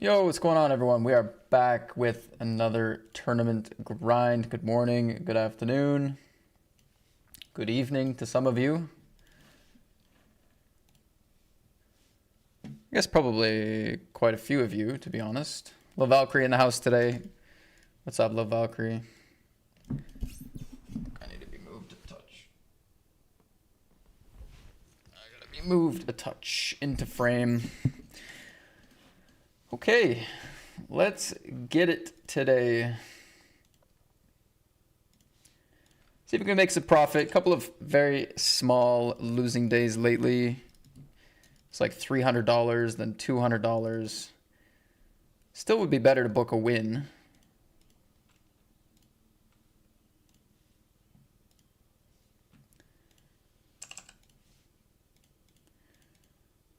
Yo, what's going on, everyone? We are back with another tournament grind. Good morning, good afternoon, good evening to some of you. I guess probably quite a few of you, to be honest. Lil Valkyrie in the house today. What's up, Lil Valkyrie? I need to be moved a touch. I gotta be moved a touch into frame. Okay, let's get it today. See if we can make some profit. A couple of very small losing days lately. It's like $300, then $200. Still would be better to book a win.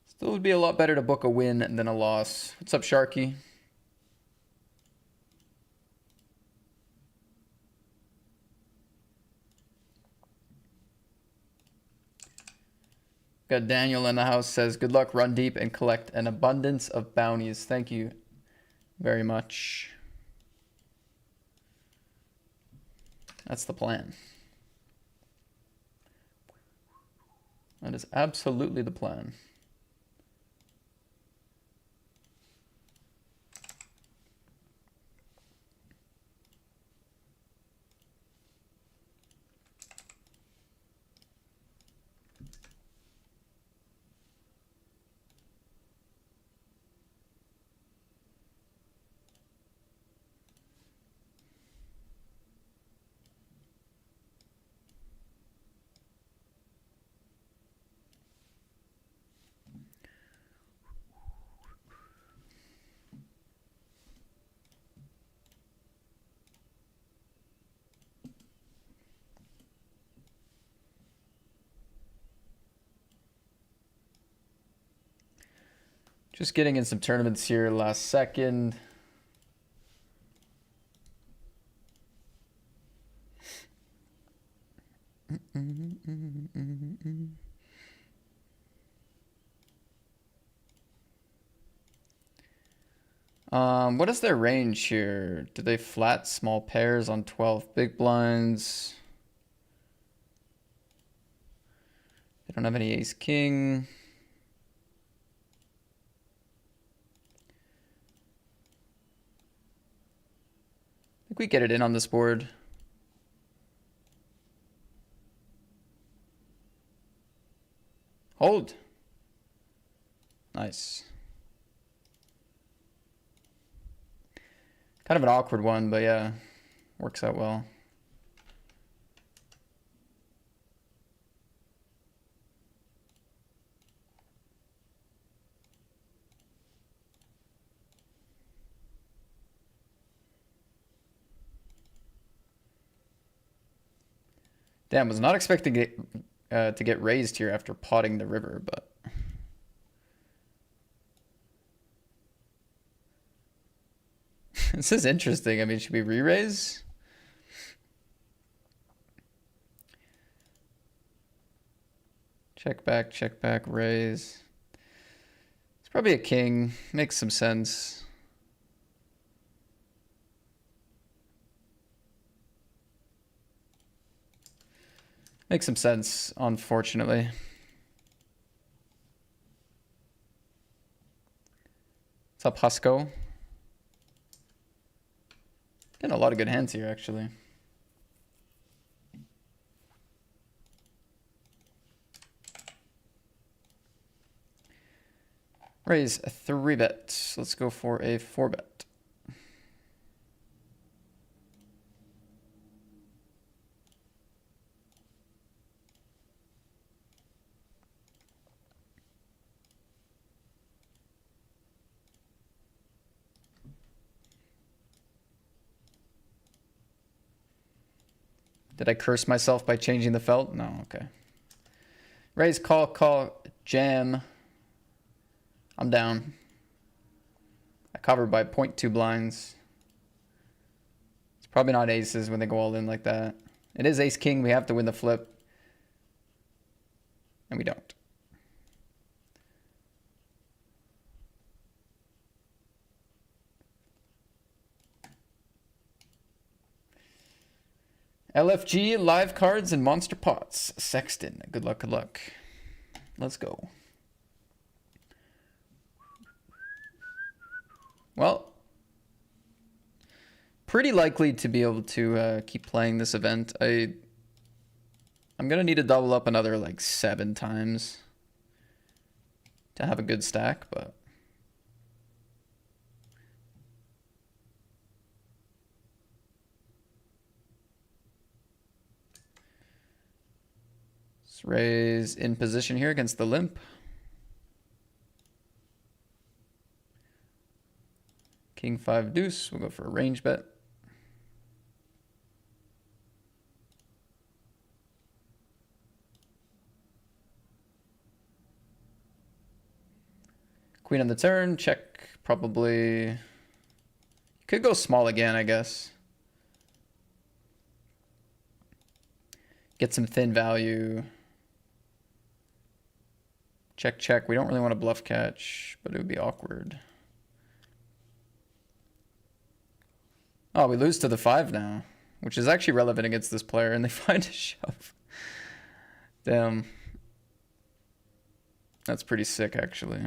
Still would be a lot better to book a win than a loss. What's up, Sharky? Got Daniel in the house, says, good luck, run deep, and collect an abundance of bounties. Thank you very much. That's the plan. That is absolutely the plan. Just getting in some tournaments here last second. What is their range here? Do they flat small pairs on 12 big blinds? They don't have any ace king. I think we get it in on this board. Hold. Nice. Kind of an awkward one, but yeah, works out well. Damn, was not expecting it to get raised here after potting the river, but this is interesting. I mean, should we re-raise? Check back, raise. It's probably a king. Makes some sense. Makes some sense, unfortunately. What's up, Husko? Getting a lot of good hands here, actually. Raise a 3-bet. Let's go for a 4-bet. Did I curse myself by changing the felt? No, okay. Raise, call, jam. I'm down. I covered by 0.2 blinds. It's probably not aces when they go all in like that. It is ace king. We have to win the flip. And we don't. LFG, live cards, and monster pots. Sexton. Good luck, good luck. Let's go. Well, pretty likely to be able to keep playing this event. I'm going to need to double up another like 7 times to have a good stack, but... Let's raise in position here against the limp. King 5 deuce, we'll go for a range bet. Queen on the turn, check probably. Could go small again, I guess. Get some thin value. Check, check. We don't really want to bluff catch, but it would be awkward. Oh, we lose to the 5 now, which is actually relevant against this player, and they find a shove. Damn. That's pretty sick, actually.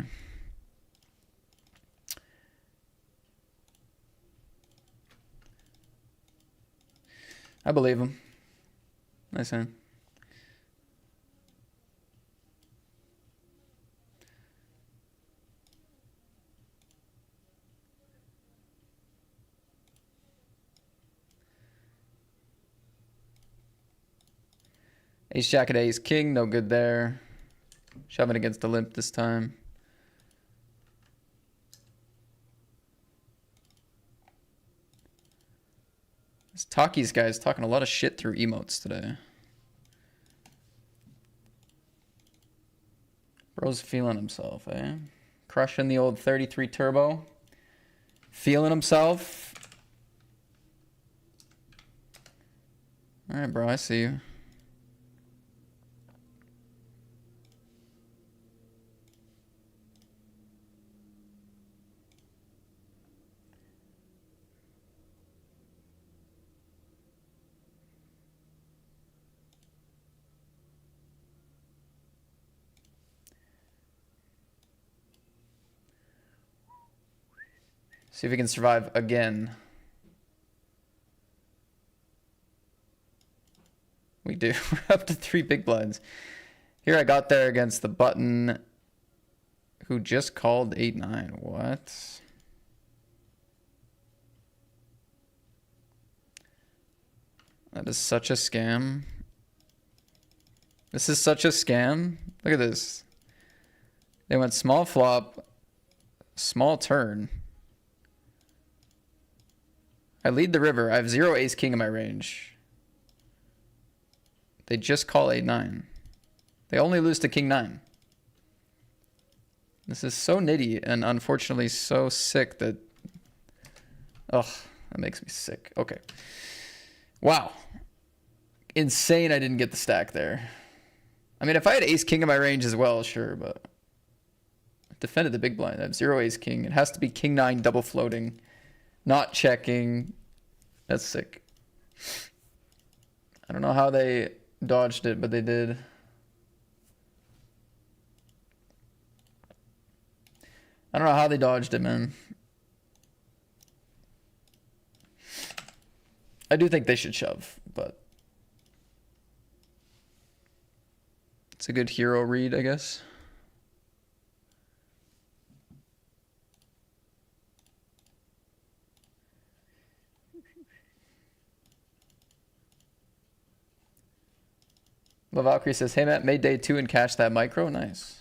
I believe him. Nice hand. Ace jack at ace king, no good there. Shoving against the limp this time. This Takis guy is talking a lot of shit through emotes today. Bro's feeling himself, eh? Crushing the old 33 turbo. Feeling himself. All right, bro, I see you. See if we can survive again. We do. We're up to 3 big blinds. Here I got there against the button who just called 8-9. What? That is such a scam. This is such a scam. Look at this. They went small flop, small turn. I lead the river. I have 0 ace king in my range. They just call 8-9. They only lose to king 9. This is so nitty and unfortunately so sick that... Ugh, that makes me sick. Okay. Wow. Insane I didn't get the stack there. I mean, if I had ace king in my range as well, sure, but... I defended the big blind. I have 0 ace king. It has to be king 9 double floating. Not checking. That's sick. I don't know how they dodged it, but they did. I don't know how they dodged it, man. I do think they should shove, but it's a good hero read, I guess. Valkyrie says, hey Matt, made day 2 and cashed that micro. Nice.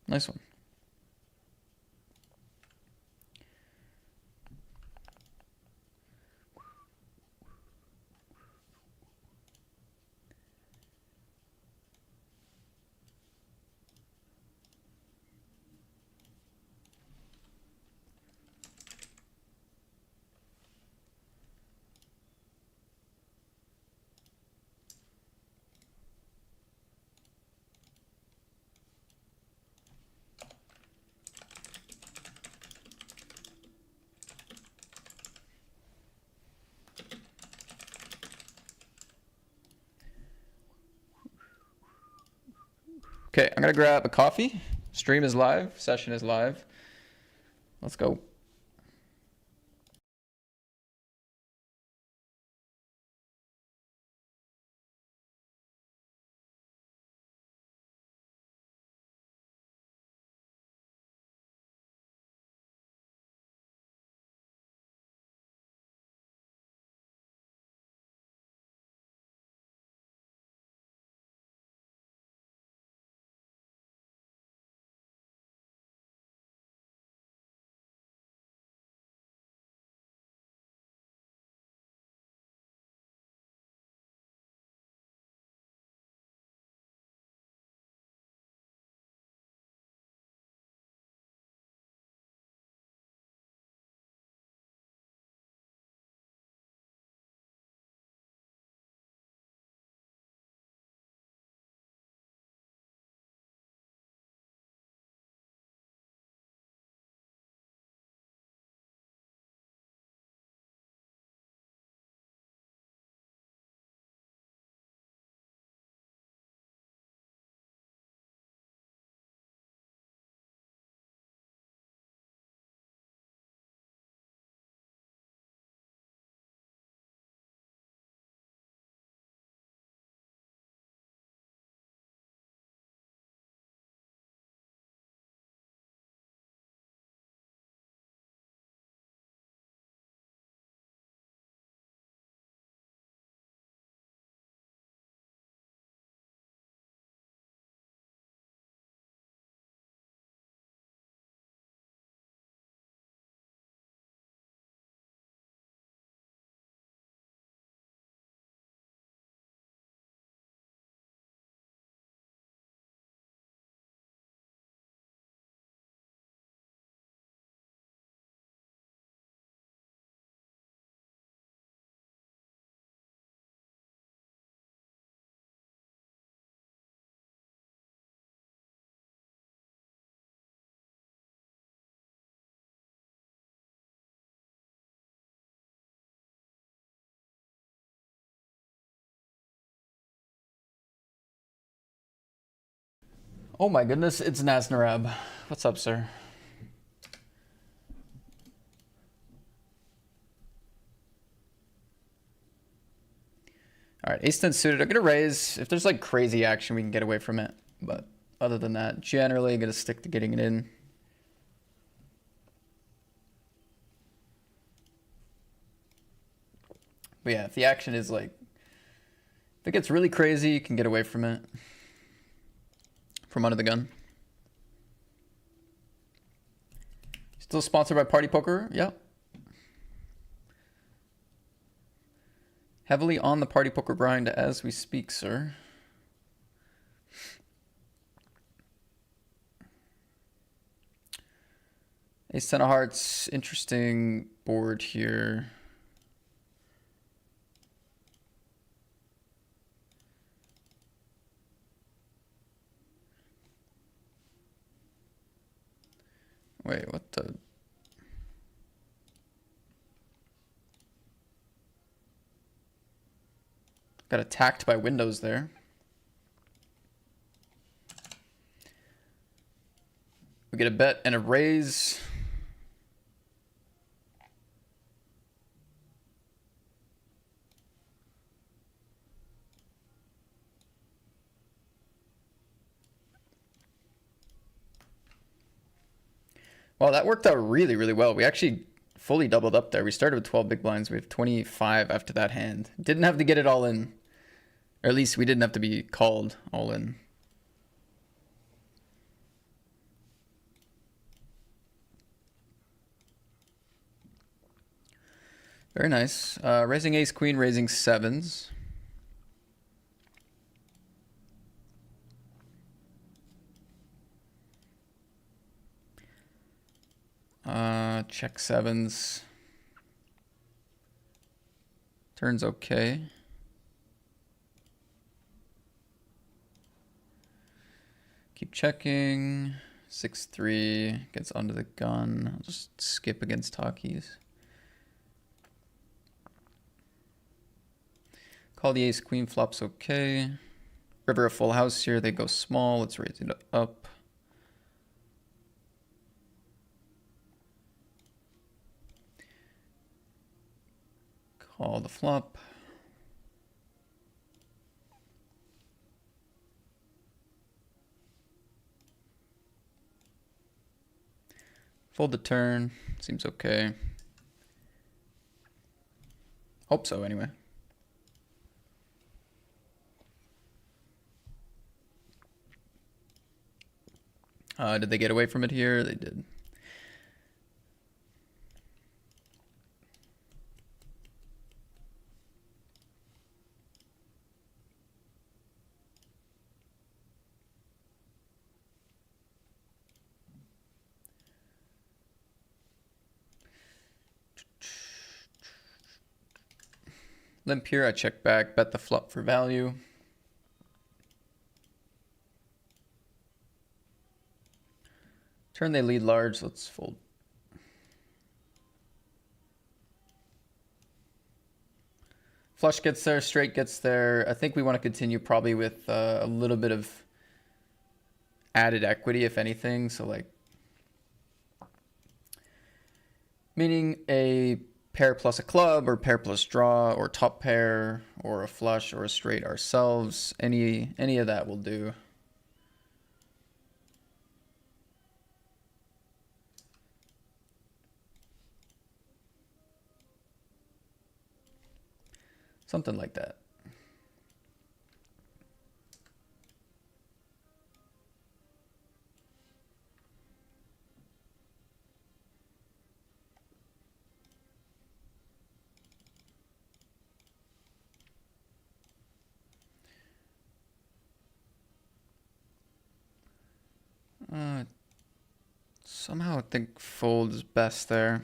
Nice one. Okay, I'm gonna grab a coffee. Stream is live, session is live. Let's go. Oh my goodness, it's Naznarab. What's up, sir? All right, ace 10 suited. I'm gonna raise. If there's like crazy action, we can get away from it. But other than that, generally gonna stick to getting it in. But yeah, if the action is like, if it gets really crazy, you can get away from it. From under the gun. Still sponsored by Party Poker? Yep. Heavily on the Party Poker grind as we speak, sir. Ace 10 of hearts, interesting board here. Wait, what the? Got attacked by windows there. We get a bet and a raise. Well, that worked out really, really well. We actually fully doubled up there. We started with 12 big blinds. We have 25 after that hand. Didn't have to get it all in. Or at least we didn't have to be called all in. Very nice. Raising ace queen, raising sevens. Check sevens. Turns okay. Keep checking. 6-3 gets under the gun. I'll just skip against talkies. Call the ace queen, flops okay. River a full house here. They go small. Let's raise it up. Call the flop. Fold the turn. Seems okay. Hope so, anyway. Did they get away from it here? They did. Limp here, I check back, bet the flop for value. Turn they lead large, let's fold. Flush gets there, straight gets there. I think we want to continue probably with a little bit of added equity, if anything. So like, meaning a pair plus a club, or pair plus draw, or top pair, or a flush, or a straight ourselves. Any of that will do. Something like that. Somehow I think fold is best there.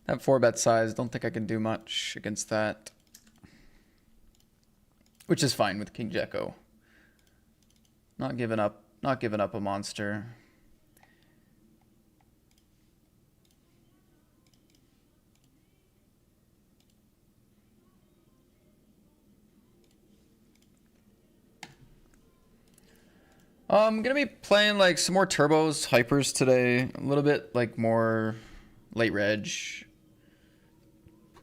That 4-bet size, don't think I can do much against that. Which is fine with King Jack-O. Not giving up a monster. I'm gonna be playing like some more turbos, hypers today. A little bit like more late reg.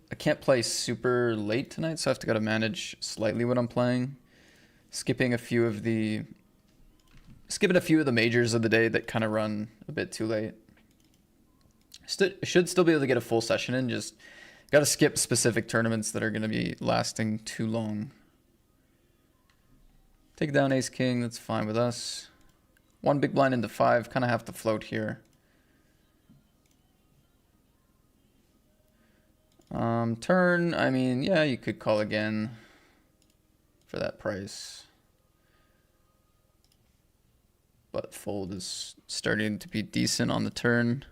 I can't play super late tonight, so I have to gotta manage slightly what I'm playing. Skipping a few of the majors of the day that kind of run a bit too late. Should still be able to get a full session in, just gotta skip specific tournaments that are gonna be lasting too long. Take down ace king, that's fine with us. One big blind into 5, kind of have to float here. Turn, I mean, yeah, you could call again for that price. But fold is starting to be decent on the turn.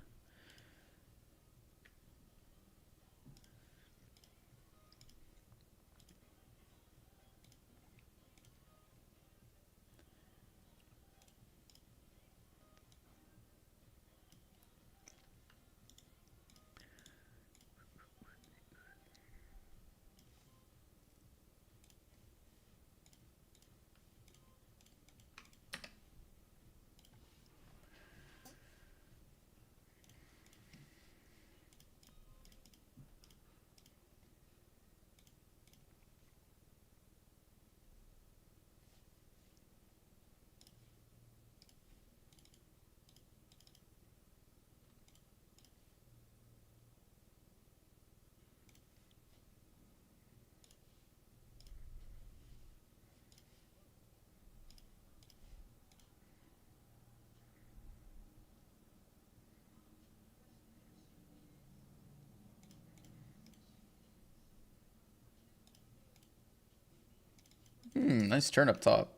Nice turn up top.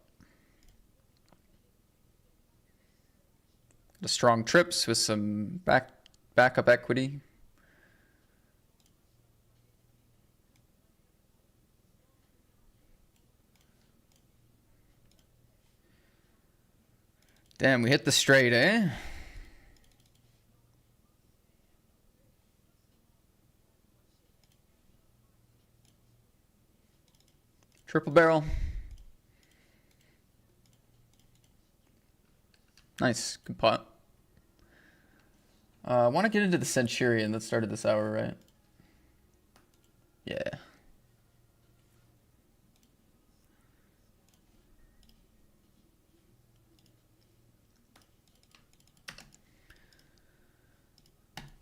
The strong trips with some backup equity. Damn, we hit the straight, eh? Triple barrel. Nice. Good pot. I want to get into the Centurion that started this hour, right? Yeah.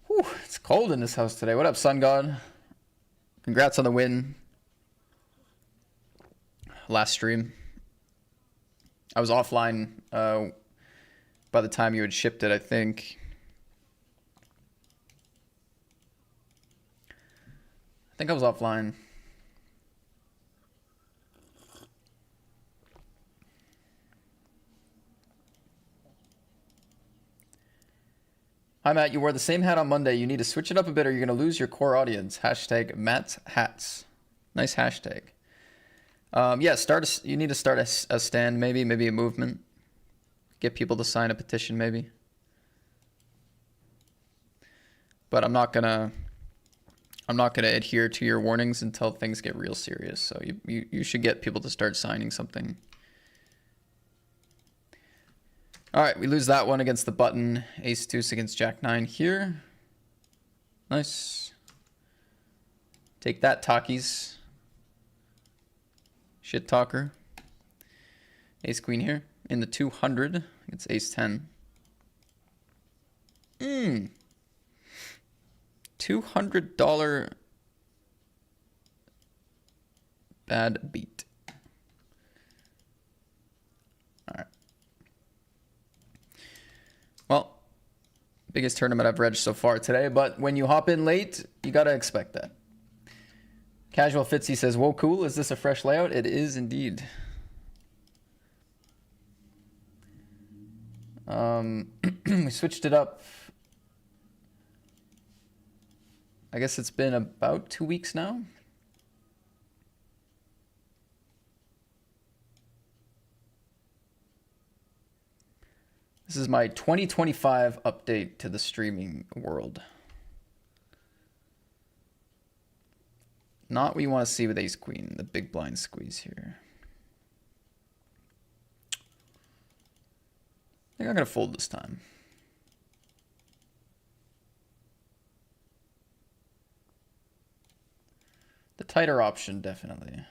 Whew, it's cold in this house today. What up, Sun God? Congrats on the win. Last stream. I was offline by the time you had shipped it, I think. I think I was offline. Hi, Matt. You wore the same hat on Monday. You need to switch it up a bit or you're going to lose your core audience. Hashtag Matt's Hats. Nice hashtag. Yeah, you need to start a stand, maybe a movement. Get people to sign a petition, maybe. But I'm not gonna adhere to your warnings until things get real serious. So you should get people to start signing something. All right, we lose that one against the button. Ace deuce against Jack 9 here. Nice. Take that, Takis. Shit talker. Ace queen here in the 200. It's ace 10. $200 bad beat. All right. Well, biggest tournament I've regged so far today, but when you hop in late, you gotta expect that. Casual Fitzy says, whoa, cool. Is this a fresh layout? It is indeed. We switched it up. I guess it's been about 2 weeks now. This is my 2025 update to the streaming world. Not what you want to see with ace queen, the big blind squeeze here. I think I'm going to fold this time. The tighter option, definitely.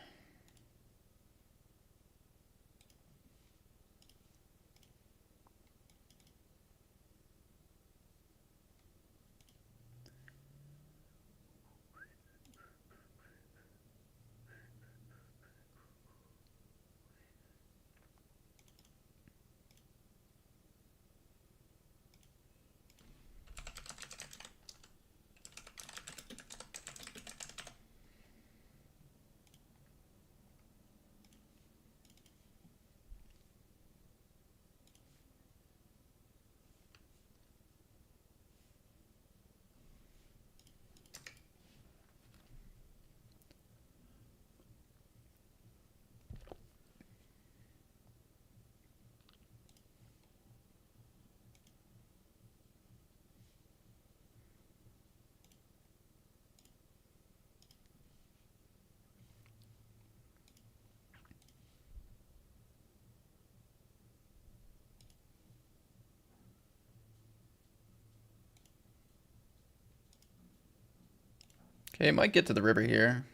Okay, might get to the river here.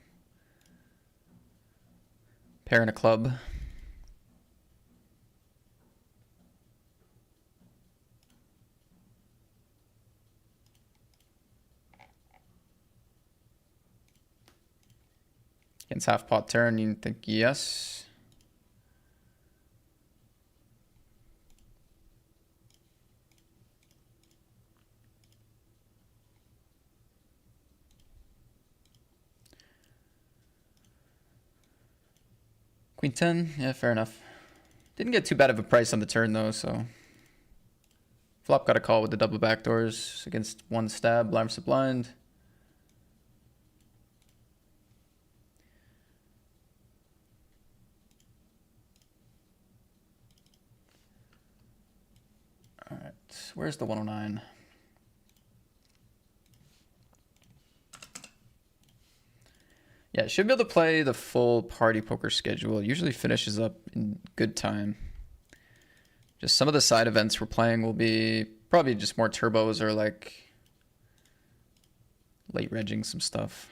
Pair in a club. Against half pot turn, you think yes. Queen 10, yeah, fair enough. Didn't get too bad of a price on the turn though, so. Flop got a call with the double backdoors against one stab, blind versus blind. Where's the 109? Yeah, should be able to play the full party poker schedule. It usually finishes up in good time. Just some of the side events we're playing will be probably just more turbos or like late regging some stuff.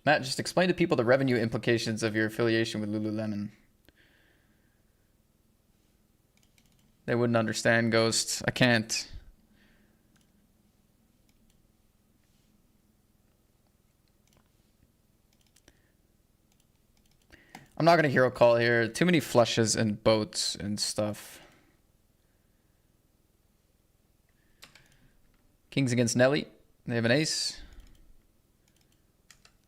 Matt, just explain to people the revenue implications of your affiliation with Lululemon. They wouldn't understand, Ghost. I can't. I'm not going to hero call here. Too many flushes and boats and stuff. Kings against Nelly. They have an ace.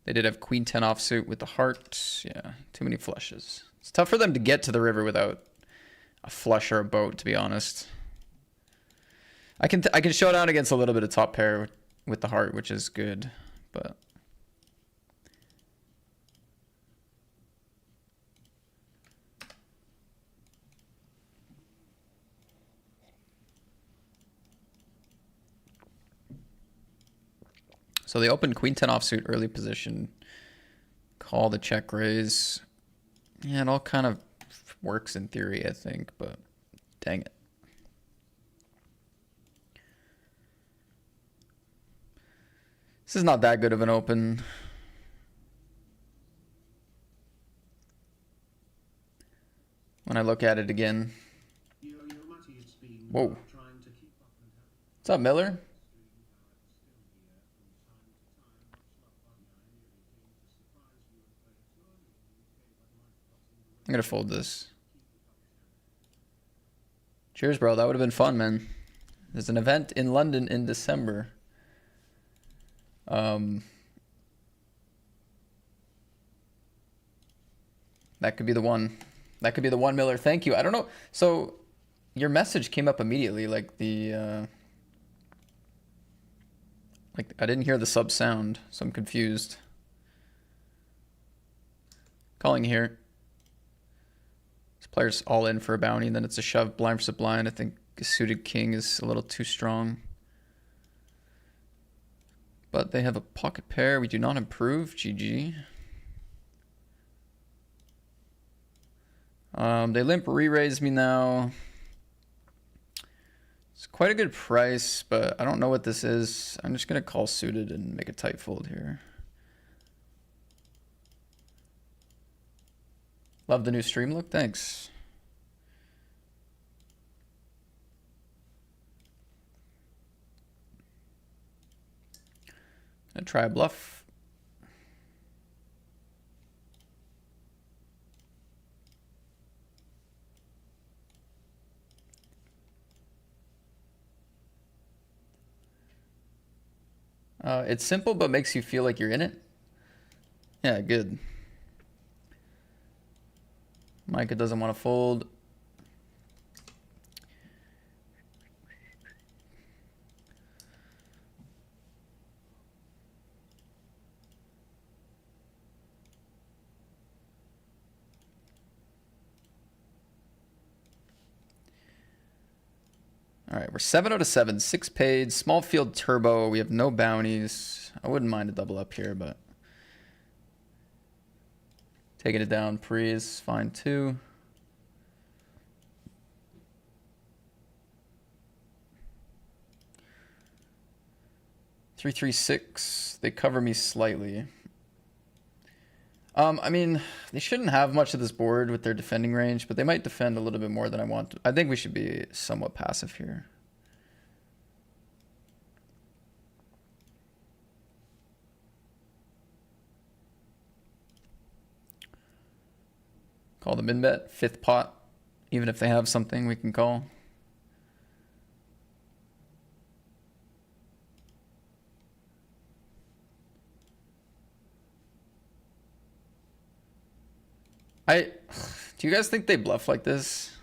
They did have queen 10 offsuit with the heart. Yeah, too many flushes. It's tough for them to get to the river without a flush or a boat, to be honest. I can show down against a little bit of top pair with the heart, which is good, but so they open queen 10 offsuit early position, call the check raise. Yeah, it all kind of works in theory, I think, but dang it. This is not that good of an open. When I look at it again. Whoa. What's up, Miller? I'm gonna fold this. Cheers, bro. That would have been fun, man. There's an event in London in December. That could be the one. That could be the one, Miller. Thank you. I don't know. So your message came up immediately, like the like I didn't hear the sub sound, so I'm confused. Calling here. This player's all in for a bounty, and then it's a shove blind versus blind. I think a suited king is a little too strong. But they have a pocket pair. We do not improve. GG. They limp re-raise me now. It's quite a good price, but I don't know what this is. I'm just going to call suited and make a tight fold here. Love the new stream look. Thanks. Gonna try a bluff. It's simple, but makes you feel like you're in it. Yeah, good. Micah doesn't want to fold. All right, we're 7 out of 7, 6 paid, small field turbo. We have no bounties. I wouldn't mind a double up here, but Taking it down pre is fine too. Three, 3-6. They cover me slightly. I mean, they shouldn't have much of this board with their defending range, but they might defend a little bit more than I want. I think we should be somewhat passive here. Call the min bet, 5th pot. Even if they have something we can call. Do you guys think they bluff like this?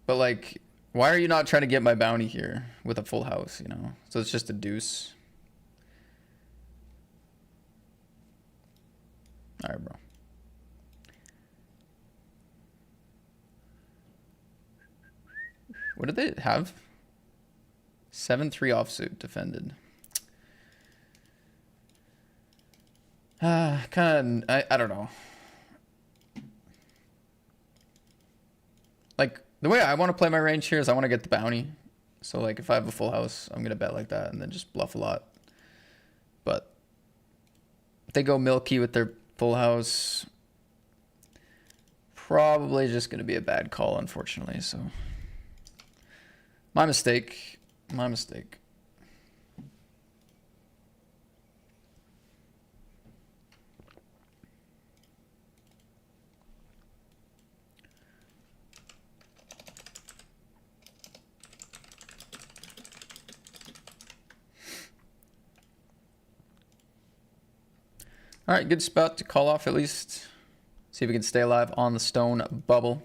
But like, why are you not trying to get my bounty here with a full house, you know? So it's just a deuce. All right, bro. What did they have? 7-3 offsuit defended. Kind of, I don't know. Like, the way I want to play my range here is I want to get the bounty. So, like, if I have a full house, I'm going to bet like that and then just bluff a lot. But if they go milky with their full house, probably just going to be a bad call, unfortunately. So, my mistake. My mistake. All right, good spot to call off at least. See if we can stay alive on the stone bubble.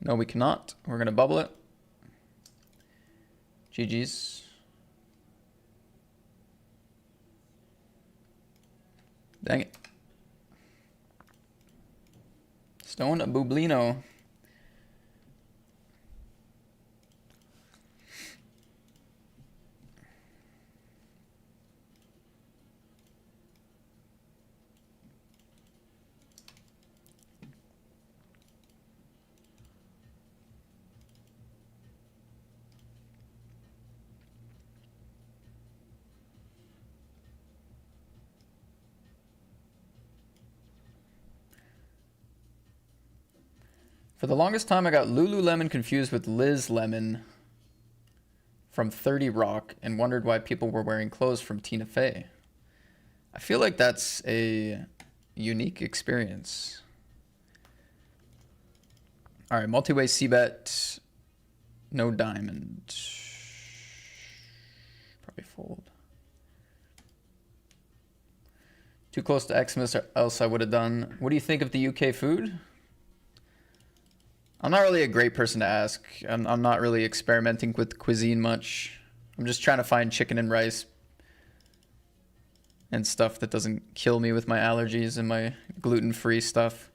No, we cannot. We're going to bubble it. GG's. Dang it. Stone Bublino. For the longest time, I got Lululemon confused with Liz Lemon from 30 Rock and wondered why people were wearing clothes from Tina Fey. I feel like that's a unique experience. All right, multi-way C-bet, no diamond. Probably fold. Too close to Xmas or else I would have done. What do you think of the UK food? I'm not really a great person to ask. I'm not really experimenting with cuisine much. I'm just trying to find chicken and rice and stuff that doesn't kill me with my allergies and my gluten-free stuff.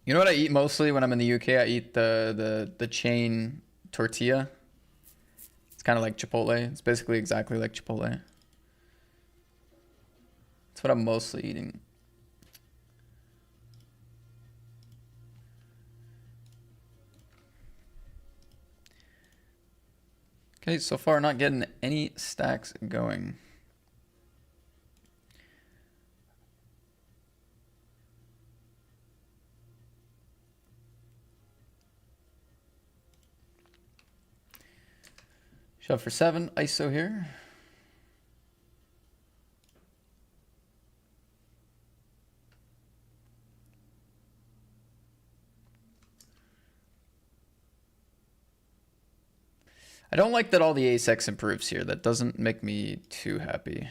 You know what I eat mostly when I'm in the UK? I eat the chain tortilla. It's kind of like Chipotle. It's basically exactly like Chipotle. That's what I'm mostly eating. Okay, so far not getting any stacks going. Shove for 7, ISO here. I don't like that all the ace-X improves here. That doesn't make me too happy.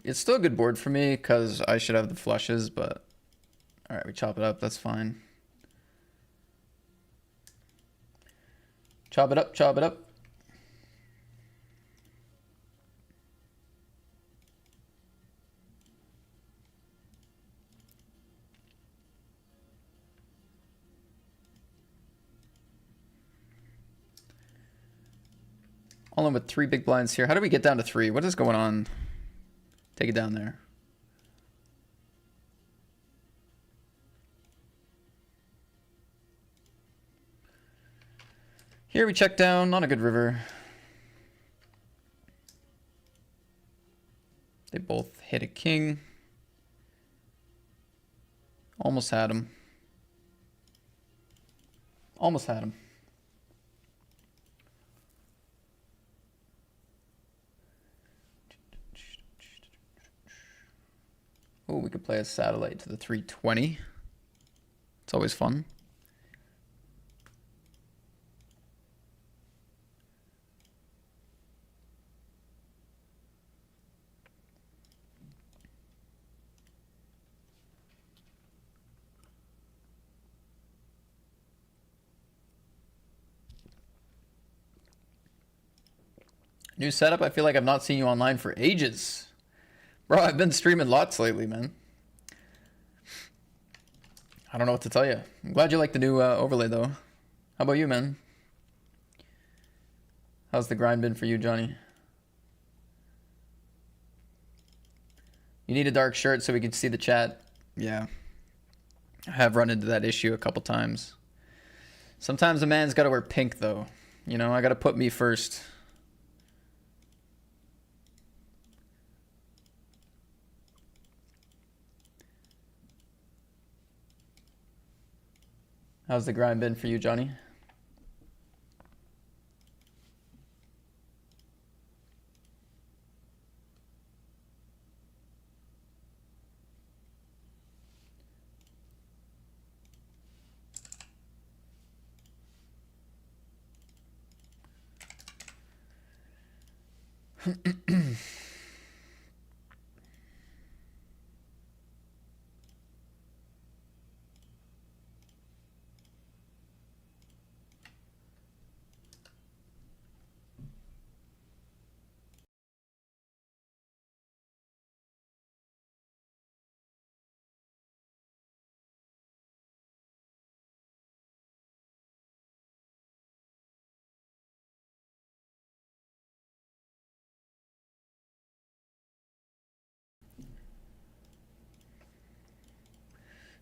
It's still a good board for me because I should have the flushes, but all right, we chop it up. That's fine. Chop it up, chop it up. All in with 3 big blinds here. How do we get down to 3? What is going on? Take it down there. Here we check down. Not a good river. They both hit a king. Almost had him. Almost had him. Oh, we could play a satellite to the 320. It's always fun. New setup. I feel like I've not seen you online for ages. Bro, I've been streaming lots lately, man. I don't know what to tell you. I'm glad you like the new overlay, though. How about you, man? How's the grind been for you, Johnny? You need a dark shirt so we can see the chat. Yeah. I have run into that issue a couple times. Sometimes a man's got to wear pink, though. You know, I got to put me first. How's the grind been for you, Johnny?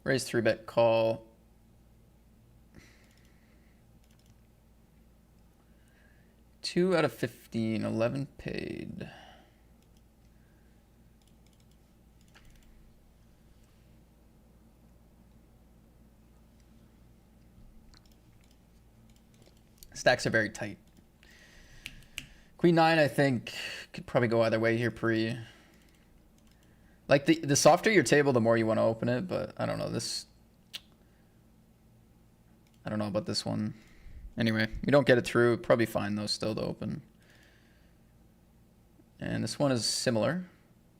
Raise 3-bet call. Two out of 15, 11 paid. Stacks are very tight. Queen 9, I think, could probably go either way here pre. Like, the softer your table, the more you want to open it, but I don't know. I don't know about this one. Anyway, you don't get it through. Probably fine, though, still to open. And this one is similar.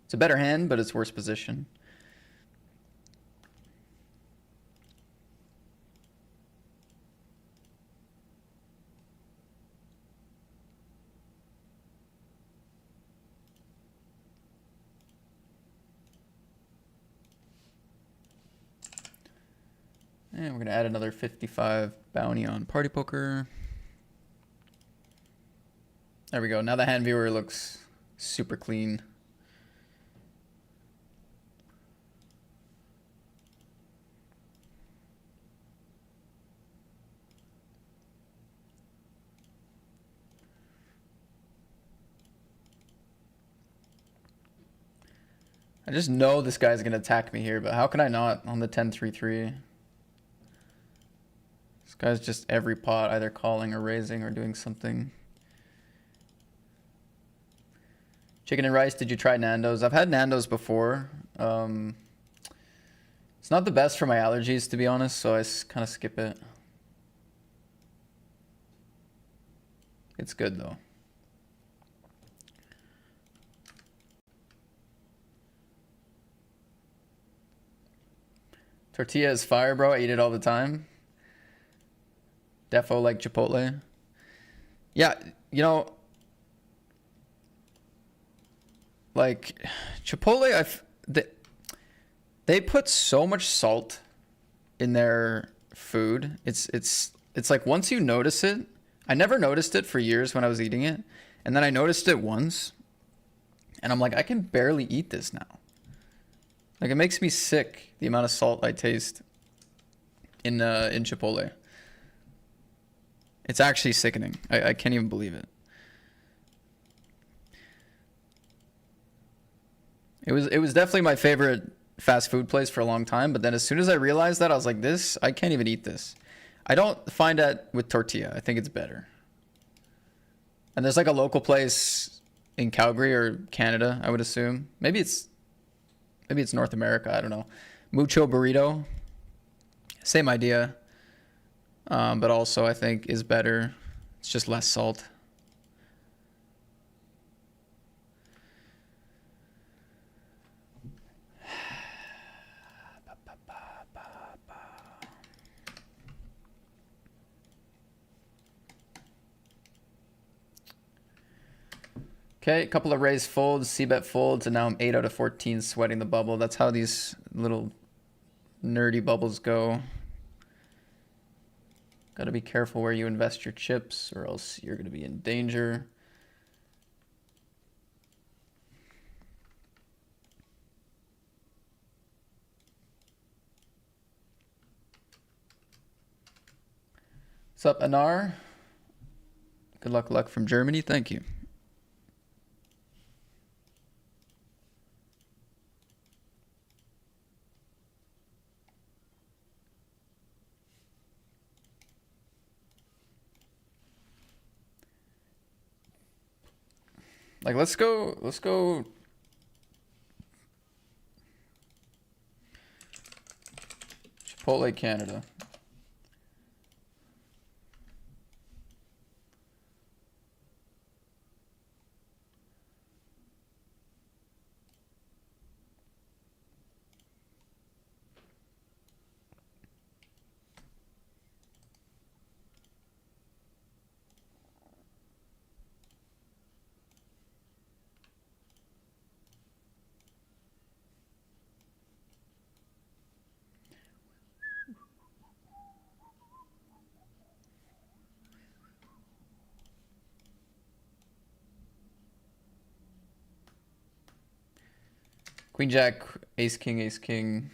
It's a better hand, but it's worse position. And we're going to add another 55 bounty on Party Poker. There we go. Now the hand viewer looks super clean. I just know this guy's going to attack me here, but how can I not on the 10-3-3? This guy's just every pot either calling or raising or doing something. Chicken and rice, did you try Nando's? I've had Nando's before. It's not the best for my allergies, to be honest, so I kind of skip it. It's good, though. Tortilla is fire, bro. I eat it all the time. Defo like Chipotle. Yeah, you know, like Chipotle, they put so much salt in their food. It's like once you notice it, I never noticed it for years when I was eating it, And then I noticed it once, and I'm like, I can barely eat this now. Like, it makes me sick, the amount of salt I taste in Chipotle. It's actually sickening. I can't even believe it. It was definitely my favorite fast food place for a long time, but then as soon as I realized that, I was like, this, I can't even eat this. I don't find that with tortilla. I think it's better. And there's like a local place in Calgary or Canada, I would assume. Maybe it's North America, I don't know. Mucho Burrito. Same idea. But also I think is better. It's just less salt. Okay, a couple of raised folds, C-bet folds, and now I'm 8 out of 14 sweating the bubble. That's how these little nerdy bubbles go. Got to be careful where you invest your chips, or else you're going to be in danger. What's up, Anar? Good luck from Germany. Thank you. Like, let's go Chipotle Canada. Queen Jack, Ace King, Ace King.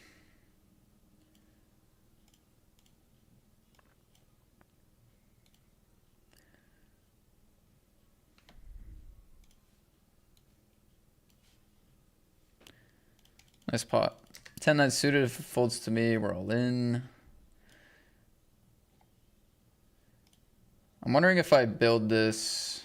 Nice pot. 10-9 suited, if it folds to me, we're all in. I'm wondering if I build this.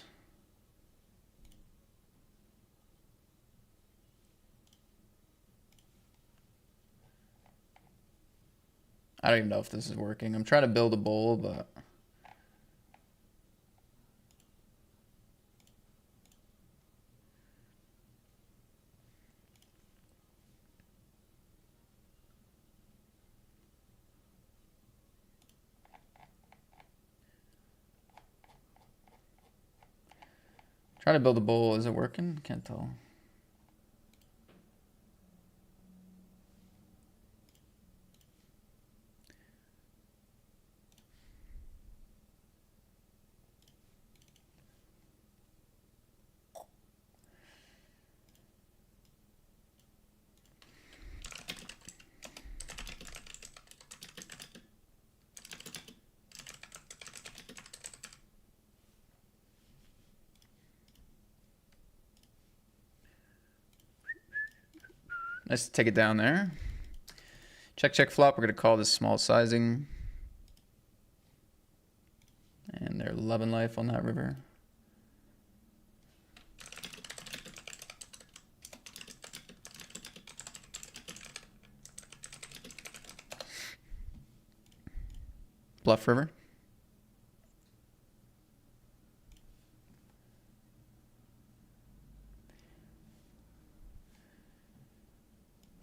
I don't even know if this is working. I'm trying to build a bowl, but trying to build a bowl. Is it working? Can't tell. Nice to take it down there. Check flop. We're going to call this small sizing. And they're loving life on that river. Bluff river.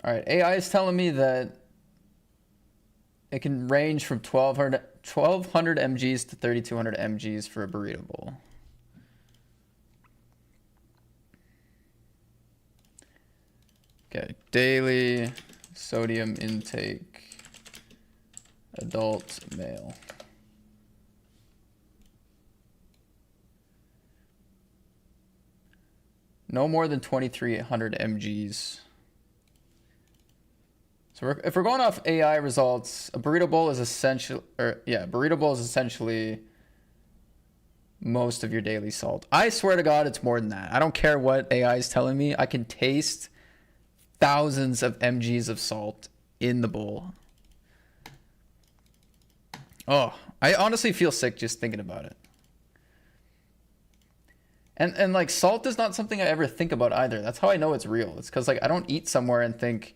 All right, AI is telling me that it can range from 1200 mgs to 3200 mgs for a burrito bowl. Okay, daily sodium intake, adult male. No more than 2,300 mgs. So if we're going off AI results, a burrito bowl is burrito bowl is essentially most of your daily salt. I swear to God, it's more than that. I don't care what AI is telling me. I can taste thousands of mgs of salt in the bowl. Oh, I honestly feel sick just thinking about it. And like salt is not something I ever think about either. That's how I know it's real. It's because like I don't eat somewhere and think,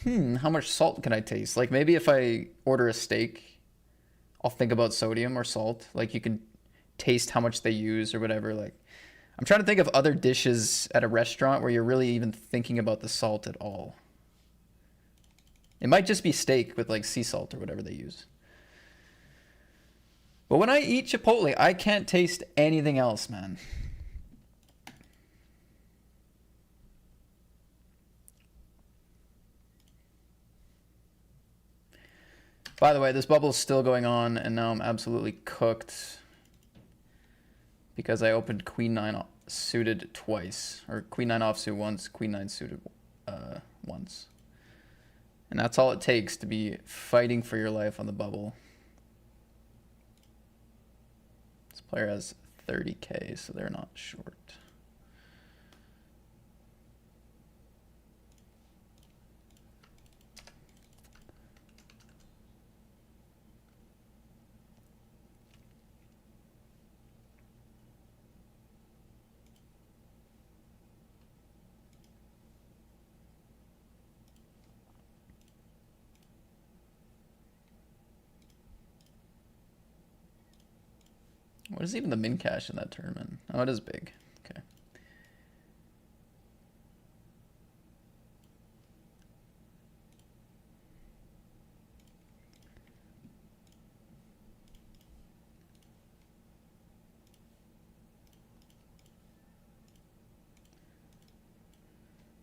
how much salt can I taste? Like maybe if I order a steak, I'll think about sodium or salt. Like you can taste how much they use or whatever. Like I'm trying to think of other dishes at a restaurant where you're really even thinking about the salt at all. It might just be steak with like sea salt or whatever they use. But when I eat Chipotle, I can't taste anything else, man. By the way, this bubble is still going on, and now I'm absolutely cooked because I opened Queen 9 suited twice, or Queen 9 offsuit once, Queen 9 suited once. And that's all it takes to be fighting for your life on the bubble. This player has 30K, so they're not short. What is even the min cash in that tournament? Oh, it is big. Okay.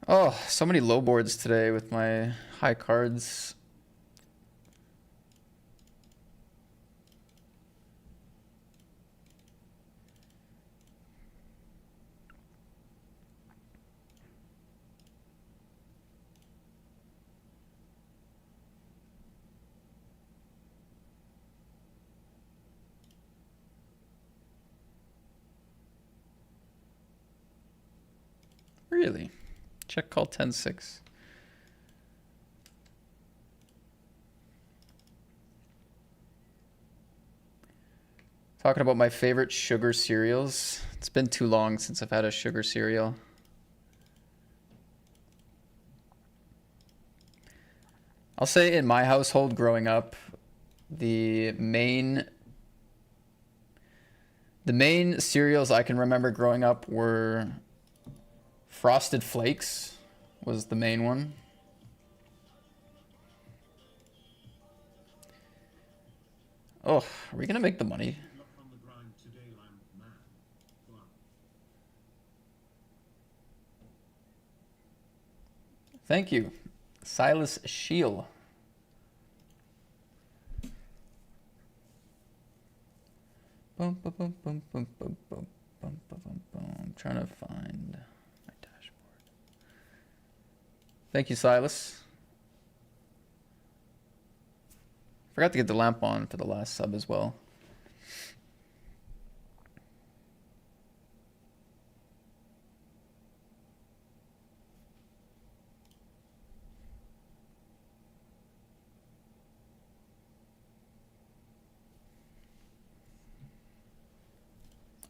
Oh, so many low boards today with my high cards. Really? Check call 10-6. Talking about my favorite sugar cereals. It's been too long since I've had a sugar cereal. I'll say in my household growing up, the main cereals I can remember growing up were Frosted Flakes was the main one. Oh, are we gonna make the money? Thank you, Silas Shield. Boom, boom, boom, boom, boom, boom, boom, boom, boom, boom. I'm trying to find my dashboard. Thank you, Silas. Forgot to get the lamp on for the last sub as well.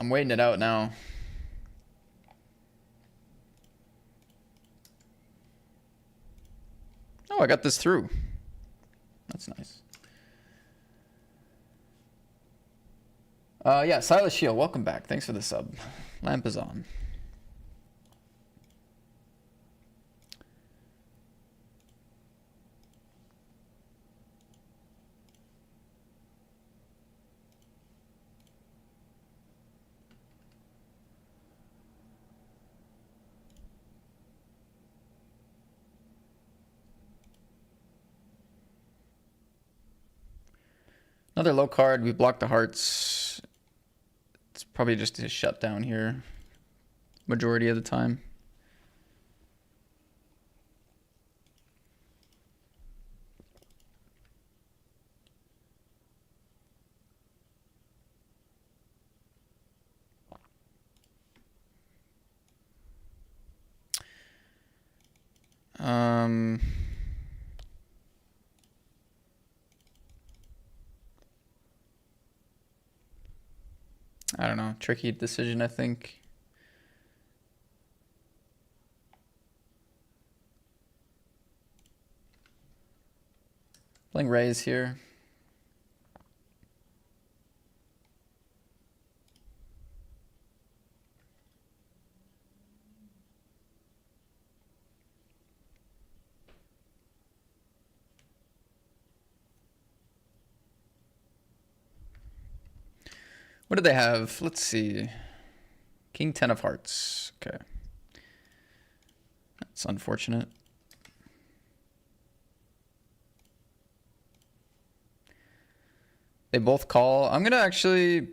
I'm waiting it out now. Oh, I got this through. That's nice. Yeah, Silas Shield, welcome back. Thanks for the sub. Lamp is on. Another low card. We blocked the hearts. It's probably just a shutdown here majority of the time. Um, I don't know. Tricky decision, I think. Playing raise here. What do they have? Let's see. King 10 of hearts. Okay. That's unfortunate. They both call. I'm going to actually...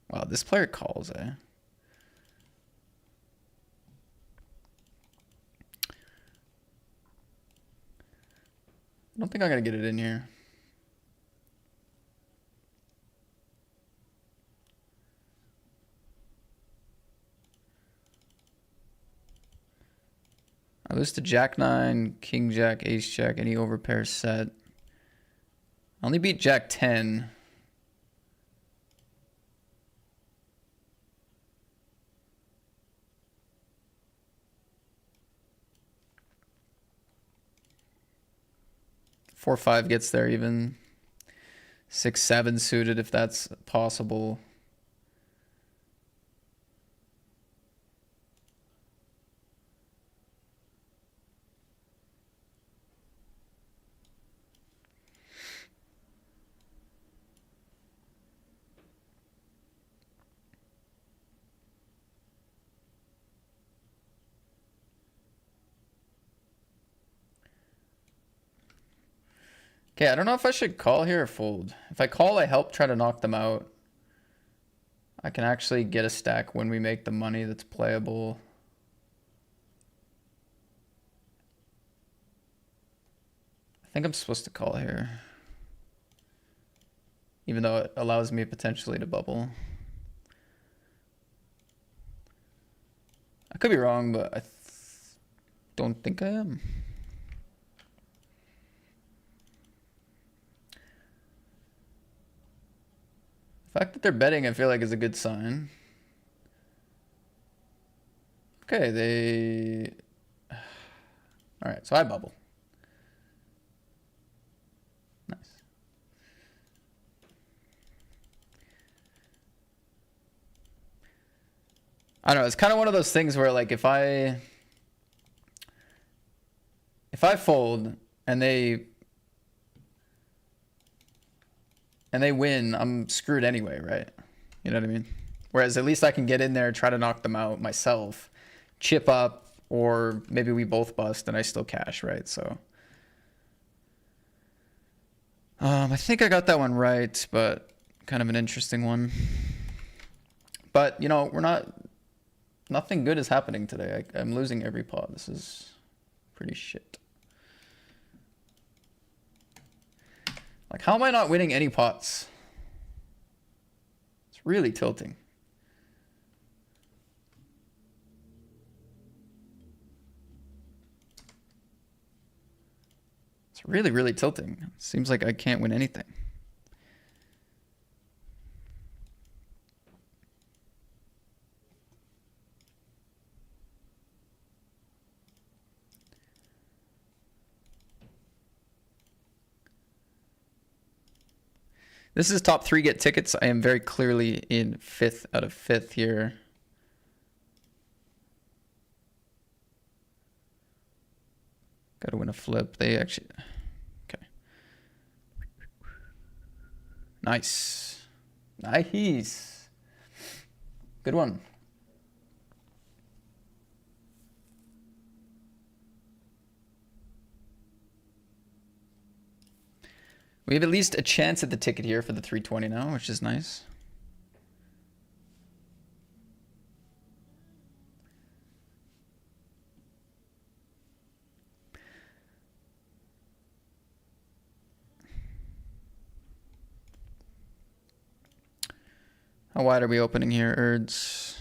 Wow, this player calls, eh? I don't think I'm going to get it in here. I lose to Jack 9, King Jack, Ace Jack, any overpair set. I only beat Jack 10. Four, 5 gets there even. 6, 7 suited if that's possible. Okay, I don't know if I should call here or fold. If I call, I help try to knock them out. I can actually get a stack when we make the money that's playable. I think I'm supposed to call here. Even though it allows me potentially to bubble. I could be wrong, but I don't think I am. The fact that they're betting, I feel like, is a good sign. Okay, they... All right, so I bubble. Nice. I don't know, it's kind of one of those things where, like, if I fold and they win, I'm screwed anyway, right? You know what I mean? Whereas at least I can get in there, try to knock them out myself, chip up, or maybe we both bust and I still cash, right? So I think I got that one right, but kind of an interesting one. But, you know, nothing good is happening today. I'm losing every pot. This is pretty shit. Like, how am I not winning any pots? It's really tilting. It's really, really tilting. It seems like I can't win anything. This is top 3 get tickets. I am very clearly in 5th out of 5th here. Got to win a flip. They actually... Okay. Nice. Nice. Good one. We have at least a chance at the ticket here for the 320 now, which is nice. How wide are we opening here, Erds?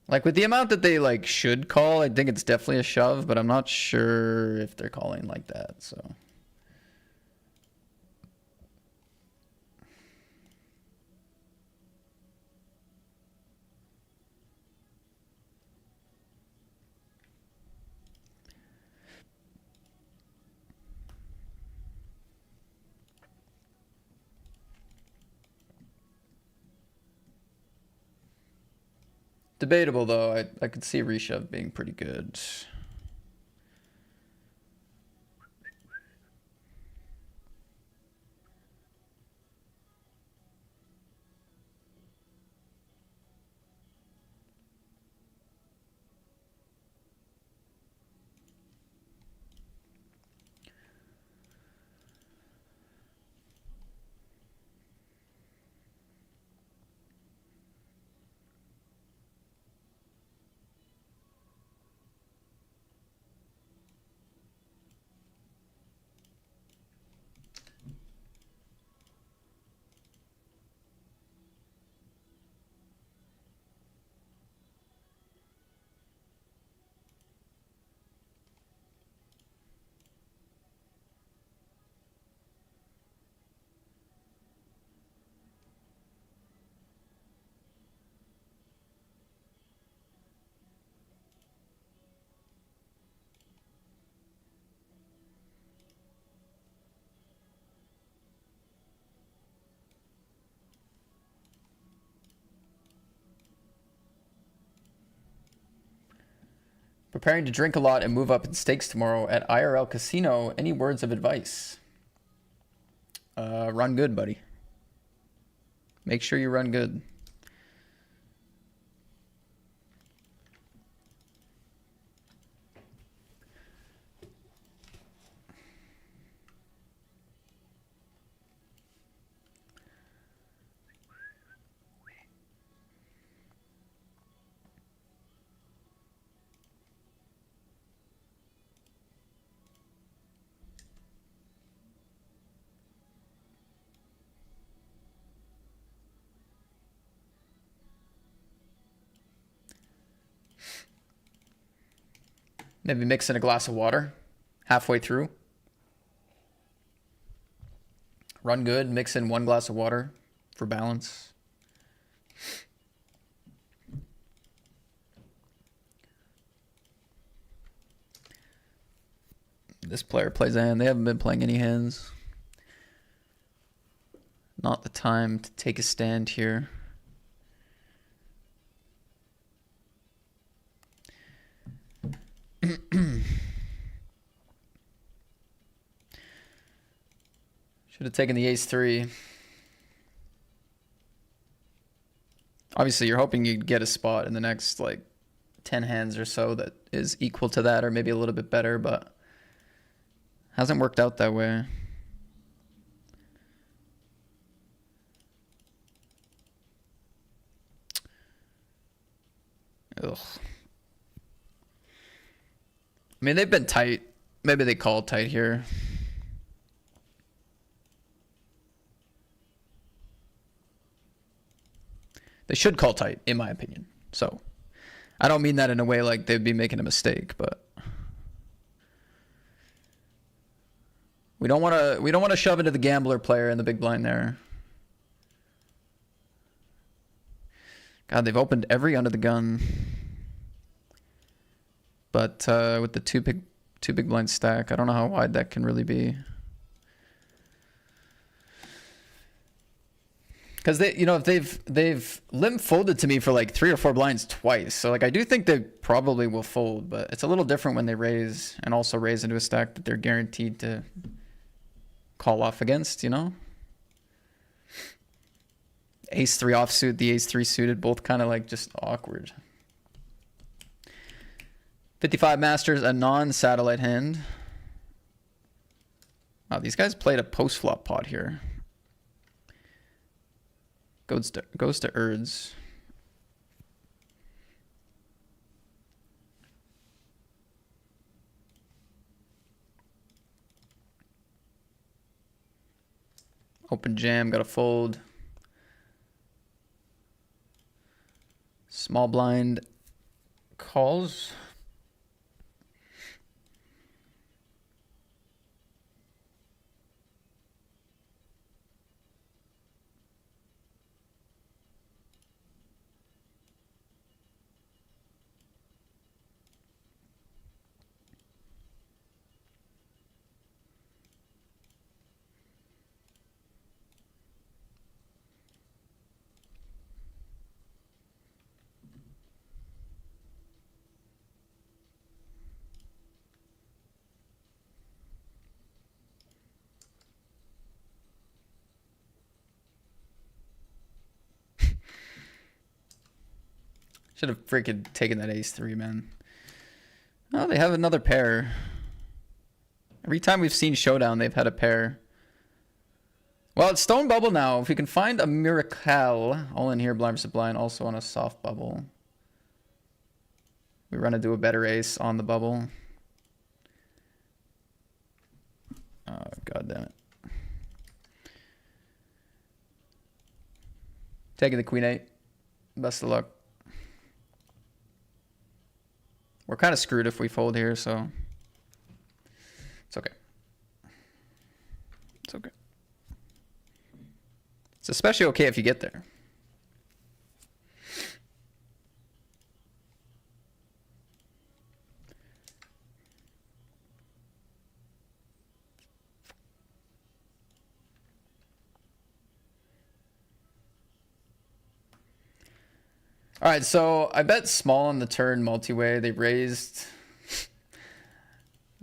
Like, with the amount that they, like, should call, I think it's definitely a shove, but I'm not sure if they're calling like that, so. Debatable, though. I could see reshove being pretty good. Preparing to drink a lot and move up in stakes tomorrow at IRL Casino. Any words of advice? Run good, buddy. Make sure you run good. Maybe mix in a glass of water halfway through. Run good, mix in 1 glass of water for balance. This player plays a hand. They haven't been playing any hands. Not the time to take a stand here. Should have taken the ace-3. Obviously, you're hoping you get a spot in the next, like, 10 hands or so that is equal to that or maybe a little bit better, but hasn't worked out that way. Ugh. I mean, they've been tight. Maybe they called tight here. They should call tight, in my opinion. So, I don't mean that in a way like they'd be making a mistake, but we don't want to shove into the gambler player in the big blind there. God, they've opened every under the gun. But with the two big blind stack, I don't know how wide that can really be. Because they've limp folded to me for like 3 or 4 blinds twice. So like I do think they probably will fold, but it's a little different when they raise and also raise into a stack that they're guaranteed to call off against, you know? Ace-3 offsuit, the ace-3 suited, both kind of like just awkward. 55 Masters, a non-satellite hand. Wow, these guys played a post-flop pot here. Goes to Erds. Open jam, gotta fold. Small blind calls. Should have freaking taken that ace-3, man. Oh, they have another pair. Every time we've seen Showdown, they've had a pair. Well, it's Stone Bubble now. If we can find a Miracle, all in here, blind versus blind, also on a soft bubble. We run into a better ace on the bubble. Oh, God damn it. Taking the Queen 8. Best of luck. We're kind of screwed if we fold here, so it's okay. It's okay. It's especially okay if you get there. All right, so I bet small on the turn multi-way. They raised.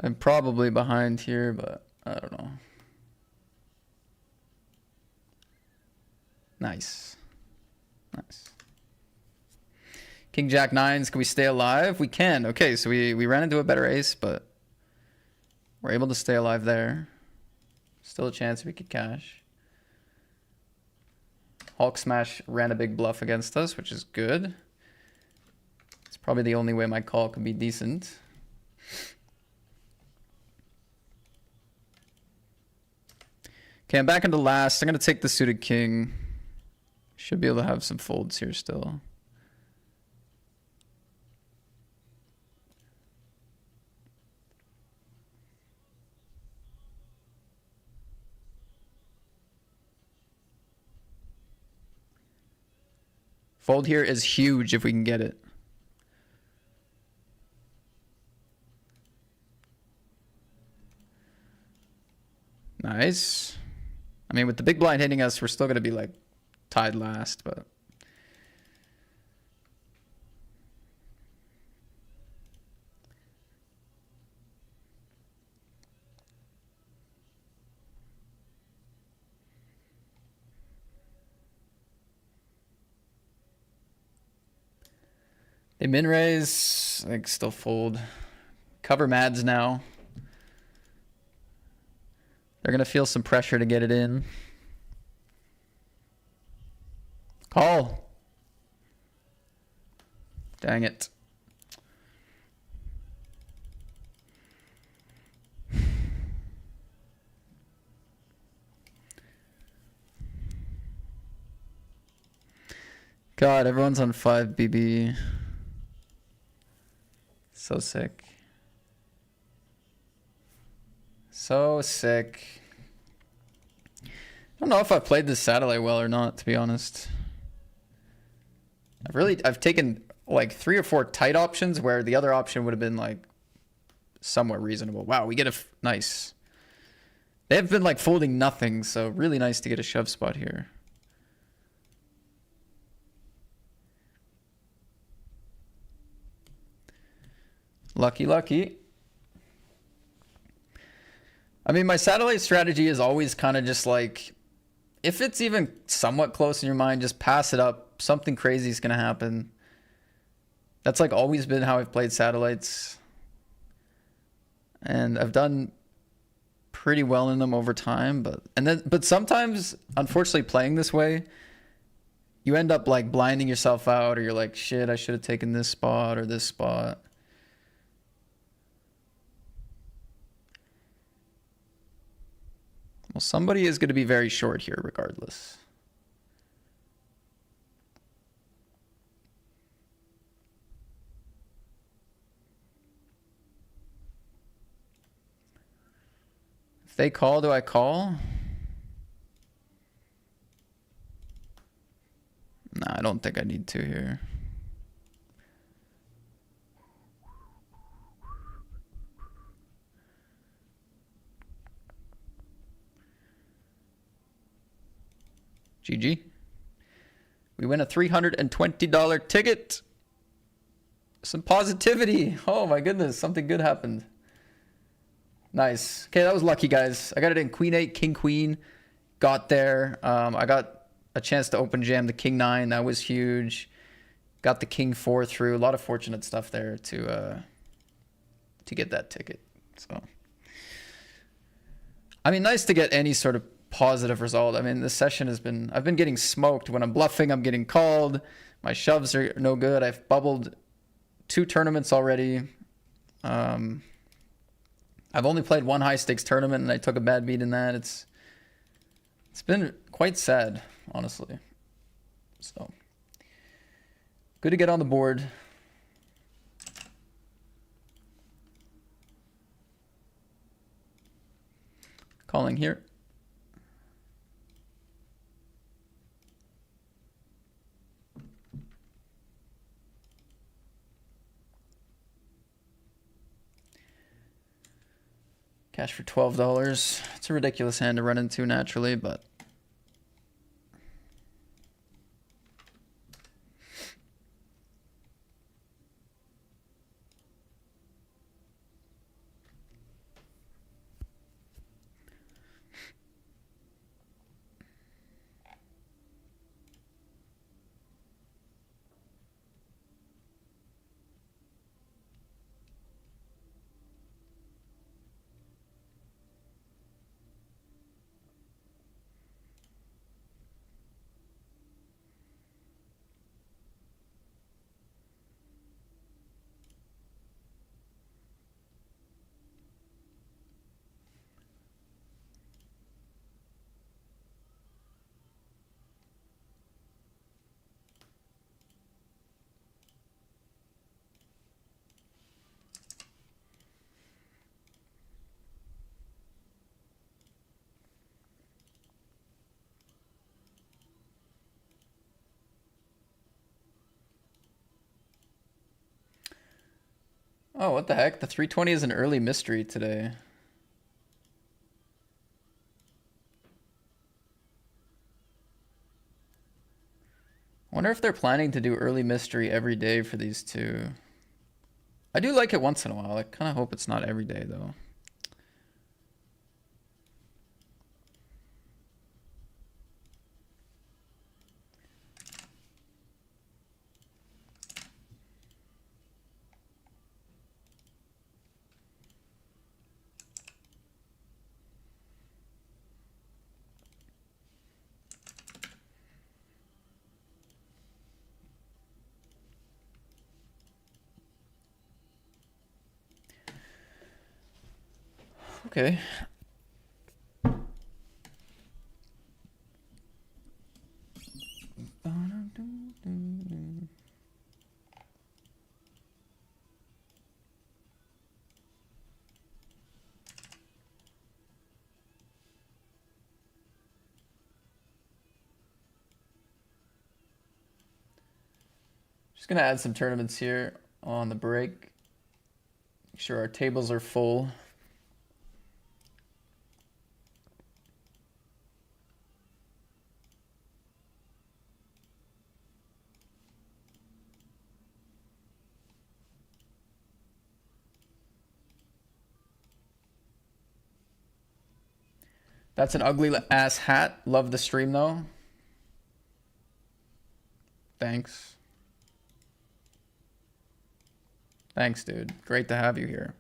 I'm probably behind here, but I don't know. Nice. Nice. King Jack 9s, can we stay alive? We can. Okay, so we ran into a better ace, but we're able to stay alive there. Still a chance we could cash. Hulk Smash ran a big bluff against us, which is good. It's probably the only way my call could be decent. Okay, I'm back into last. I'm going to take the suited king. Should be able to have some folds here still. Fold here is huge if we can get it. Nice. I mean, with the big blind hitting us, we're still going to be like tied last, but. They min raise, I think still fold. Cover Mads now. They're going to feel some pressure to get it in. Call. Dang it. God, everyone's on 5 BB. So sick. So sick. I don't know if I've played this satellite well or not, to be honest. I've taken like 3 or 4 tight options where the other option would have been like somewhat reasonable. Wow, we get a nice. They have been like folding nothing, so really nice to get a shove spot here. Lucky, lucky. I mean, my satellite strategy is always kind of just like, if it's even somewhat close in your mind, just pass it up. Something crazy is going to happen. That's like always been how I've played satellites. And I've done pretty well in them over time, but sometimes, unfortunately, playing this way, you end up like blinding yourself out, or you're like, shit, I should have taken this spot or this spot. Well, somebody is going to be very short here regardless. If they call, do I call? No, I don't think I need to here. GG. We win a $320 ticket. Some positivity. Oh my goodness, something good happened. Nice. Okay, that was lucky, guys. I got it in Queen 8, King Queen. Got there. I got a chance to open jam the King 9. That was huge. Got the King 4 through. A lot of fortunate stuff there to get that ticket. So, I mean, nice to get any sort of positive result. I mean, this session has been, I've been getting smoked. When I'm bluffing, I'm getting called. My shoves are no good. I've bubbled 2 tournaments already. I've only played 1 high stakes tournament and I took a bad beat in that. It's been quite sad, honestly. So good to get on the board. Calling here. Cash for $12. It's a ridiculous hand to run into naturally, but oh, what the heck? The 320 is an early mystery today. Wonder if they're planning to do early mystery every day for these two. I do like it once in a while. I kind of hope it's not every day, though. Okay. Just gonna add some tournaments here on the break. Make sure our tables are full. That's an ugly ass hat. Love the stream though. Thanks. Thanks, dude. Great to have you here.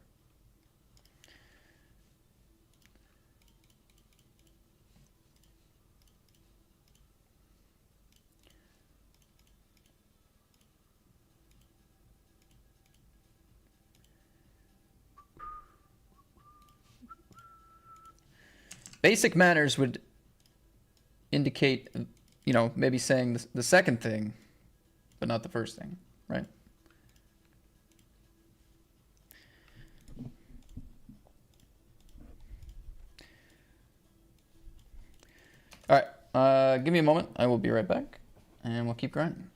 Basic manners would indicate, you know, maybe saying the second thing, but not the first thing, right? All right, give me a moment. I will be right back, and we'll keep grinding.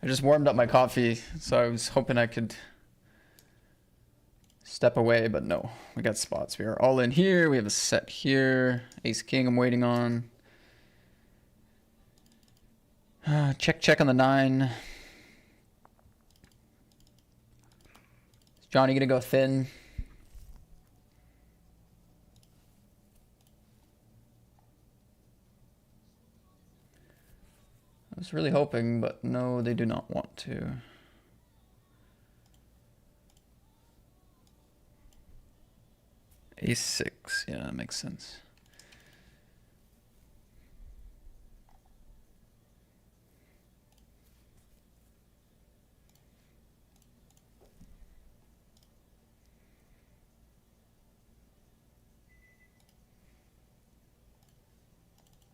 I just warmed up my coffee, so I was hoping I could step away, but no. We got spots. We are all in here. We have a set here. Ace King I'm waiting on. Check on the 9. Is Johnny gonna go thin? I was really hoping, but no, they do not want to. Ace 6, yeah, that makes sense.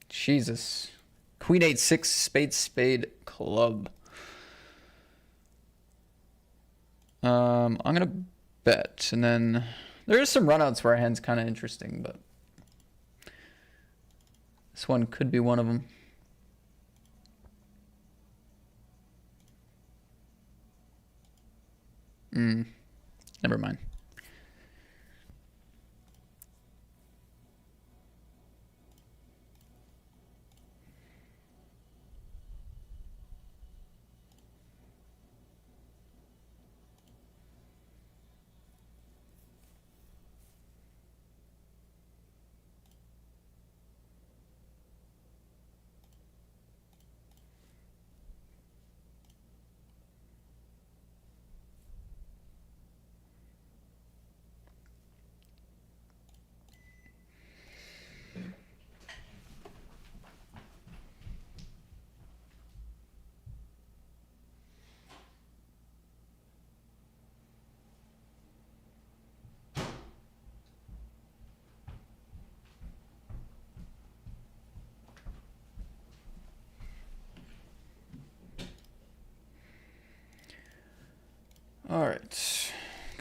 Jesus. Queen 8-6, spade, club. I'm gonna bet, and then there is some runouts where our hand's kind of interesting, but this one could be one of them. Never mind. All right.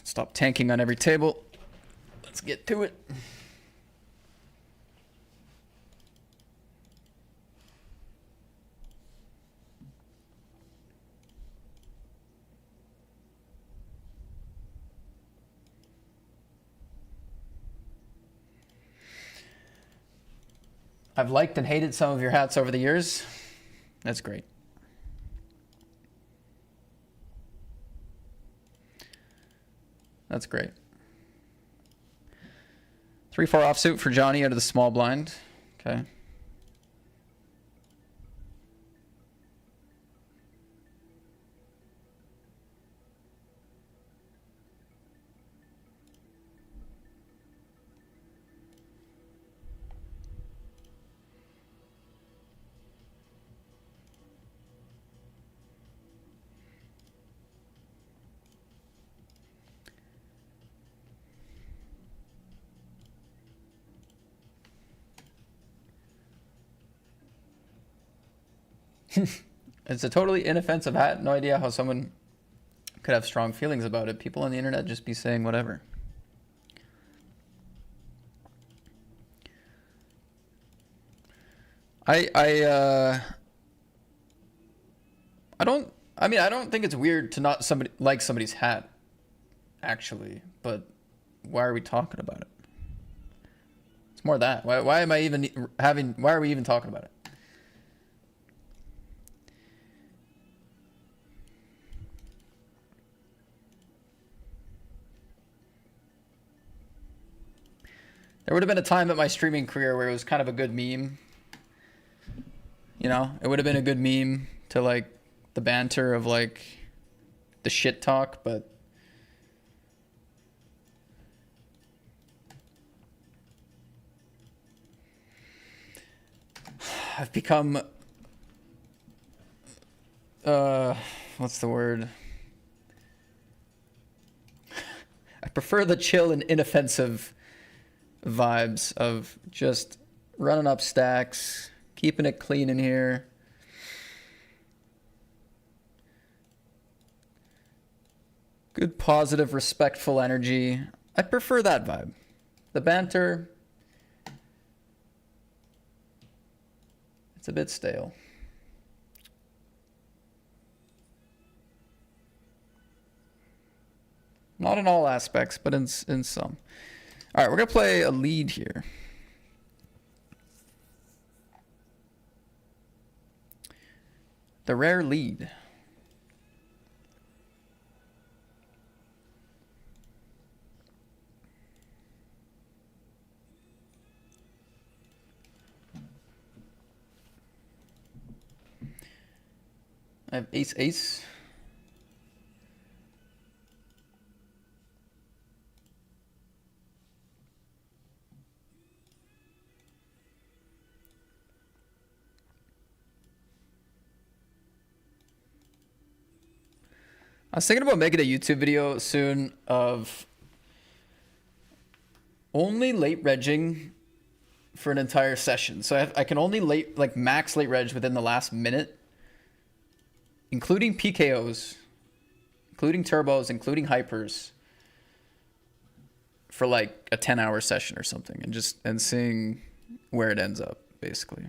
Stop tanking on every table. Let's get to it. I've liked and hated some of your hats over the years. That's great. That's great. 3-4 offsuit for Johnny out of the small blind. Okay. It's a totally inoffensive hat. No idea how someone could have strong feelings about it. People on the internet just be saying whatever. I don't think it's weird to not like somebody's hat, actually, but why are we talking about it? It's more that. Why are we even talking about it? There would have been a time in my streaming career where it was kind of a good meme. You know, it would have been a good meme to like the banter of like the shit talk, but I've become what's the word? I prefer the chill and inoffensive vibes of just running up stacks, keeping it clean in here. Good, positive, respectful energy. I prefer that vibe. The banter, it's a bit stale. Not in all aspects, but in some. All right, we're going to play a lead here. The rare lead. I have ace-ace. I was thinking about making a YouTube video soon of only late regging for an entire session. So I can only max late reg within the last minute, including PKOs, including turbos, including hypers, for like a 10-hour session or something, and seeing where it ends up, basically.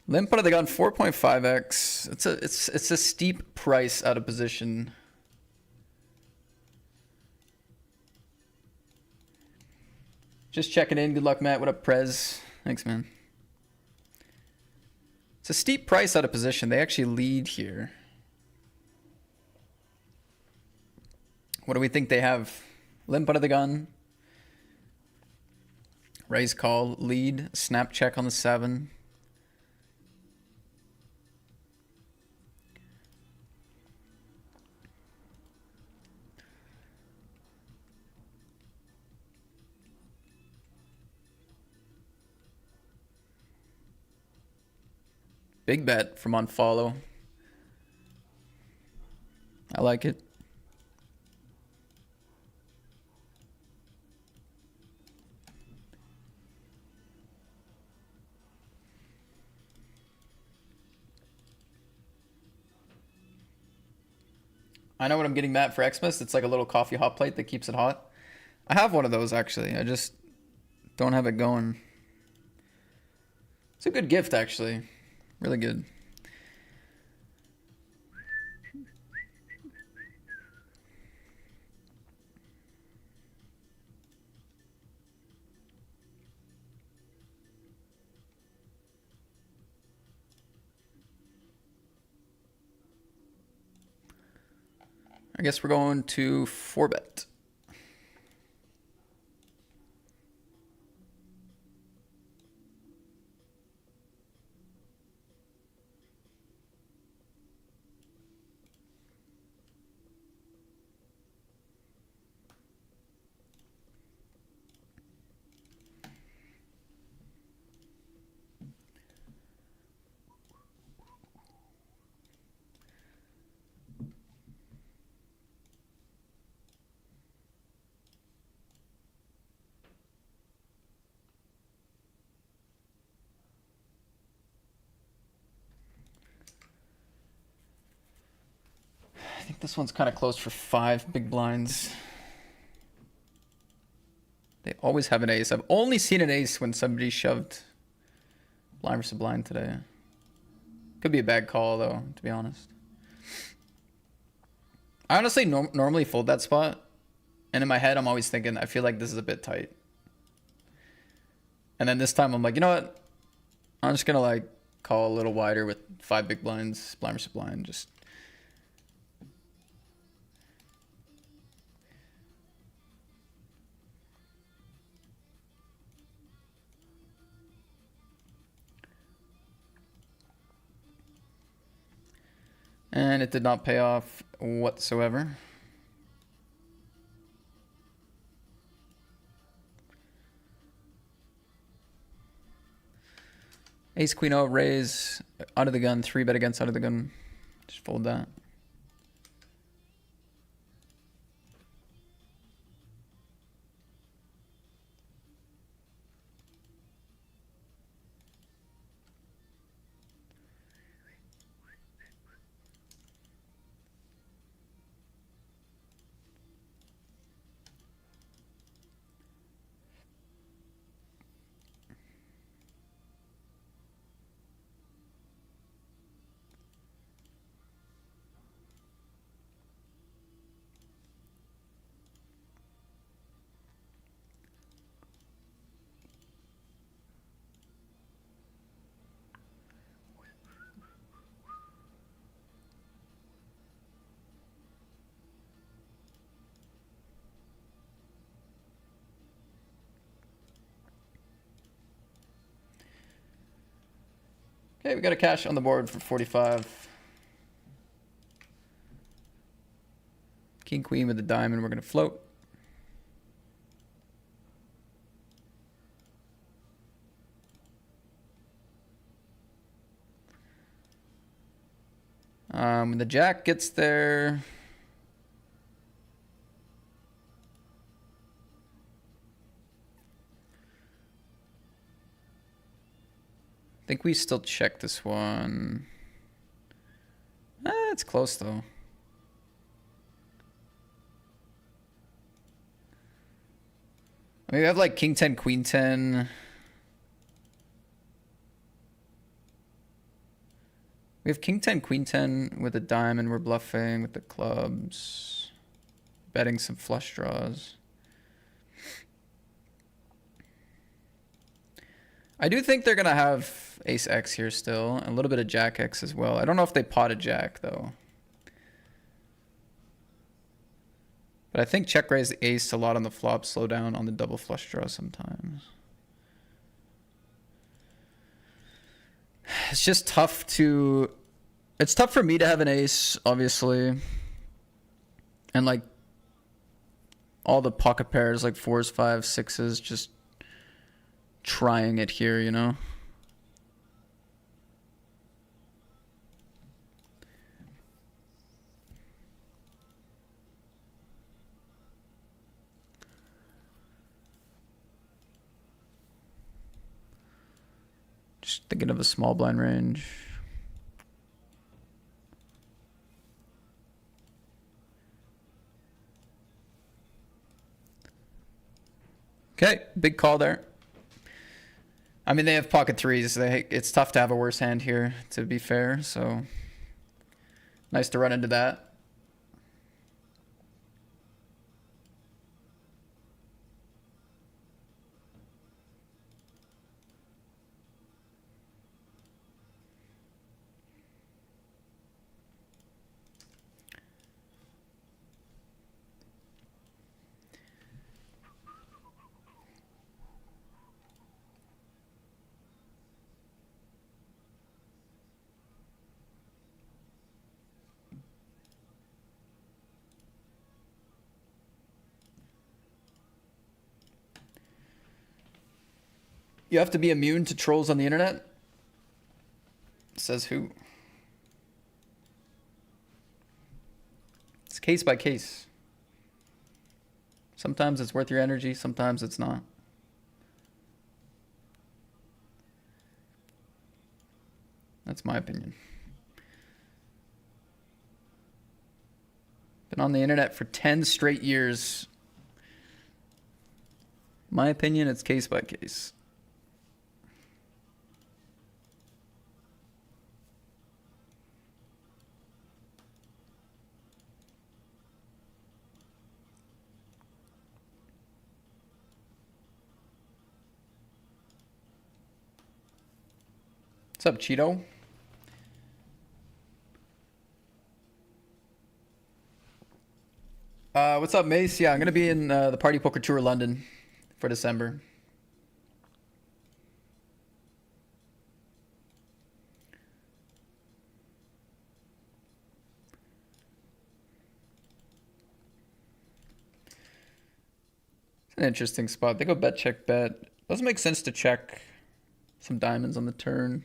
Limp out of the gun, 4.5x. It's a steep price out of position. Just checking in. Good luck, Matt. What up, Prez? Thanks, man. It's a steep price out of position. They actually lead here. What do we think they have? Limp out of the gun. Raise call. Lead. Snap check on the 7. Big bet from Unfollow. I like it. I know what I'm getting Matt for Xmas. It's like a little coffee hot plate that keeps it hot. I have one of those actually. I just don't have it going. It's a good gift actually. Really good. I guess we're going to 4-bet. I think this one's kind of close for 5 big blinds. They always have an ace. I've only seen an ace when somebody shoved blind versus blind today. Could be a bad call though, to be honest. I honestly normally fold that spot. And in my head, I'm always thinking, I feel like this is a bit tight. And then this time I'm like, you know what? I'm just going to like call a little wider with 5 big blinds, blind versus blind. Just and it did not pay off whatsoever. Ace, queen, O, raise, out of the gun, 3-bet against out of the gun. Just fold that. Okay, we got a cash on the board for 45. King, queen with the diamond. We're going to float. When the jack gets there, I think we still check this one. It's close though. I mean, we have like king 10, queen 10. We have king 10, queen 10 with a diamond. We're bluffing with the clubs. Betting some flush draws. I do think they're going to have ace X here still. A little bit of jack X as well. I don't know if they potted jack though. But I think check raise the ace a lot on the flop. Slow down on the double flush draw sometimes. It's just tough to... It's tough for me to have an ace, obviously. And like all the pocket pairs, like 4s, 5s, 6s, just trying it here, you know? Just thinking of a small blind range. Okay, big call there. I mean, they have pocket threes. It's tough to have a worse hand here, to be fair. So nice to run into that. You have to be immune to trolls on the internet? Says who? It's case by case. Sometimes it's worth your energy, sometimes it's not. That's my opinion. Been on the internet for 10 straight years. My opinion, it's case by case. What's up, Cheeto? What's up, Mace? Yeah, I'm going to be in the Party Poker Tour London for December. It's an interesting spot. They go bet, check, bet. Doesn't make sense to check some diamonds on the turn.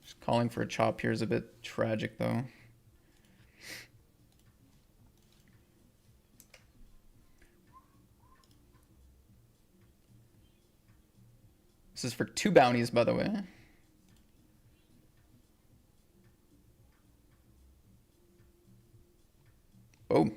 Just calling for a chop here is a bit tragic, though. This is for 2 bounties, by the way. Boom.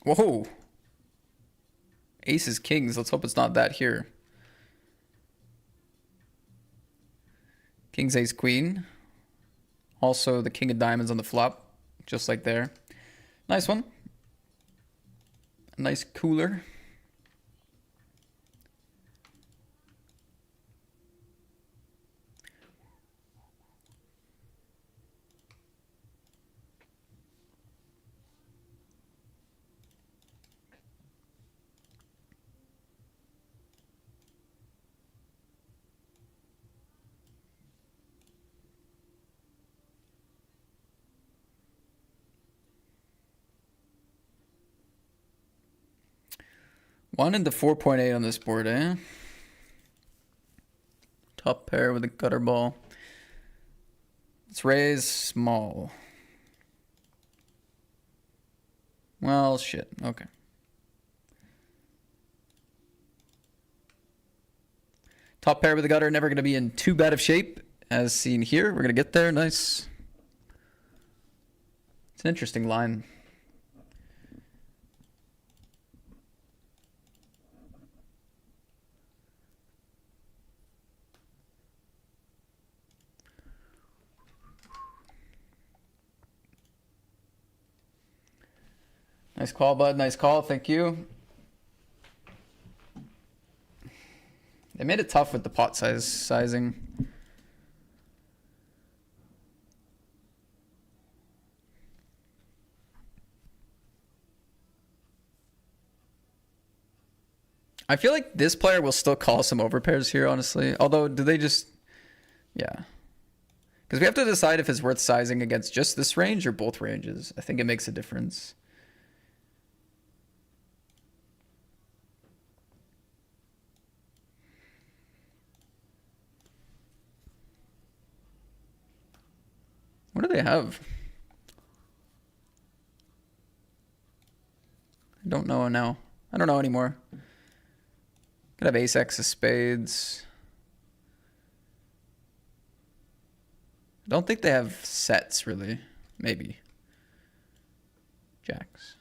Whoa. Aces, kings. Let's hope it's not that here. King's ace, queen. Also the king of diamonds on the flop, just like there. Nice one. A nice cooler. One into 4.8 on this board, eh? Top pair with a gutter ball. Let's raise small. Well, shit. Okay. Top pair with a gutter, never going to be in too bad of shape, as seen here. We're going to get there. Nice. It's an interesting line. Nice call, bud. Nice call. Thank you. They made it tough with the pot sizing. I feel like this player will still call some overpairs here, honestly. Although, do they just... Yeah. Because we have to decide if it's worth sizing against just this range or both ranges. I think it makes a difference. What do they have? I don't know now. I don't know anymore. Could have ace X of spades. I don't think they have sets, really. Maybe. Jacks.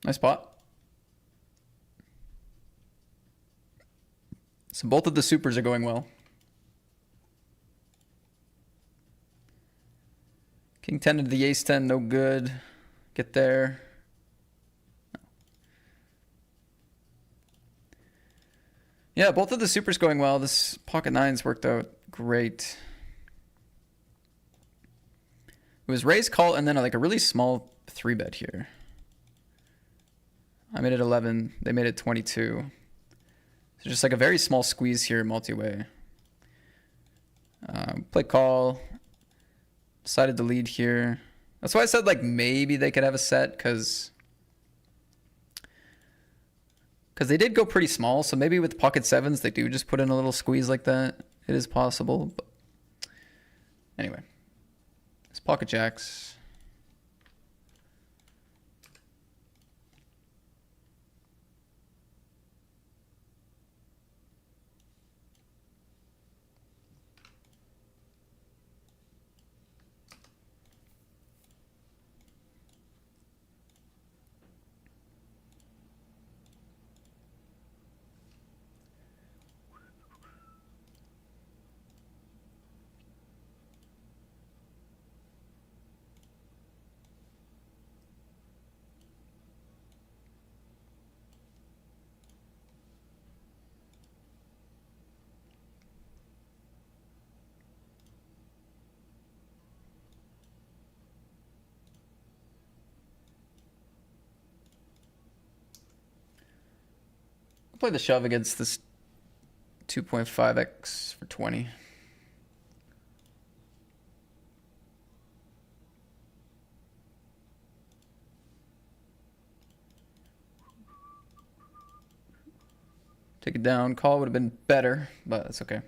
Nice spot. So both of the supers are going well. King 10 into the ace 10, no good. Get there. Yeah, both of the supers going well. This pocket nines worked out great. It was raise, call, and then like a really small 3-bet here. I made it 11. They made it 22. So just like a very small squeeze here, multi-way. Play call. Decided to lead here. That's why I said like maybe they could have a set because they did go pretty small. So maybe with pocket sevens, they do just put in a little squeeze like that. It is possible. But anyway, it's pocket jacks. Play the shove against this 2.5x for 20. Take it down. Call would have been better, but that's okay.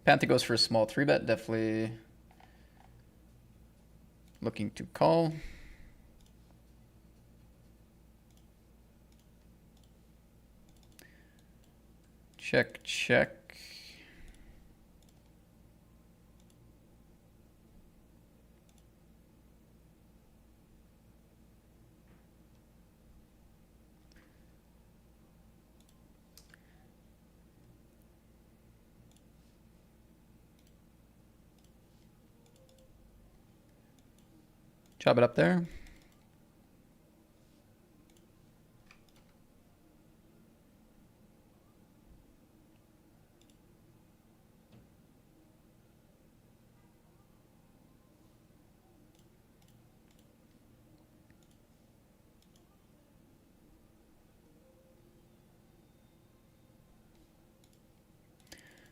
Panther goes for a small 3-bet, definitely looking to call. Check, check. Chop it up there.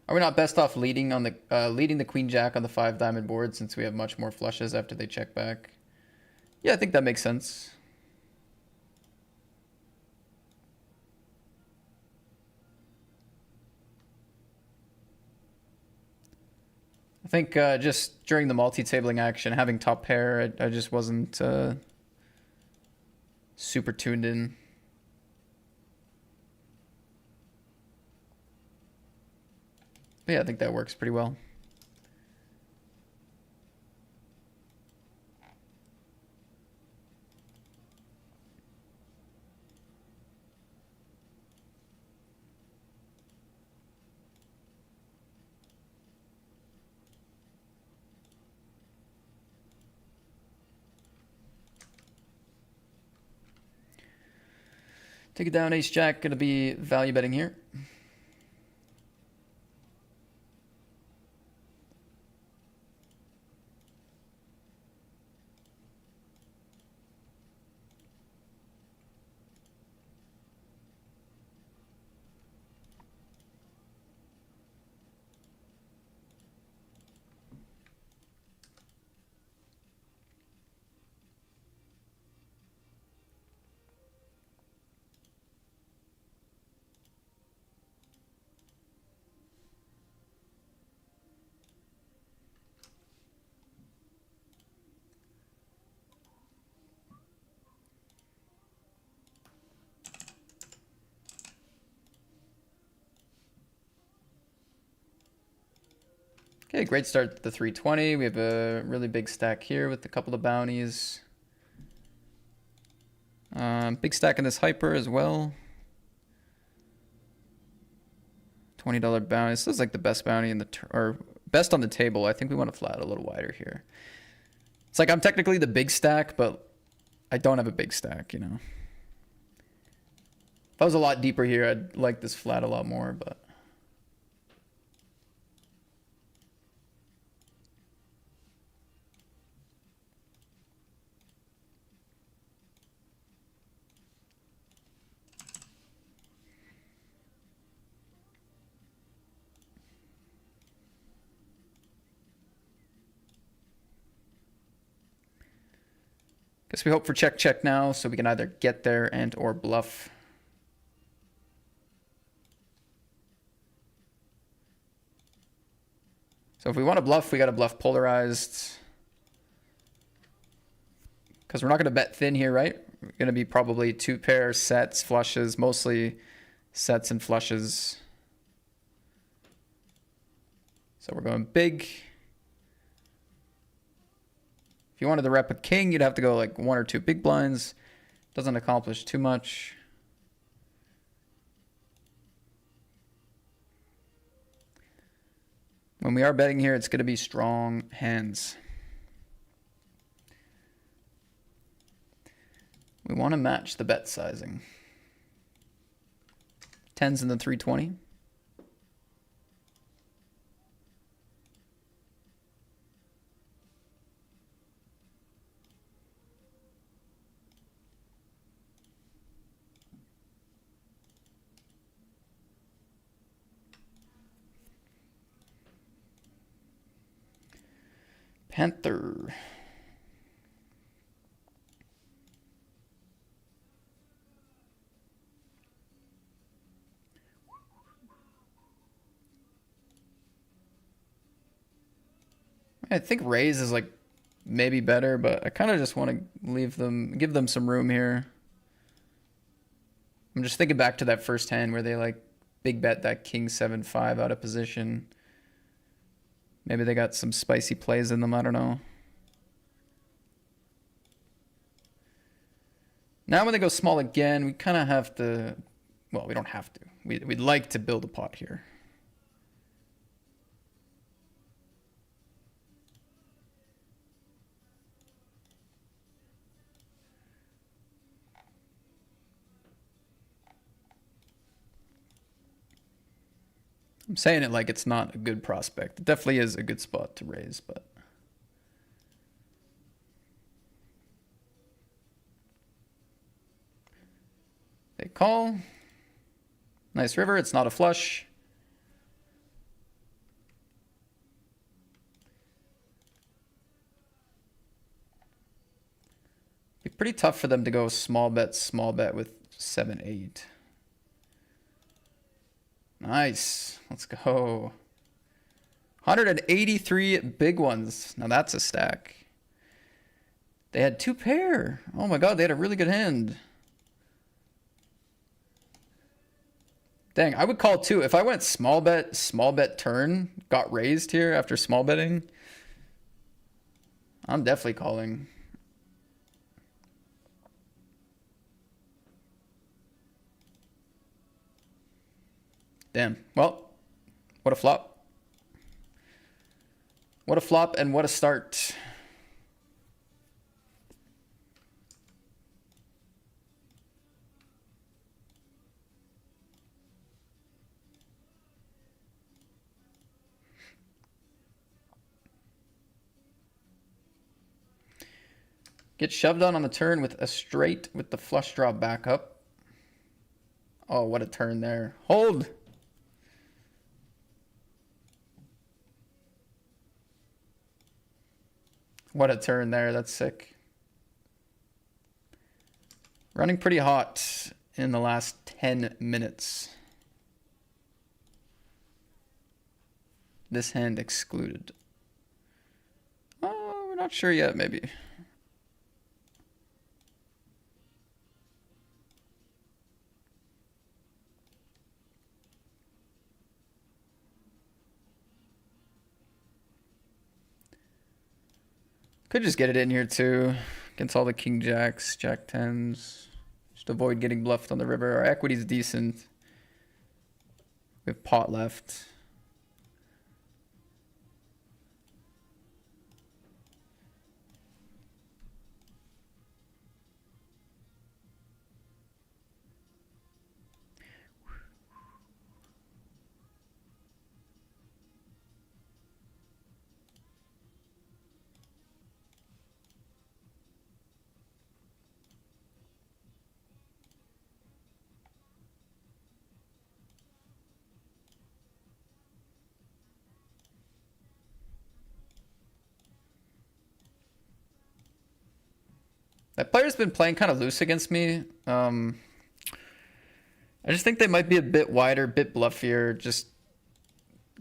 Are we not best off leading on the leading the queen jack on the 5 diamond board since we have much more flushes after they check back? Yeah, I think that makes sense. I think just during the multi-tabling action, having top pair, I just wasn't super tuned in. But yeah, I think that works pretty well. Take it down, ace jack, gonna be value betting here. Okay, great start to the 320. We have a really big stack here with a couple of bounties. Big stack in this hyper as well. $20 bounty. This is like the best bounty in the or best on the table. I think we want to flat a little wider here. It's like I'm technically the big stack, but I don't have a big stack, you know. If I was a lot deeper here, I'd like this flat a lot more, but. Guess we hope for check check now so we can either get there and or bluff. So if we want to bluff, we got to bluff polarized. Because we're not going to bet thin here, right? We're going to be probably two pair sets, flushes, mostly sets and flushes. So we're going big. If you wanted to rep a king, you'd have to go like one or two big blinds. Doesn't accomplish too much. When we are betting here, it's going to be strong hands. We want to match the bet sizing. 10s in the 320. Panther. I think raise is like maybe better, but I kind of just want to leave them, give them some room here. I'm just thinking back to that first hand where they like big bet that king 7-5 out of position. Maybe they got some spicy plays in them, I don't know. Now when they go small again, we kind of have to, well, we don't have to. We'd like to build a pot here. I'm saying it like it's not a good prospect. It definitely is a good spot to raise, but. They call. Nice river. It's not a flush. Be pretty tough for them to go small bet with 7-8. Nice. Let's go. 183 big ones. Now that's a stack. They had two pair. Oh my god, they had a really good hand. Dang, I would call too. If I went small bet turn, got raised here after small betting, I'm definitely calling. Damn. Well, what a flop. What a flop and what a start. Get shoved on the turn with a straight with the flush draw back up. Oh, what a turn there. Hold! What a turn there. That's sick. Running pretty hot in the last 10 minutes. This hand excluded. Oh, we're not sure yet, maybe. Could just get it in here too. Against all the king jacks, jack tens. Just avoid getting bluffed on the river. Our equity's decent. We have pot left. That player's been playing kind of loose against me. I just think they might be a bit wider, a bit bluffier. Just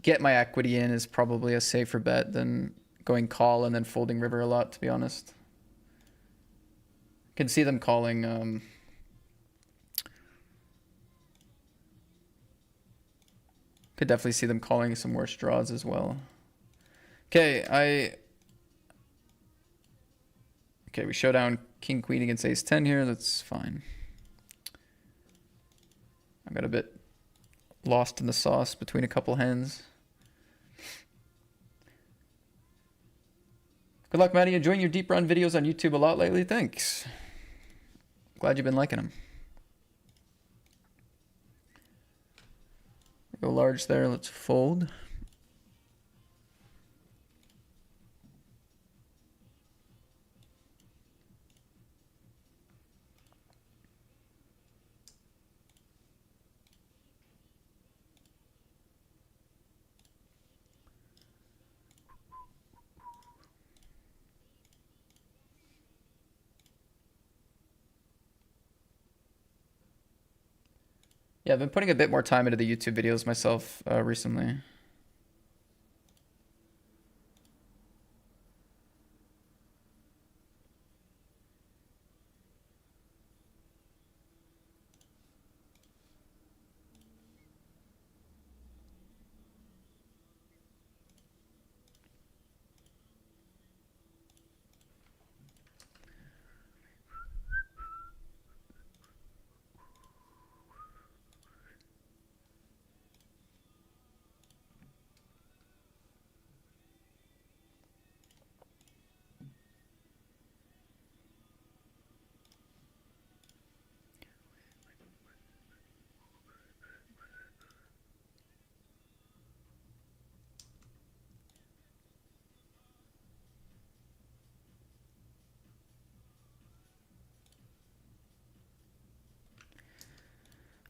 get my equity in is probably a safer bet than going call and then folding river a lot, to be honest. Can see them calling. Could definitely see them calling some worse draws as well. Okay, Okay, we show down king, queen against ace 10 here. That's fine. I got a bit lost in the sauce between a couple hands. Good luck, Maddie. Enjoying your deep run videos on YouTube a lot lately. Thanks. Glad you've been liking them. Go large there. Let's fold. Yeah, I've been putting a bit more time into the YouTube videos myself recently.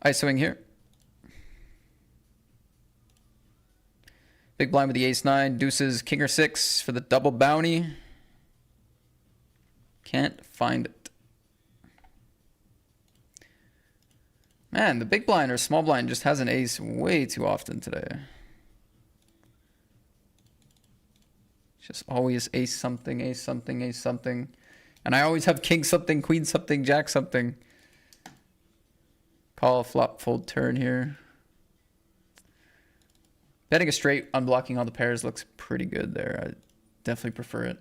ISOing here. Big blind with the ace-9, deuces, king or 6 for the double bounty. Can't find it. Man, the big blind or small blind just has an ace way too often today. Just always ace something, ace something, ace something. And I always have king something, queen something, jack something. Call, flop, fold, turn here. Betting a straight, unblocking all the pairs looks pretty good there. I definitely prefer it.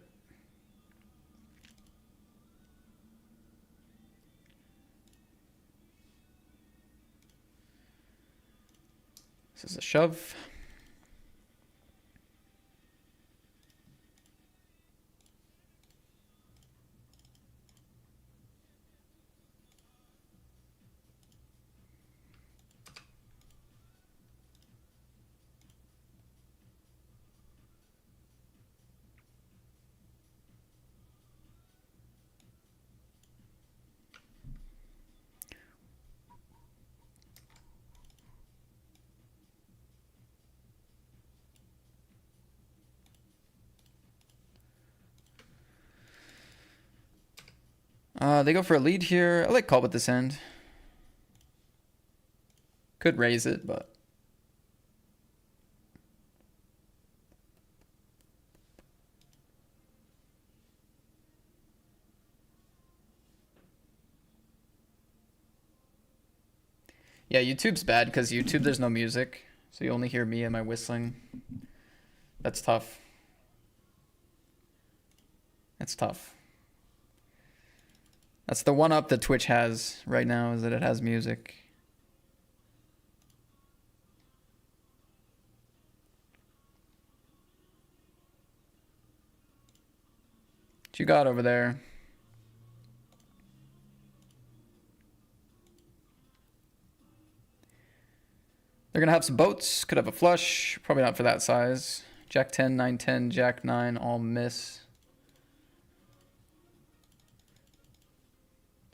This is a shove. They go for a lead here. I like call with this hand. Could raise it, but... Yeah, YouTube's bad because YouTube there's no music. So you only hear me and my whistling. That's tough. That's tough. That's the one up that Twitch has right now, is that it has music. What you got over there? They're gonna have some boats. Could have a flush. Probably not for that size. Jack 10, 9, 10, Jack 9, all miss.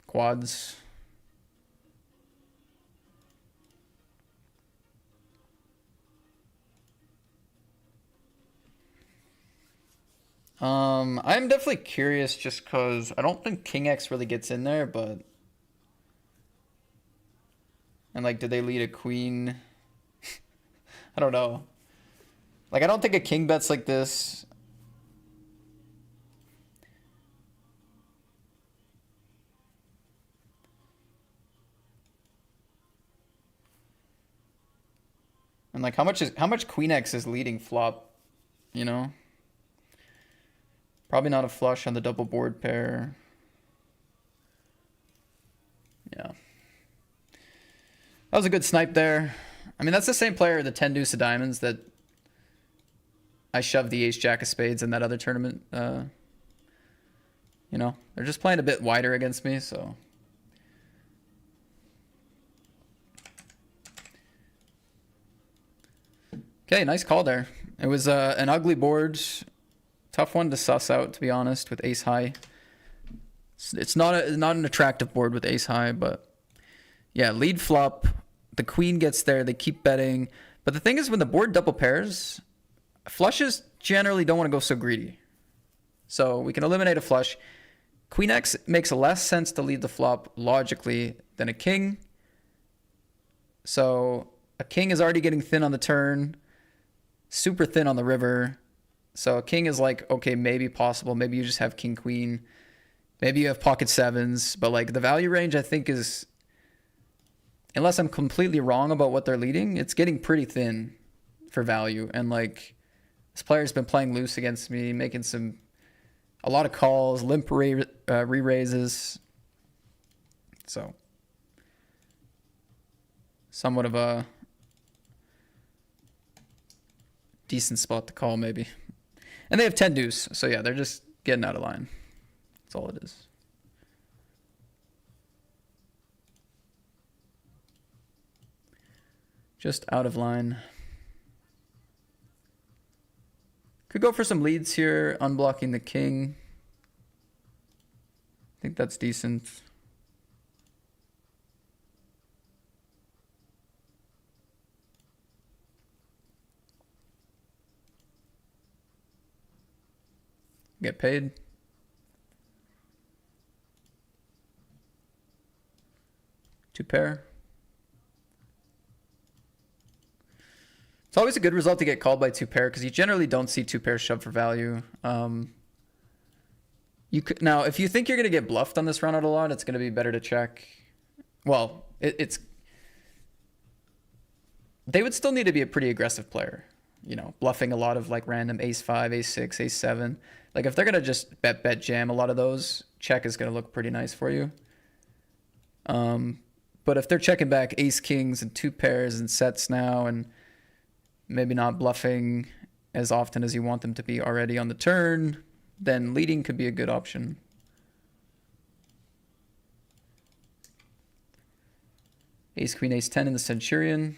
Quads. I'm definitely curious just because I don't think King X really gets in there, but... And like, did they lead a queen? I don't know. Like, I don't think a king bets like this. And like, how much Queen X is leading flop, you know? Probably not a flush on the double board pair. Yeah. That was a good snipe there. I mean, that's the same player, the 10 deuce of diamonds, that I shoved the ace jack of spades in that other tournament. You know, they're just playing a bit wider against me, so. Okay, nice call there. It was an ugly board. Tough one to suss out, to be honest, with ace high. It's not an attractive board with ace high, but yeah, lead flop. The queen gets there, they keep betting. But the thing is, when the board double pairs, flushes generally don't want to go so greedy. So we can eliminate a flush. Queen X makes less sense to lead the flop logically than a king. So a king is already getting thin on the turn, super thin on the river. So a king is like, okay, maybe possible. Maybe you just have king, queen. Maybe you have pocket sevens. But like the value range, I think, is, unless I'm completely wrong about what they're leading, it's getting pretty thin for value. And like, this player's been playing loose against me, making a lot of calls, limp re-raises. So, somewhat of a decent spot to call, maybe. And they have 10 deuce, so yeah, they're just getting out of line. That's all it is. Just out of line. Could go for some leads here, unblocking the king. I think that's decent. Get paid. Two pair. It's always a good result to get called by two pair because you generally don't see two pairs shove for value. You could, now, if you think you're going to get bluffed on this run out a lot, it's going to be better to check. Well, they would still need to be a pretty aggressive player. You know, bluffing a lot of like random ace 5, ace 6, ace 7. Like if they're going to just bet jam a lot of those, check is going to look pretty nice for you. But if they're checking back ace kings and two pairs and sets now and maybe not bluffing as often as you want them to be already on the turn, then leading could be a good option. Ace, queen, ace 10 in the Centurion.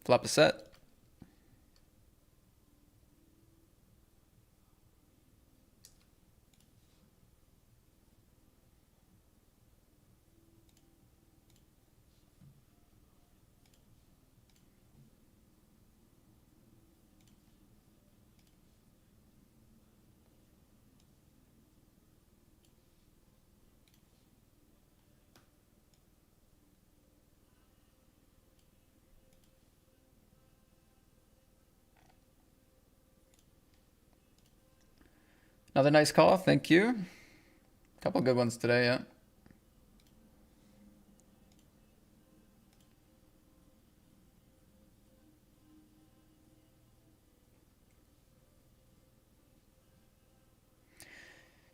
Flop a set. Another nice call, thank you. Couple good ones today, yeah.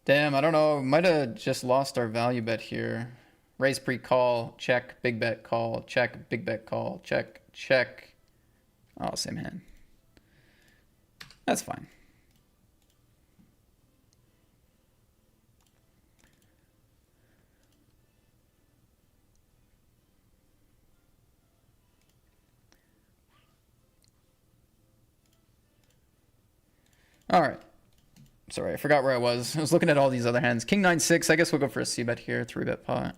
Damn, I don't know. Might have just lost our value bet here. Raise pre-call, check, big bet call, check, big bet call, check, check. Oh, same hand. That's fine. All right. Sorry, I forgot where I was. I was looking at all these other hands. King 9-6. I guess we'll go for a c bet here. 3-bet pot.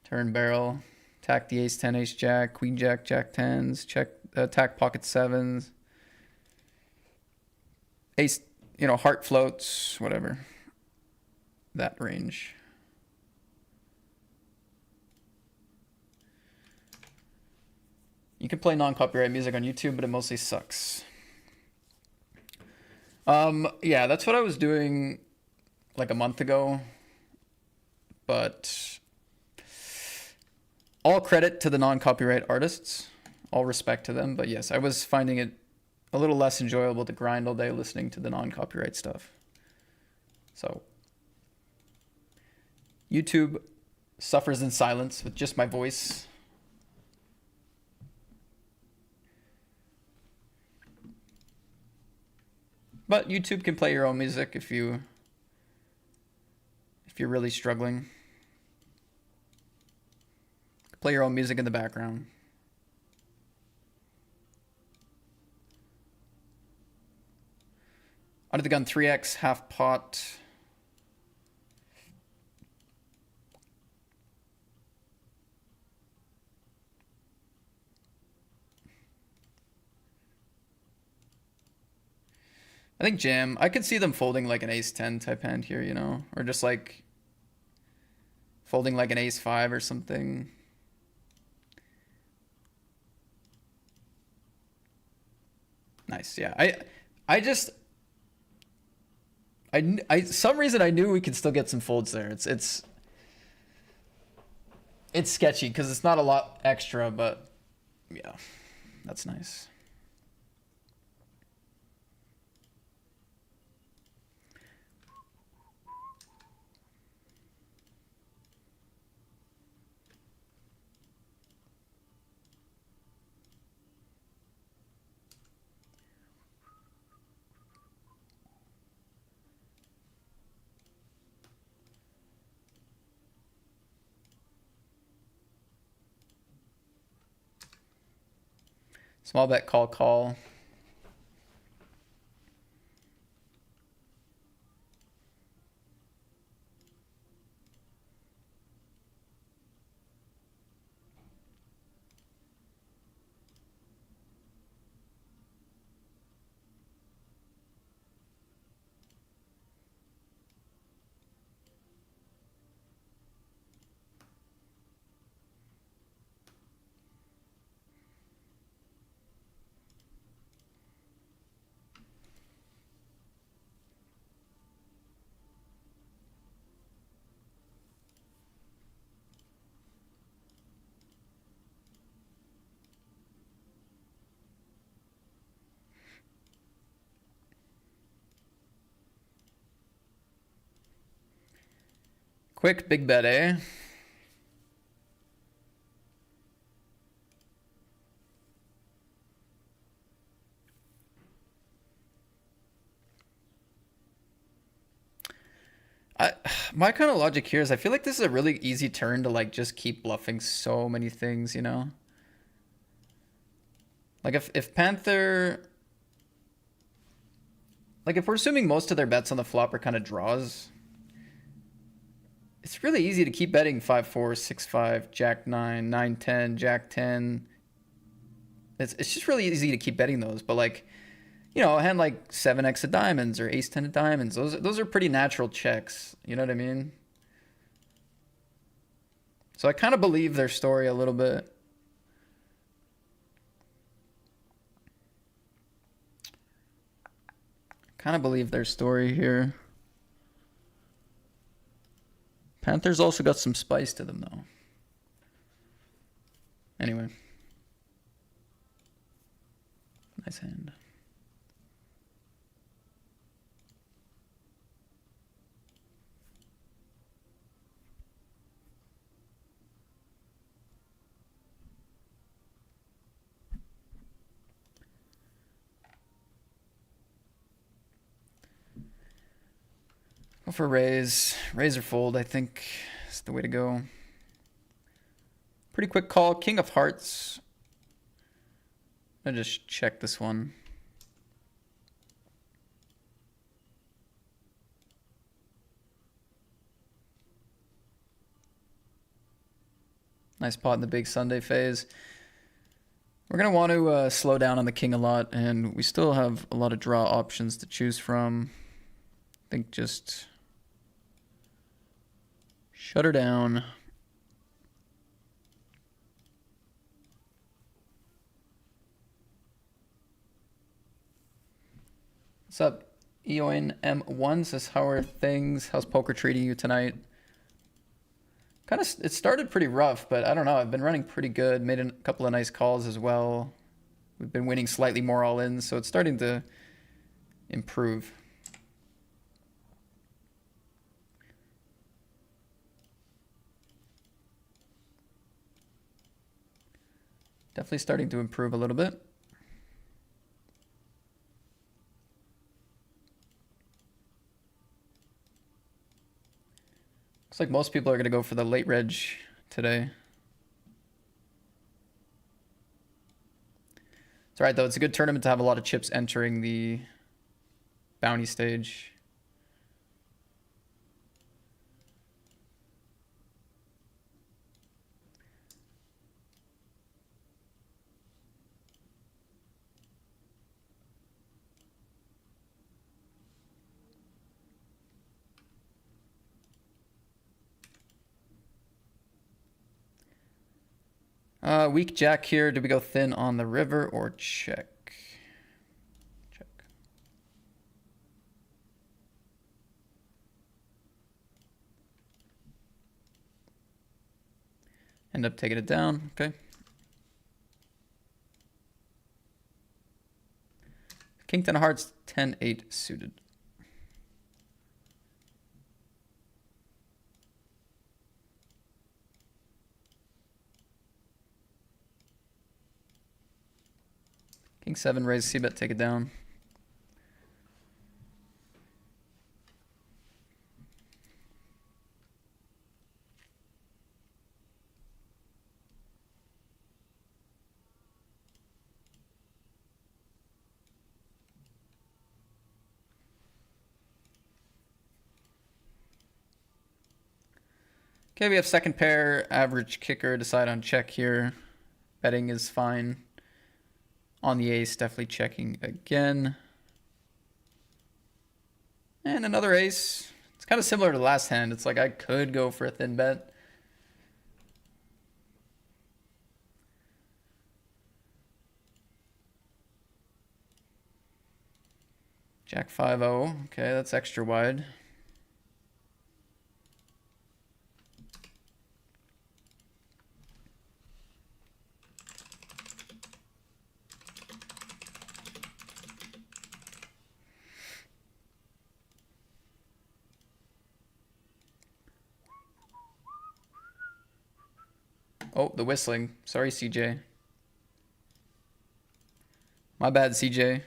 Turn barrel. Attack the ace 10, ace jack, queen jack, jack 10s. Check, attack pocket 7s. Ace, you know, heart floats, whatever. That range. You can play non-copyright music on YouTube, but it mostly sucks. Yeah, that's what I was doing like a month ago. But all credit to the non-copyright artists. All respect to them. But yes, I was finding it a little less enjoyable to grind all day listening to the non-copyright stuff. So YouTube suffers in silence with just my voice. But YouTube can play your own music if you're really struggling. Play your own music in the background. Under the gun 3x, half pot. I think jam. I could see them folding like an ace 10 type hand here, you know? Or just like folding like an ace 5 or something. Nice, yeah. Some reason I knew we could still get some folds there. It's sketchy because it's not a lot extra, but yeah, that's nice. Small bet, call, call. Quick big bet, eh? My kind of logic here is I feel like this is a really easy turn to like just keep bluffing so many things, you know? Like if Panther, like if we're assuming most of their bets on the flop are kind of draws, it's really easy to keep betting 5-4, 6-5, Jack-9, 9-10, Jack-10. It's just really easy to keep betting those, but like, you know, a hand like 7x of diamonds or ace-10 of diamonds, those are pretty natural checks. You know what I mean? So I kind of believe their story a little bit. Kind of believe their story here. Panthers also got some spice to them, though. Anyway. Nice hand. Go for raise. Raise or fold, I think, is the way to go. Pretty quick call. King of hearts. I'll just check this one. Nice pot in the big Sunday phase. We're going to want to slow down on the king a lot, and we still have a lot of draw options to choose from. I think just shut her down. What's up? Eoin M1 says, how are things? How's poker treating you tonight? It started pretty rough, but I don't know. I've been running pretty good. Made a couple of nice calls as well. We've been winning slightly more all in, so it's starting to improve. Definitely starting to improve a little bit. Looks like most people are going to go for the late reg today. It's alright though, it's a good tournament to have a lot of chips entering the bounty stage. Weak jack here. Do we go thin on the river or check? Check. End up taking it down. Okay. King 10 of hearts, 10-8 suited. King 7, raise c-bet, take it down. Okay, we have second pair, average kicker, decide on check here. Betting is fine. On the ace, definitely checking again. And another ace. It's kind of similar to the last hand. It's like I could go for a thin bet. Jack 5-0. Okay, that's extra wide. Oh, the whistling. Sorry, CJ. My bad, CJ.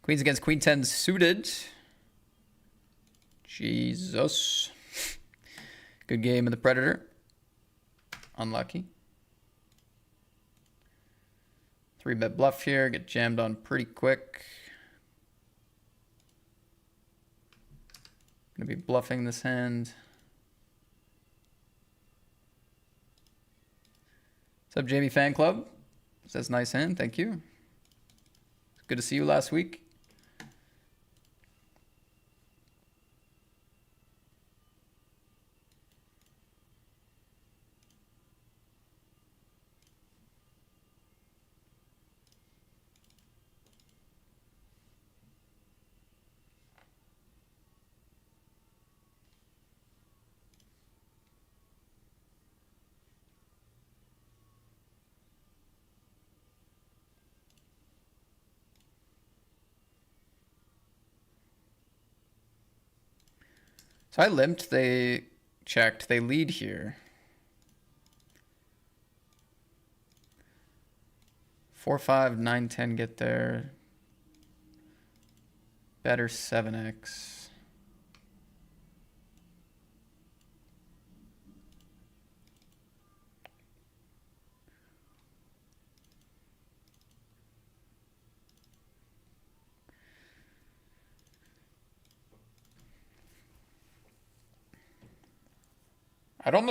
Queens against queen 10 suited. Jesus. Good game of the Predator. Unlucky. 3-bet bluff here. Get jammed on pretty quick. Gonna be bluffing this hand. What's up, Jamie Fan Club? Says nice hand. Thank you. Good to see you last week. So I limped, they checked, they lead here. 4, 5, 9, 10 get there. Better 7x.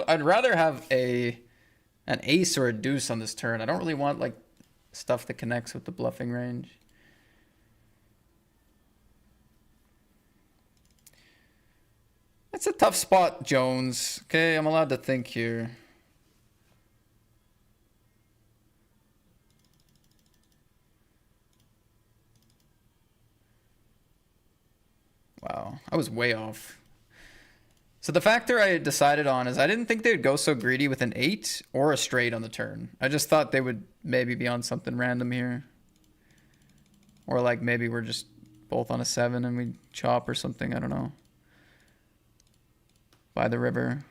I'd rather have an ace or a deuce on this turn. I don't really want like stuff that connects with the bluffing range. That's a tough spot, Jones. Okay, I'm allowed to think here. Wow, I was way off. So the factor I decided on is I didn't think they would go so greedy with an 8 or a straight on the turn. I just thought they would maybe be on something random here. Or like maybe we're just both on a 7 and we chop or something. I don't know. By the river.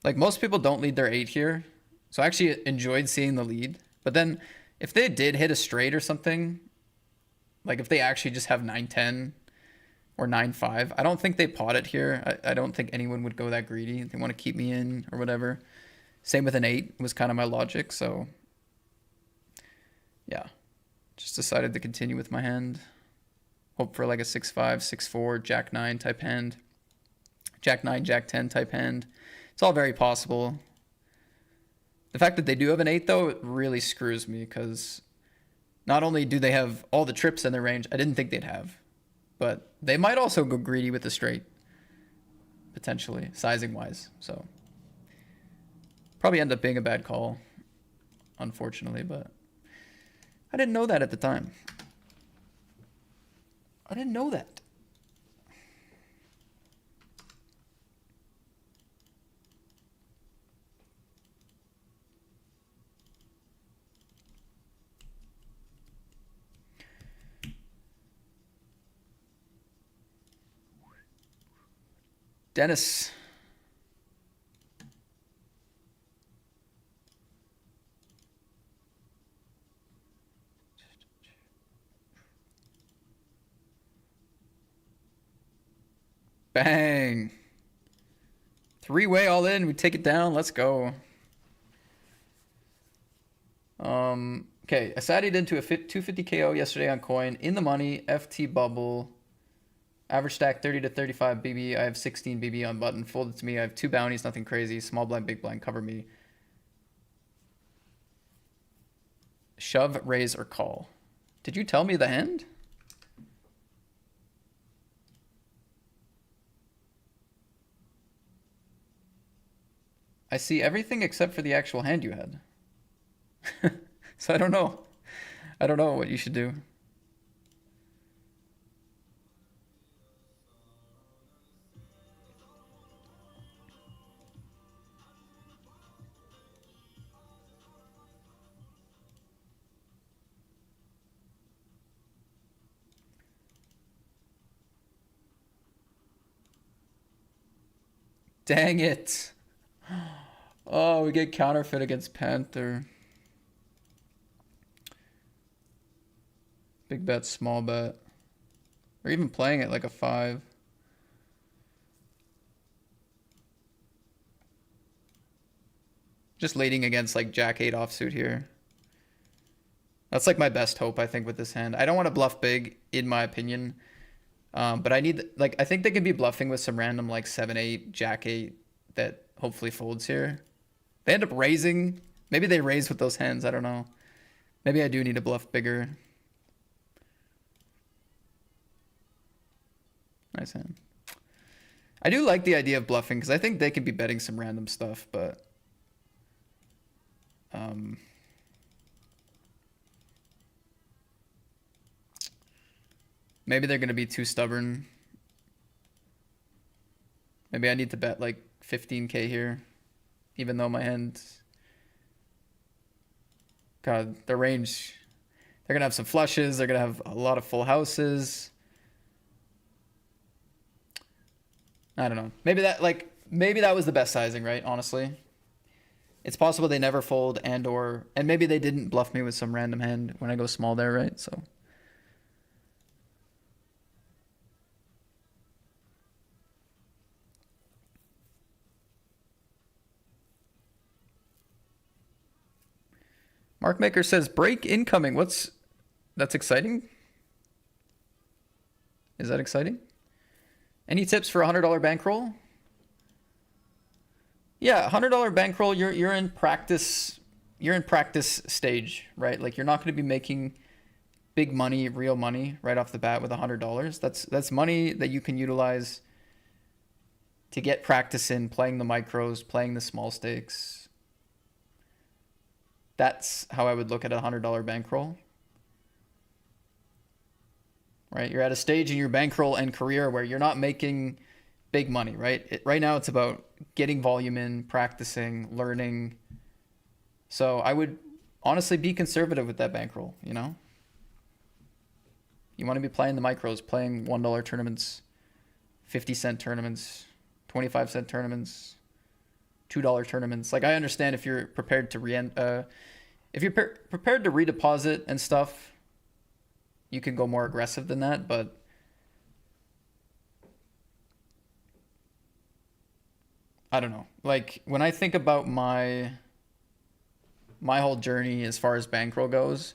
Like most people don't lead their 8 here. So I actually enjoyed seeing the lead. But then if they did hit a straight or something, like if they actually just have 9-10 or 9-5, I don't think they pot it here. I don't think anyone would go that greedy. They want to keep me in or whatever. Same with an 8 was kind of my logic. So yeah, just decided to continue with my hand. Hope for like a 6-5, 6-4, Jack-9 type hand. Jack-9, Jack-10 type hand. It's all very possible. The fact that they do have an 8 though, it really screws me because not only do they have all the trips in their range I didn't think they'd have, but they might also go greedy with the straight, potentially, sizing-wise. So probably end up being a bad call, unfortunately, but I didn't know that at the time. I didn't know that. Dennis. Bang. 3-way all in. We take it down. Let's go. Okay. I sat it into a 250 KO yesterday on coin. In the money. FT bubble. Average stack 30 to 35 BB. I have 16 BB on button. Folded to me. I have 2 bounties. Nothing crazy. Small blind, big blind. Cover me. Shove, raise, or call. Did you tell me the hand? I see everything except for the actual hand you had. So I don't know. I don't know what you should do. Dang it. Oh, we get counterfeit against Panther. Big bet, small bet. Or even playing it like a 5. Just leading against like Jack 8 offsuit here. That's like my best hope, I think, with this hand. I don't want to bluff big, in my opinion. But I need, like, I think they can be bluffing with some random like 7-8, Jack 8 that hopefully folds here. They end up raising. Maybe they raise with those hands. I don't know. Maybe I do need to bluff bigger. Nice hand. I do like the idea of bluffing because I think they could be betting some random stuff, but maybe they're going to be too stubborn. Maybe I need to bet like 15K here, even though my hand... God, their range... They're going to have some flushes. They're going to have a lot of full houses. I don't know. Maybe that was the best sizing, right? Honestly. It's possible they never fold and maybe they didn't bluff me with some random hand when I go small there, right? So... Mark Maker says, break incoming. That's exciting? Is that exciting? Any tips for a $100 bankroll? Yeah, $100 bankroll, you're in practice stage, right? Like you're not going to be making big money, real money right off the bat with $100. That's money that you can utilize to get practice in playing the micros, playing the small stakes. That's how I would look at a $100 bankroll. Right? You're at a stage in your bankroll and career where you're not making big money, right? Right now it's about getting volume in, practicing, learning. So I would honestly be conservative with that bankroll, you know? You want to be playing the micros, playing $1 tournaments, 50-cent tournaments, 25-cent tournaments, $2 tournaments. Like I understand if you're prepared to prepared to redeposit and stuff, you can go more aggressive than that, but I don't know. Like when I think about my whole journey as far as bankroll goes,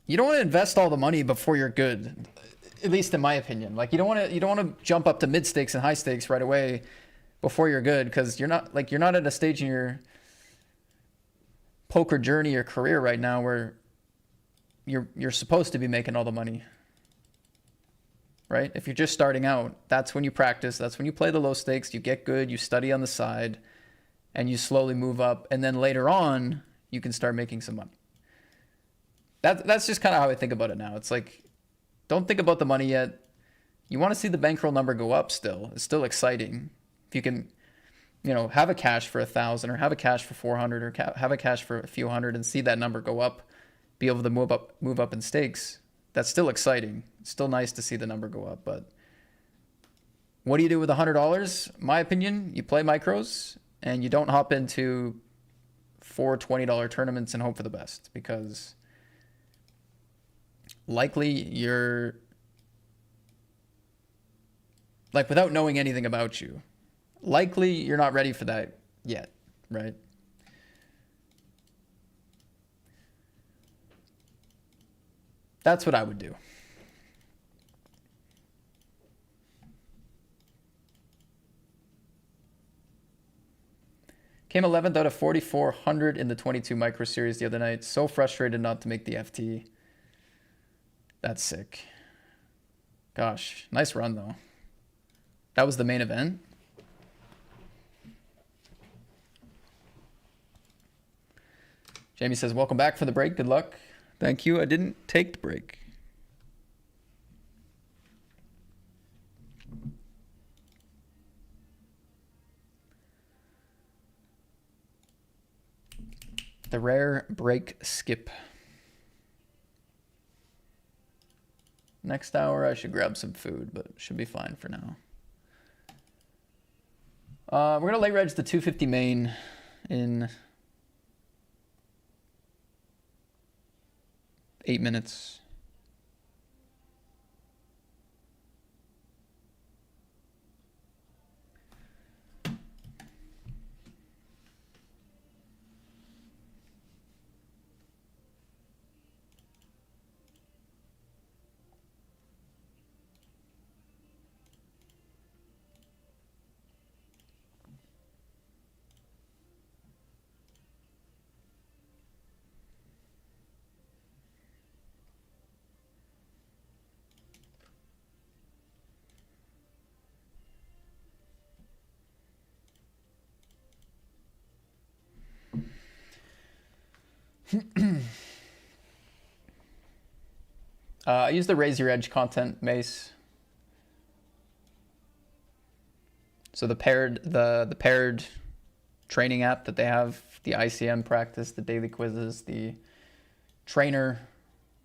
you don't want to invest all the money before you're good. At least in my opinion. Like you don't want to jump up to mid stakes and high stakes right away before you're good, because you're not at a stage in your poker journey or career right now where you're supposed to be making all the money. Right? If you're just starting out, that's when you practice, that's when you play the low stakes, you get good, you study on the side, and you slowly move up, and then later on you can start making some money. That's just kind of how I think about it now. It's like, don't think about the money yet. You want to see the bankroll number go up still. It's still exciting. If you can, have a cash for 1,000 or have a cash for 400 or have a cash for a few hundred and see that number go up, be able to move up in stakes. That's still exciting. It's still nice to see the number go up. But what do you do with $100? My opinion, you play micros and you don't hop into 4 $20 tournaments and hope for the best, because likely you're, like, without knowing anything about you, likely you're not ready for that yet, right? That's what I would do. Came 11th out of 4,400 in the 22 micro series the other night. So frustrated not to make the FT. That's sick. Gosh, nice run though. That was the main event. Jamie says, welcome back for the break. Good luck. Thank you. I didn't take the break. The rare break skip. Next hour, I should grab some food, but should be fine for now. We're gonna late reg the 250 main in 8 minutes. I use the Raise Your Edge content mace. So the paired training app that they have, the ICM practice, the daily quizzes, the trainer,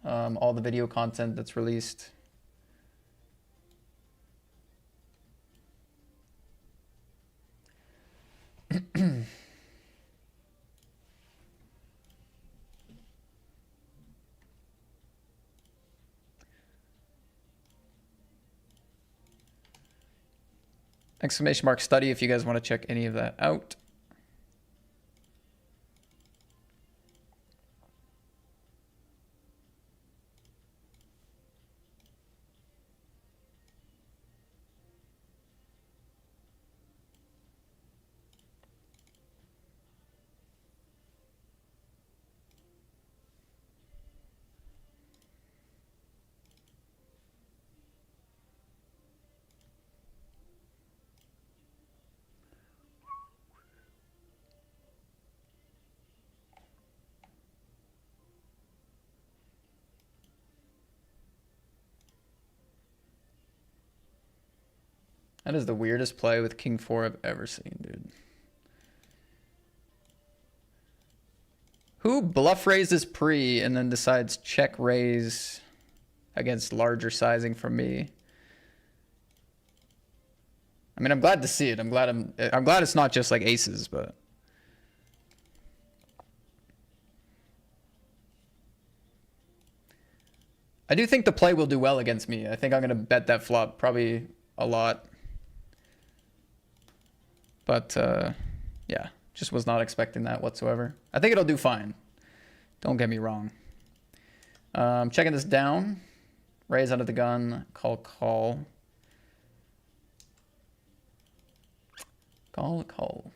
all the video content that's released. Exclamation mark study if you guys want to check any of that out. That is the weirdest play with King 4 I've ever seen, dude. Who bluff raises pre and then decides check raise against larger sizing from me? I mean, I'm glad to see it. I'm glad it's not just like aces, but I do think the play will do well against me. I think I'm gonna bet that flop probably a lot. But yeah, just was not expecting that whatsoever. I think it'll do fine. Don't get me wrong. Checking this down. Raise under the gun. Call, call. Call, call.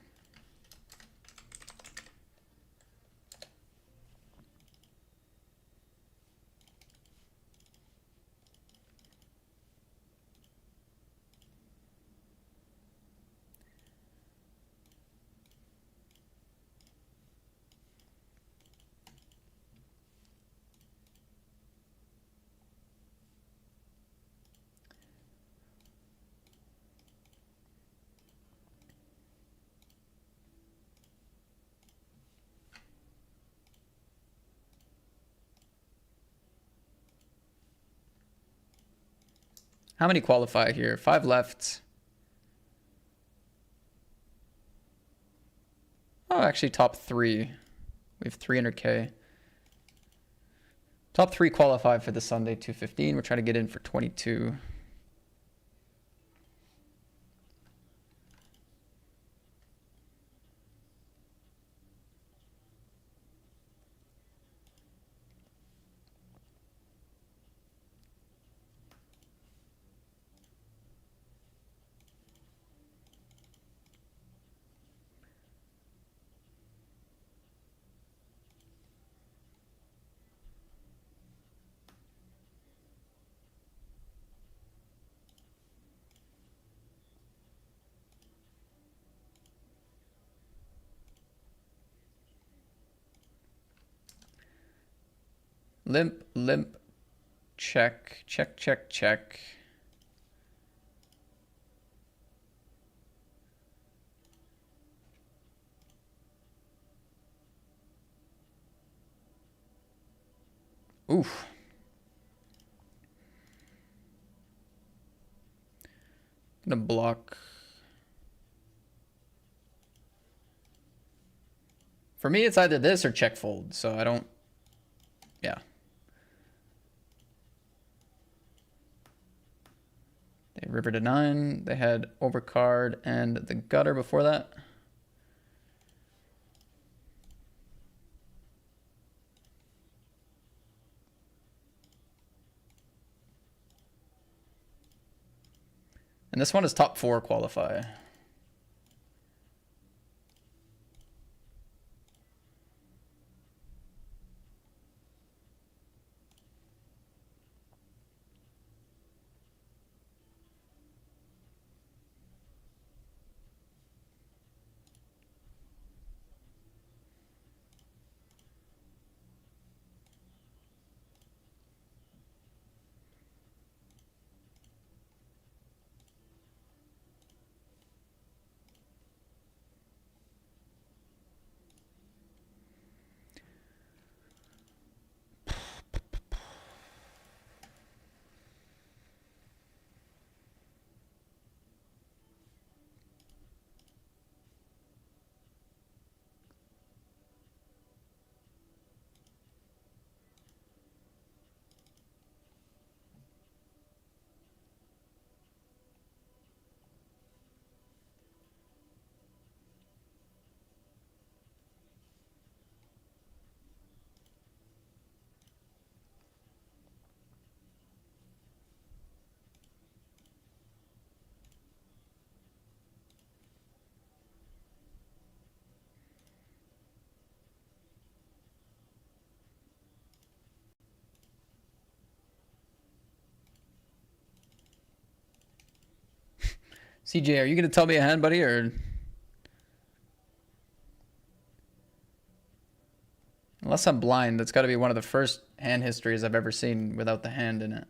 How many qualify here? 5 left. Oh, actually top 3. We have 300K. Top 3 qualify for the Sunday 215. We're trying to get in for 22. Limp, limp, check, check, check, check. Oof. Gonna block. For me, it's either this or check fold. So I don't, yeah. They river to 9. They had overcard and the gutter before that. And this one is top 4 qualify. CJ, are you going to tell me a hand, buddy, or? Unless I'm blind, that's got to be one of the first hand histories I've ever seen without the hand in it.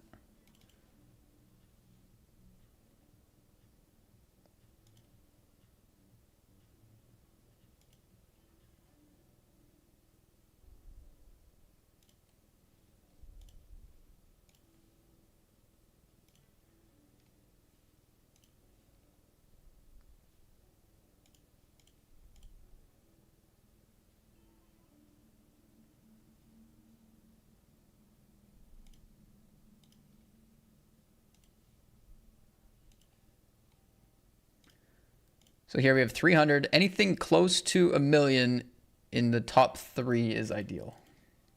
So here we have 300. Anything close to $1 million in the top 3 is ideal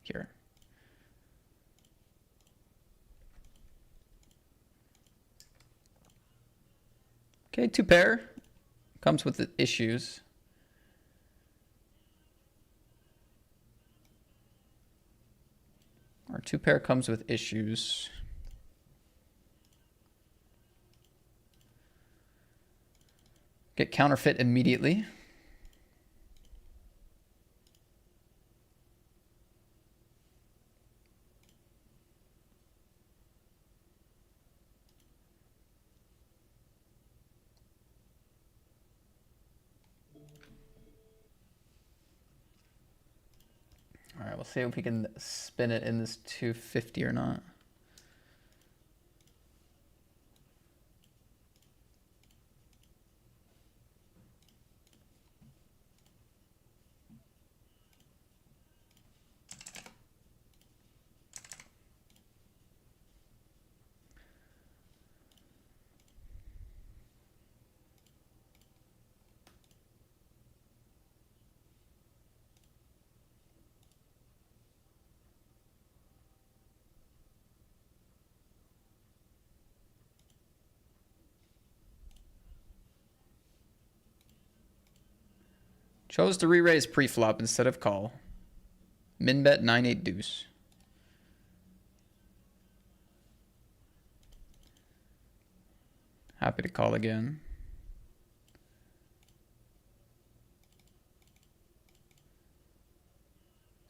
here. Okay, 2 pair. Comes with the issues. Our 2 pair comes with issues. Get counterfeit immediately. All right, we'll see if we can spin it in this 250 or not. Chose to re-raise pre-flop instead of call. Min bet 9-8 deuce. Happy to call again.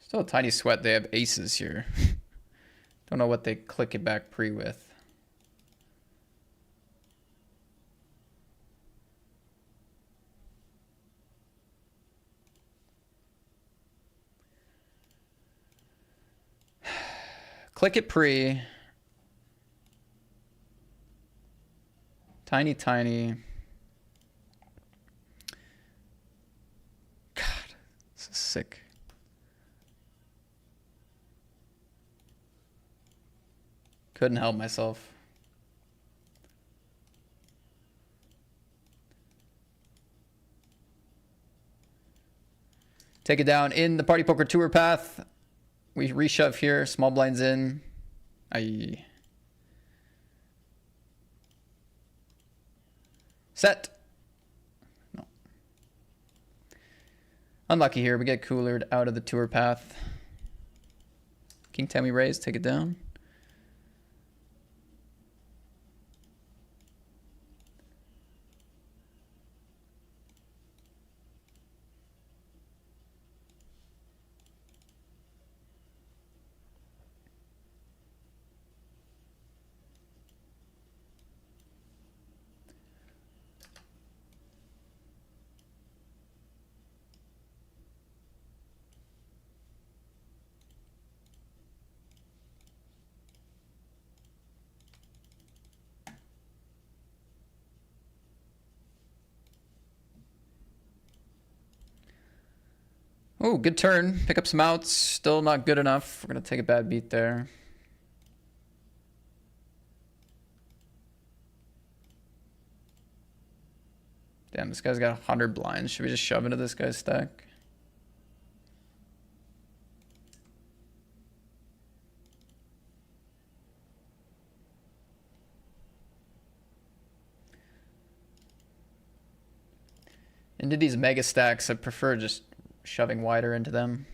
Still a tiny sweat. They have aces here. Don't know what they click it back pre with. Click it pre. Tiny, tiny. God, this is sick. Couldn't help myself. Take it down in the Party Poker Tour path. We reshove here. Small blinds in. Aye. Set. No. Unlucky here. We get coolered out of the tour path. King 10 we raise. Take it down. Oh, good turn. Pick up some outs. Still not good enough. We're going to take a bad beat there. Damn, this guy's got 100 blinds. Should we just shove into this guy's stack? Into these mega stacks, I prefer just shoving wider into them.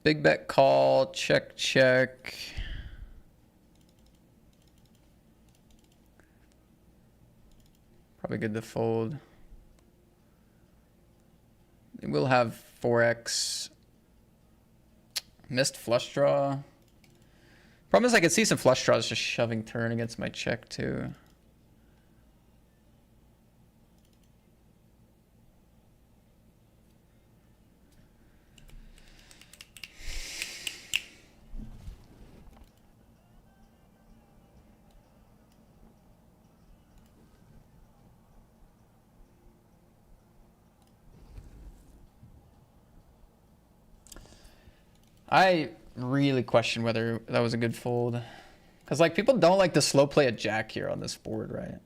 Big bet call, check, check. Probably good to fold. We'll have 4x. Missed flush draw. Problem is I could see some flush draws just shoving turn against my check too. I really question whether that was a good fold. Because, like, people don't like to slow play a jack here on this board, right?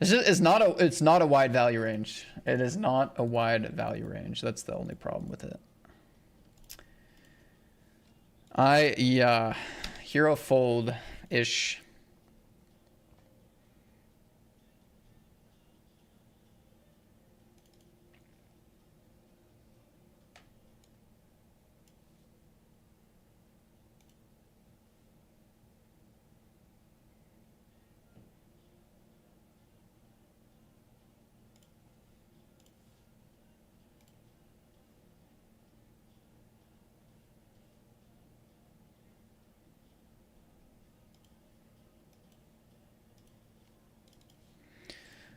It's not a wide value range. It is not a wide value range. That's the only problem with it. Yeah, hero fold-ish.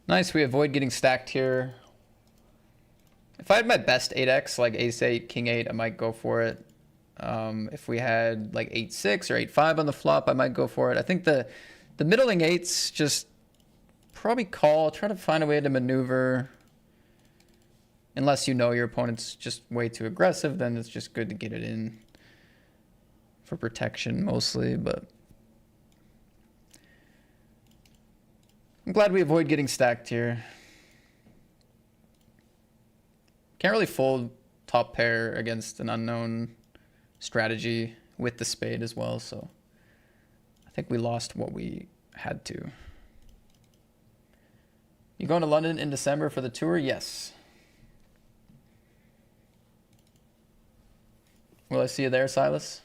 Nice, we avoid getting stacked here. If I had my best 8x, like ace-8, king-8, I might go for it. If we had like 8-6 or 8-5 on the flop, I might go for it. I think the middling 8s just probably call, try to find a way to maneuver. Unless you know your opponent's just way too aggressive, then it's just good to get it in for protection mostly, but I'm glad we avoid getting stacked here. Can't really fold top pair against an unknown strategy with the spade as well, so I think we lost what we had to. You going to London in December for the tour? Yes. Will I see you there, Silas?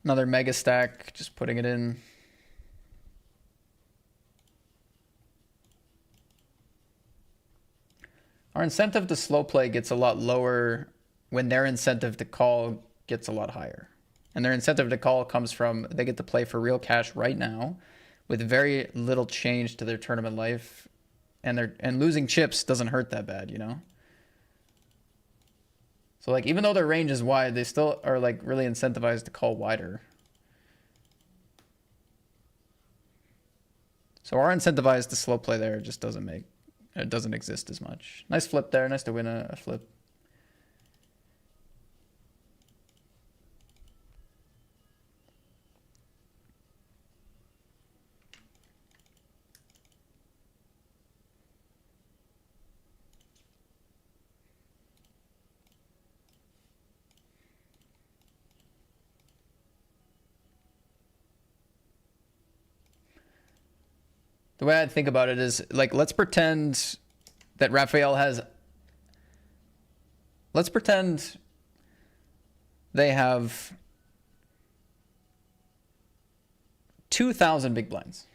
Another mega stack, just putting it in. Our incentive to slow play gets a lot lower when their incentive to call gets a lot higher. And their incentive to call comes from they get to play for real cash right now with very little change to their tournament life. And losing chips doesn't hurt that bad, you know? So like even though their range is wide, they still are like really incentivized to call wider. So our incentivized to slow play there just doesn't exist as much. Nice flip there. Nice to win a flip. The way I think about it is like, let's pretend that Raphael has, let's pretend they have 2,000 big blinds.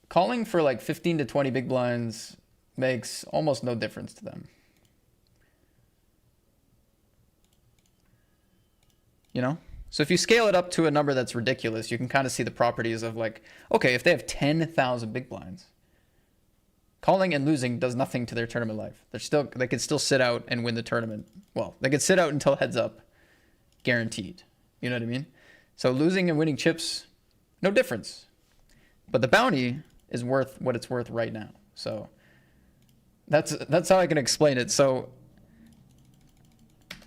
Calling for like 15 to 20 big blinds makes almost no difference to them. You know? So if you scale it up to a number that's ridiculous, you can kind of see the properties of like, okay, if they have 10,000 big blinds, calling and losing does nothing to their tournament life. They could still sit out and win the tournament. Well, they could sit out until heads up, guaranteed. You know what I mean? So losing and winning chips, no difference. But the bounty is worth what it's worth right now. So that's how I can explain it. So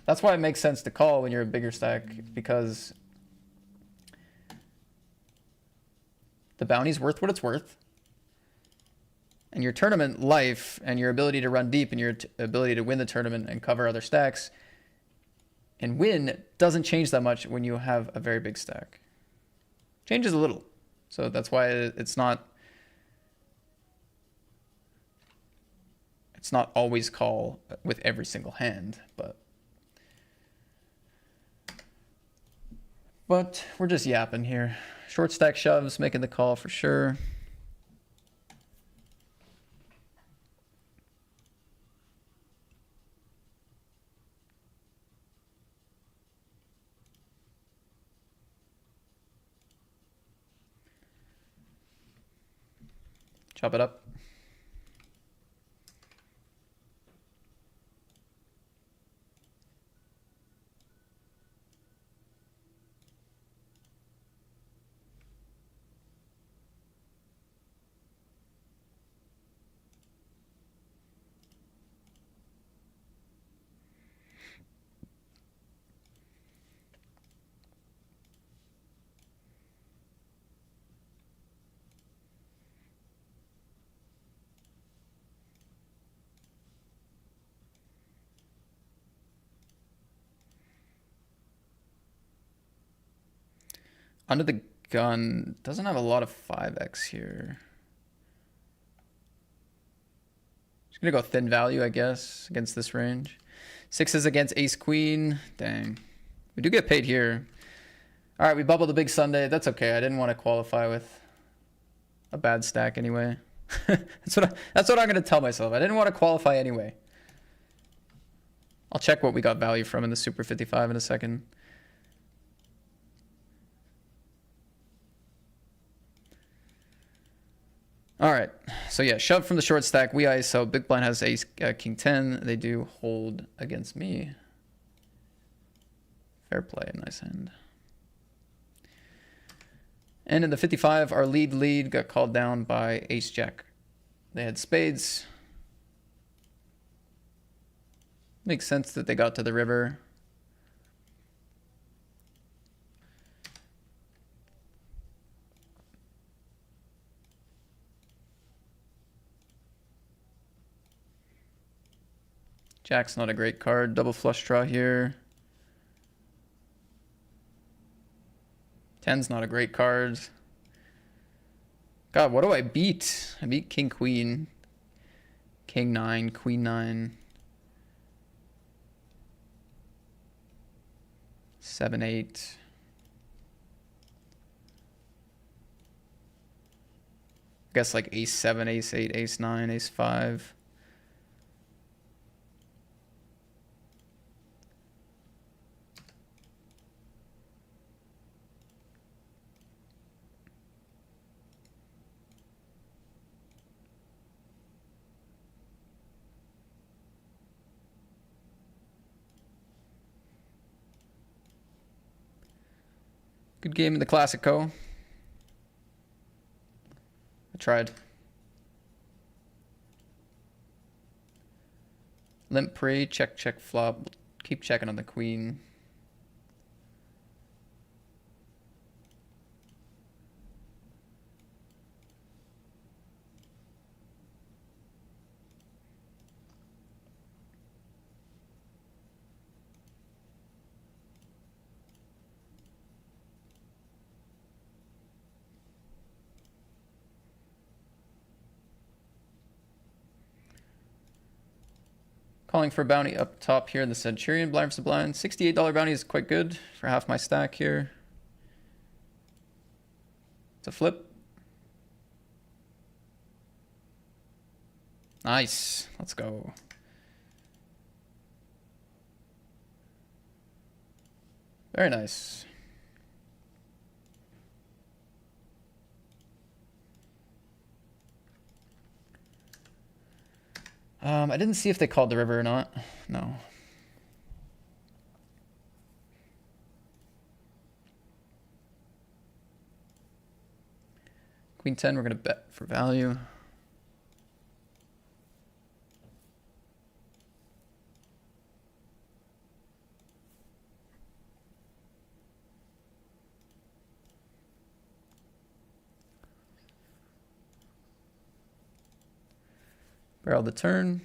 that's why it makes sense to call when you're a bigger stack, because the bounty's worth what it's worth. And your tournament life and your ability to run deep and your ability to win the tournament and cover other stacks and win doesn't change that much when you have a very big stack. Changes a little. So that's why it's not always call with every single hand, but we're just yapping here. Short stack shoves, making the call for sure. Chop it up. Under the gun doesn't have a lot of 5x here. Just gonna go thin value, I guess, against this range. Sixes against ace queen. Dang. We do get paid here. All right, we bubbled the big Sunday. That's okay. I didn't want to qualify with a bad stack anyway. that's what I'm gonna tell myself. I didn't want to qualify anyway. I'll check what we got value from in the Super 55 in a second. All right, so yeah, shove from the short stack. We ISO. Big blind has ace, king 10. They do hold against me. Fair play, nice hand. And in the 55, our lead got called down by ace jack. They had spades. Makes sense that they got to the river. Jack's not a great card. Double flush draw here. 10's not a great card. God, what do I beat? I beat King Queen. King 9, Queen 9. 7, 8. I guess like Ace 7, Ace 8, Ace 9, Ace 5. Good game in the Classico. I tried. Limp pre, check, check, flop. Keep checking on the queen. Calling for a bounty up top here in the Centurion, blind versus blind. $68 bounty is quite good for half my stack here. It's a flip. Nice. Let's go. Very nice. I didn't see if they called the river or not. No. Queen 10, we're going to bet for value. Barrel the turn.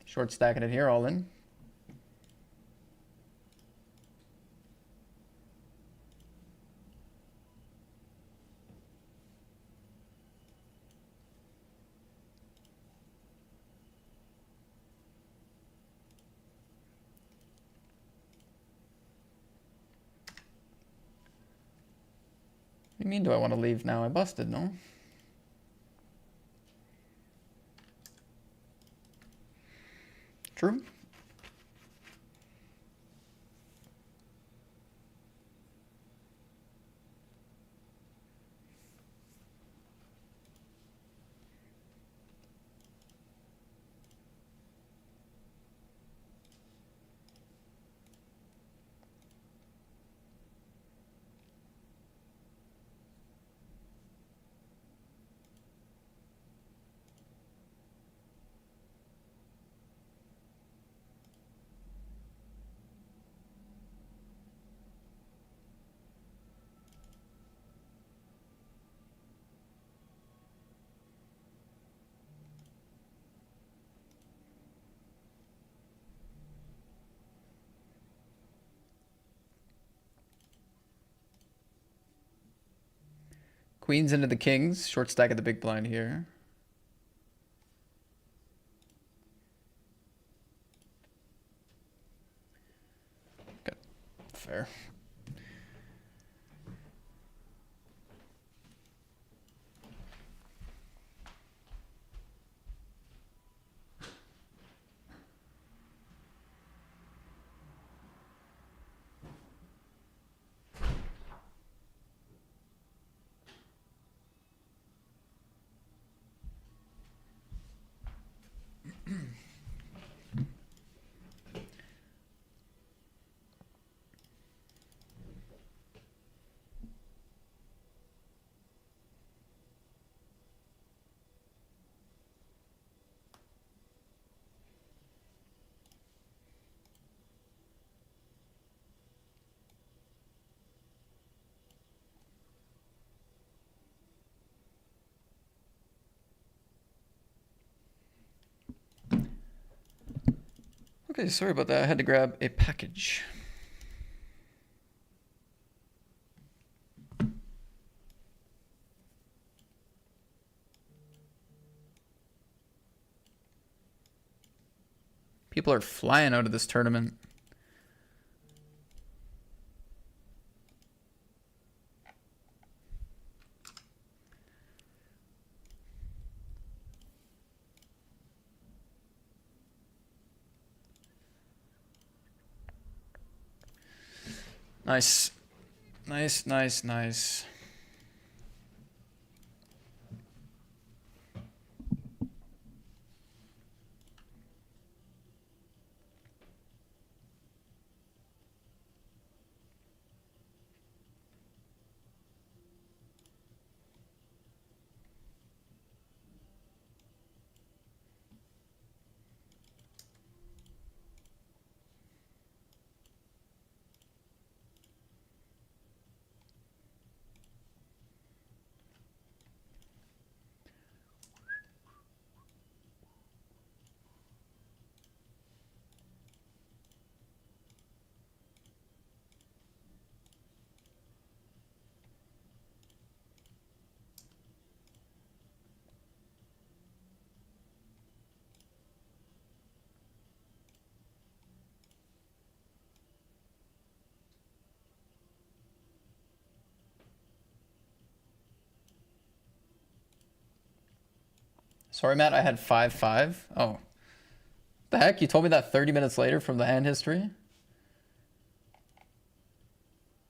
Short stacking it here, all in. What do you mean, do I want to leave now? I busted, no? True. Queens into the kings. Short stack at the big blind here. Good. Fair. Hey, sorry about that. I had to grab a package. People are flying out of this tournament. Nice. Nice, nice, nice. Sorry, Matt, I had 5-5. Oh. The heck? You told me that 30 minutes later from the hand history?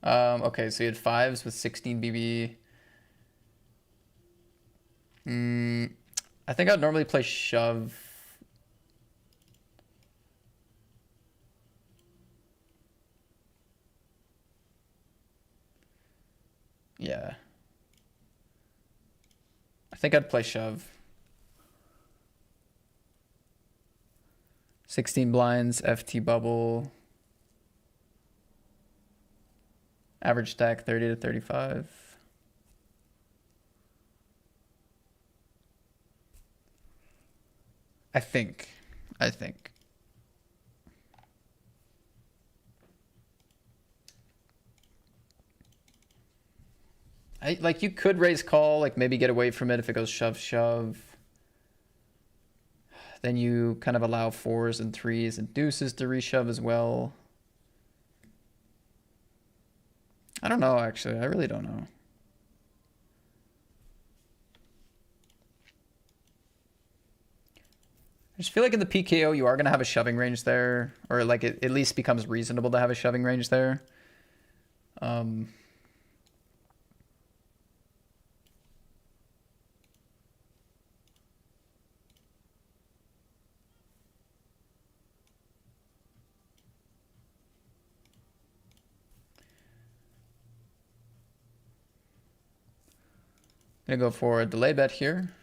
Okay, so you had 5s with 16 BB. I think I'd normally play shove. Yeah. I think I'd play shove. 16 blinds, FT bubble. Average stack 30 to 35. I think. Like you could raise call, like maybe get away from it if it goes shove shove. Then you kind of allow 4s and 3s and deuces to reshove as well. I don't know, actually. I really don't know. I just feel like in the PKO you are going to have a shoving range there. Or like it at least becomes reasonable to have a shoving range there. Gonna go for a delay bet here.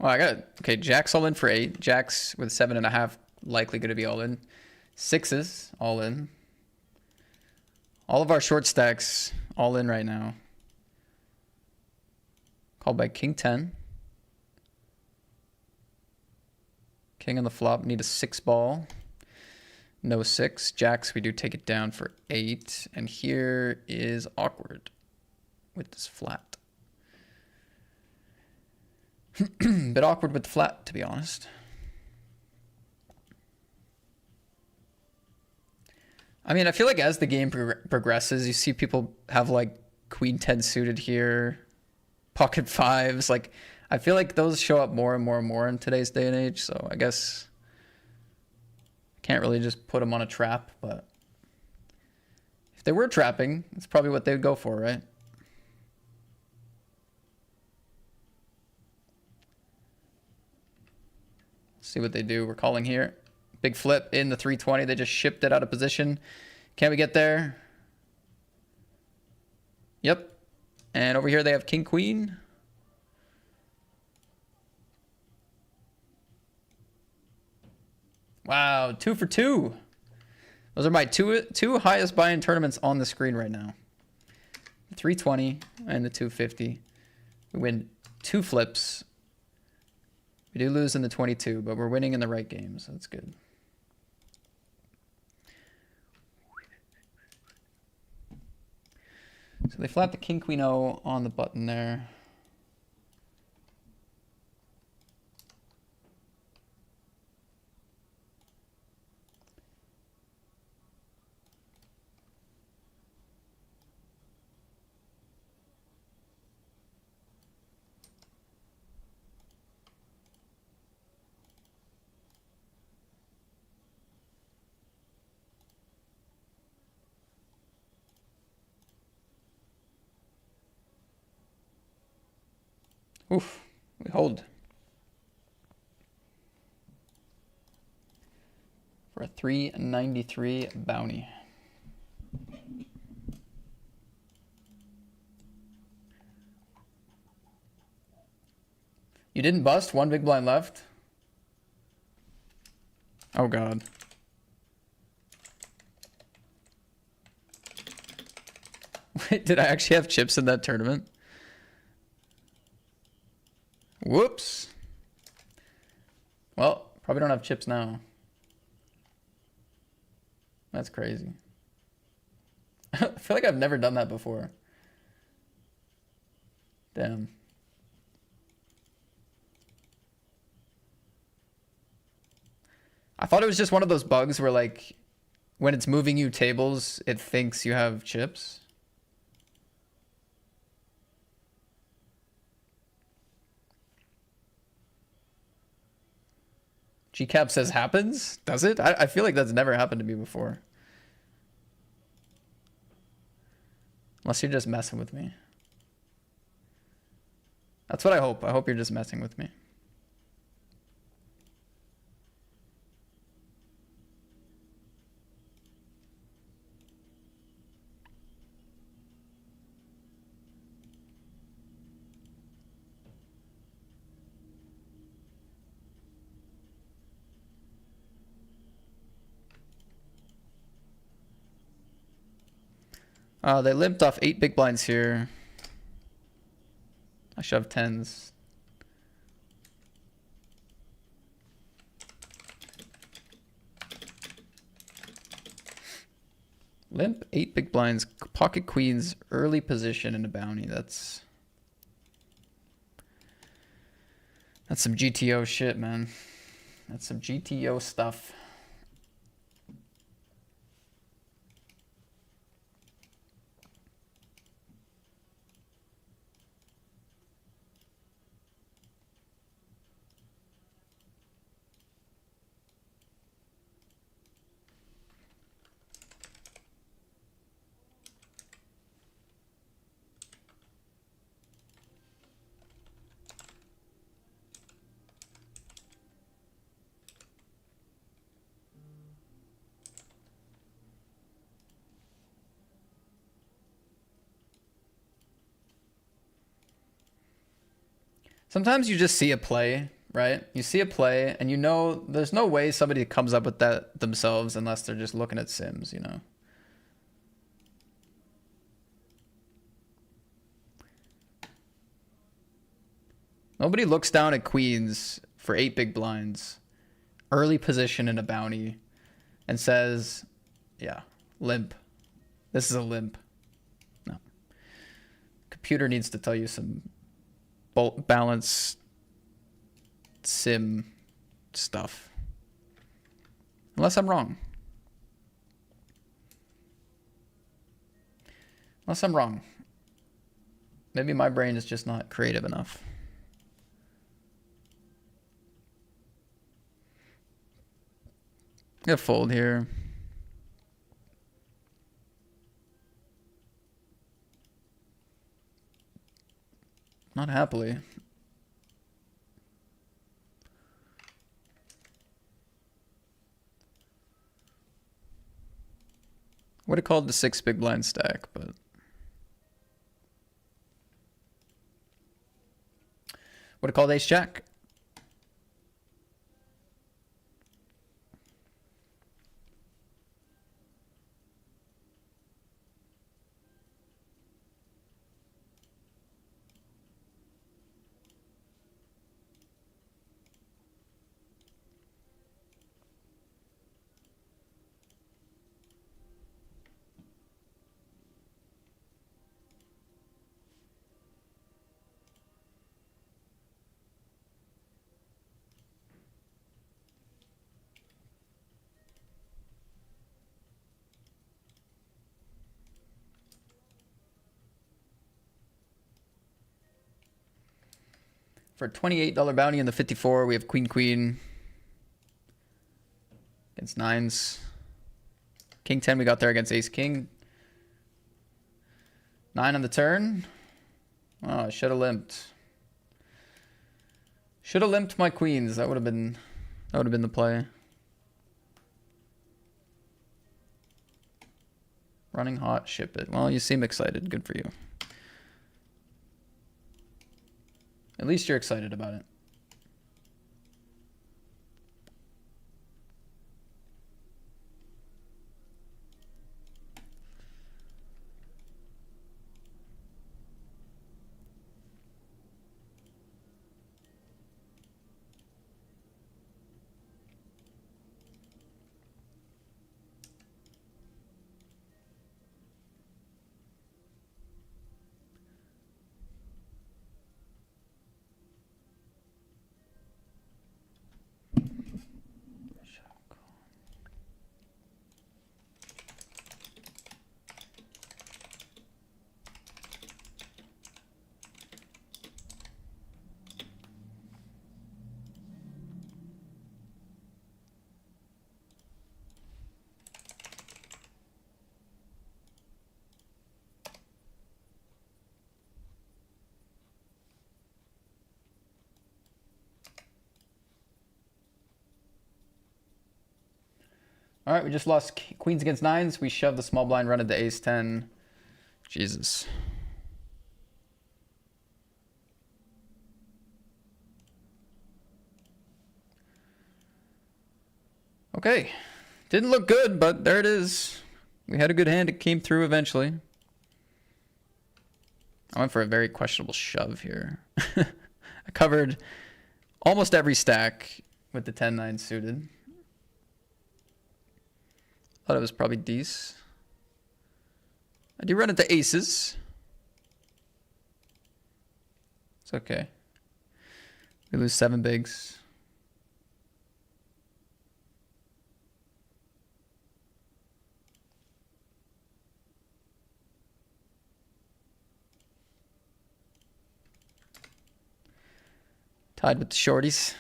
Oh, I got it. Okay, Jack's all in for 8. Jack's with 7.5 likely going to be all in. 6s all in. All of our short stacks all in right now. Called by King 10. King on the flop, need a 6 ball. No 6. Jacks, we do take it down for 8. And here is awkward with this flat. Bit awkward with the flat, to be honest. I mean, I feel like as the game progresses, you see people have like Queen 10 suited here, pocket 5s. Like, I feel like those show up more and more and more in today's day and age, so I guess can't really just put them on a trap, but if they were trapping, it's probably what they would go for, right? See what they do. We're calling here. Big flip in the 320. They just shipped it out of position. Can we get there? Yep. And over here they have king, queen. Wow, 2 for 2. Those are my two highest buy-in tournaments on the screen right now. The 320 and the 250. We win 2 flips. We do lose in the 22, but we're winning in the right games. So that's good. So they flat the king, queen, O on the button there. Oof, we hold. For a 393 bounty. You didn't bust? 1 big blind left? Oh god. Wait, did I actually have chips in that tournament? Whoops. Well, probably don't have chips now. That's crazy. I feel like I've never done that before. Damn. I thought it was just one of those bugs where, like, when it's moving you tables, it thinks you have chips. GCap says happens? Does it? I feel like that's never happened to me before. Unless you're just messing with me. That's what I hope. I hope you're just messing with me. They limped off 8 big blinds here. I shoved 10s. Limp, 8 big blinds, pocket queens, early position in a bounty. That's some GTO shit, man. That's some GTO stuff. Sometimes you just see a play, right? You see a play and you know there's no way somebody comes up with that themselves unless they're just looking at sims, you know? Nobody looks down at queens for 8 big blinds, early position in a bounty, and says, yeah, limp. This is a limp. No. Computer needs to tell you some balance sim stuff. Unless I'm wrong. Unless I'm wrong. Maybe my brain is just not creative enough. Gonna fold here. Not happily. Would have called the 6 big blind stack, but would have called ace jack. For a $28 bounty in the 54, we have queen, queen. Against nines. King 10, we got there against ace, king. 9 on the turn. Oh, I should have limped. Should have limped my queens. That would have been the play. Running hot, ship it. Well, you seem excited. Good for you. At least you're excited about it. All right, we just lost queens against nines. We shoved the small blind, run into ace 10. Jesus. Okay. Didn't look good, but there it is. We had a good hand. It came through eventually. I went for a very questionable shove here. I covered almost every stack with the 10-9 suited. Thought it was probably dece. I do run into aces. It's okay. We lose 7 bigs. Tied with the shorties.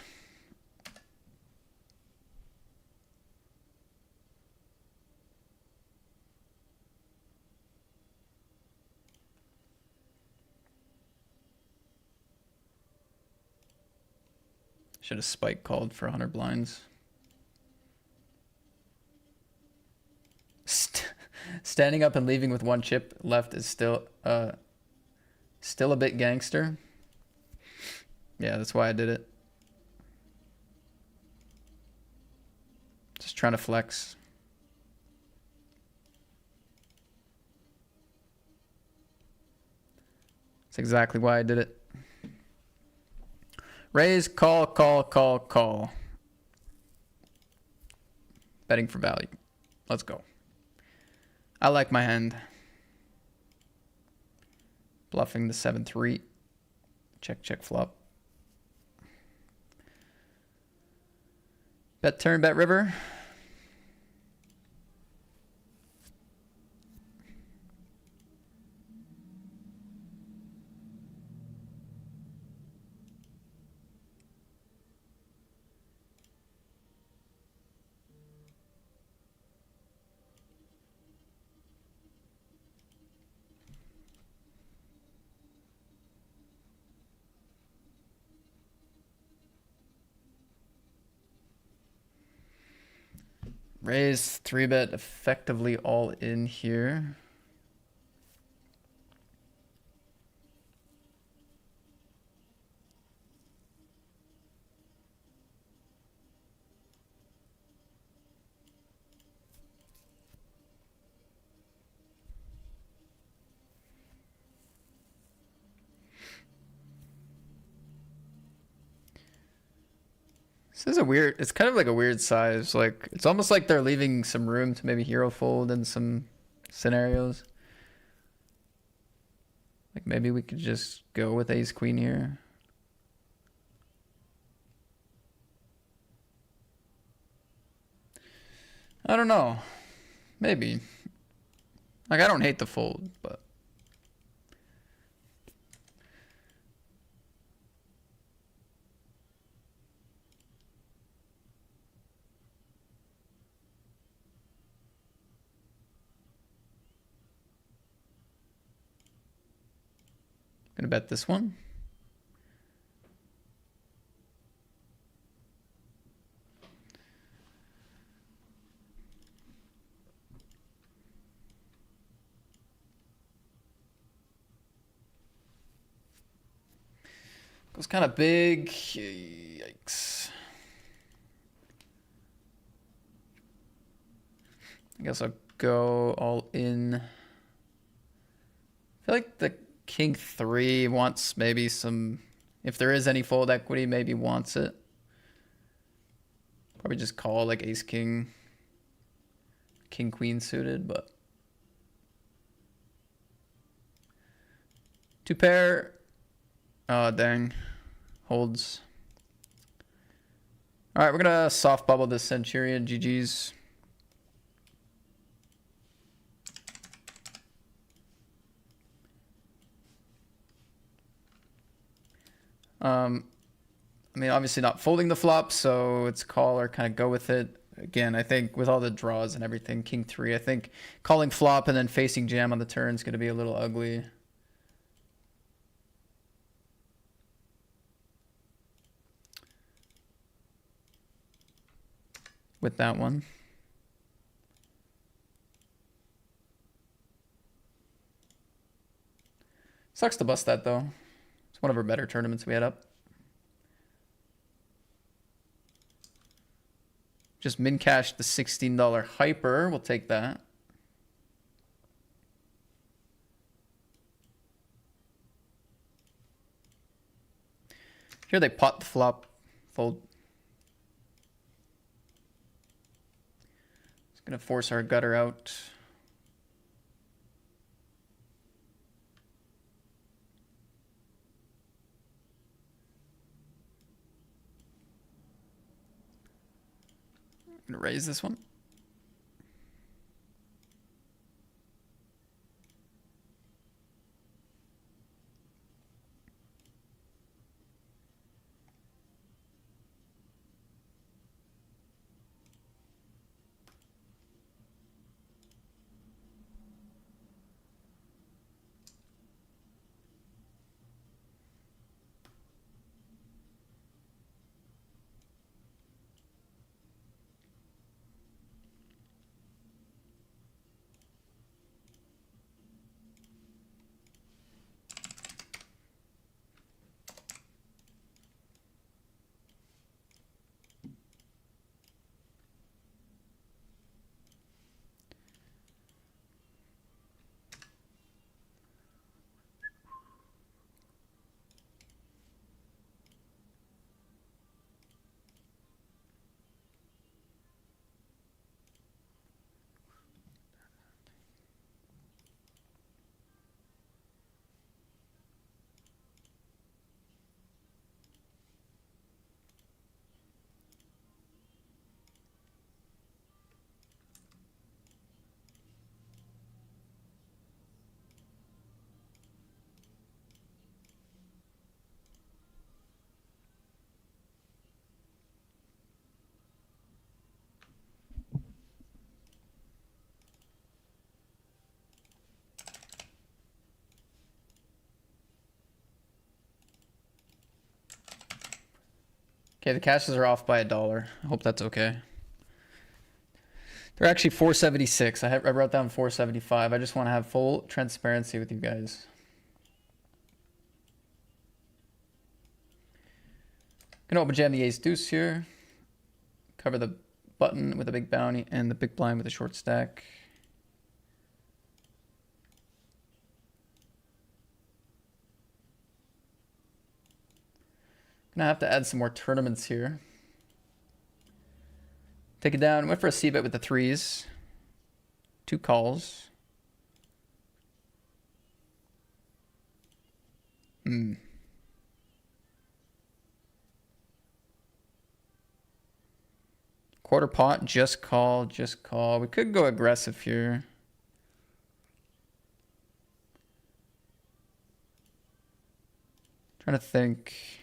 Should have spike called for 100 blinds. Standing up and leaving with 1 chip left is still a bit gangster. Yeah, that's why I did it. Just trying to flex. That's exactly why I did it. Raise, call, call, call, call. Betting for value. Let's go. I like my hand. Bluffing the 7-3. Check, check, flop. Bet turn, bet river. Raise 3-bet effectively all in here. This is a weird, it's kind of like a weird size. Like, it's almost like they're leaving some room to maybe hero fold in some scenarios. Like, maybe we could just go with ace queen here. I don't know. Maybe. Like, I don't hate the fold, but. Gonna bet this one. Goes kind of big. Yikes. I guess I'll go all in. I feel like the king 3 wants maybe some, if there is any fold equity, maybe wants it. Probably just call like ace king, king queen suited, but. Two pair. Oh, dang. Holds. All right, we're going to soft bubble this Centurion. GG's. I mean, obviously not folding the flop, so it's call or kind of go with it. Again, I think with all the draws and everything, king 3, I think calling flop and then facing jam on the turn is going to be a little ugly. With that one. Sucks to bust that though. It's one of our better tournaments we had up. Just min cashed the $16 hyper. We'll take that. Here they pot the flop. Fold. It's gonna force our gutter out. I'm gonna raise this one. Okay, the cashes are off by $1. I hope that's okay. They're actually 476. I wrote down 475. I just want to have full transparency with you guys. Gonna open jam the ace deuce here. Cover the button with a big bounty and the big blind with a short stack. Gonna have to add some more tournaments here. Take it down. Went for a c-bet with the threes. 2 calls. Quarter pot, just call, just call. We could go aggressive here. Trying to think.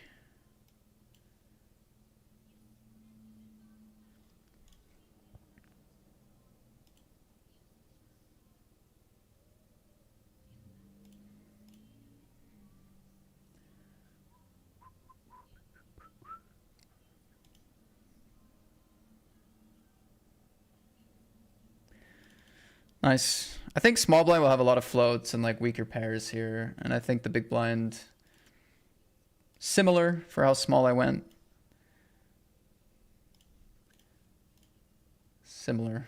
Nice. I think small blind will have a lot of floats and like weaker pairs here. And I think the big blind, similar for how small I went. Similar.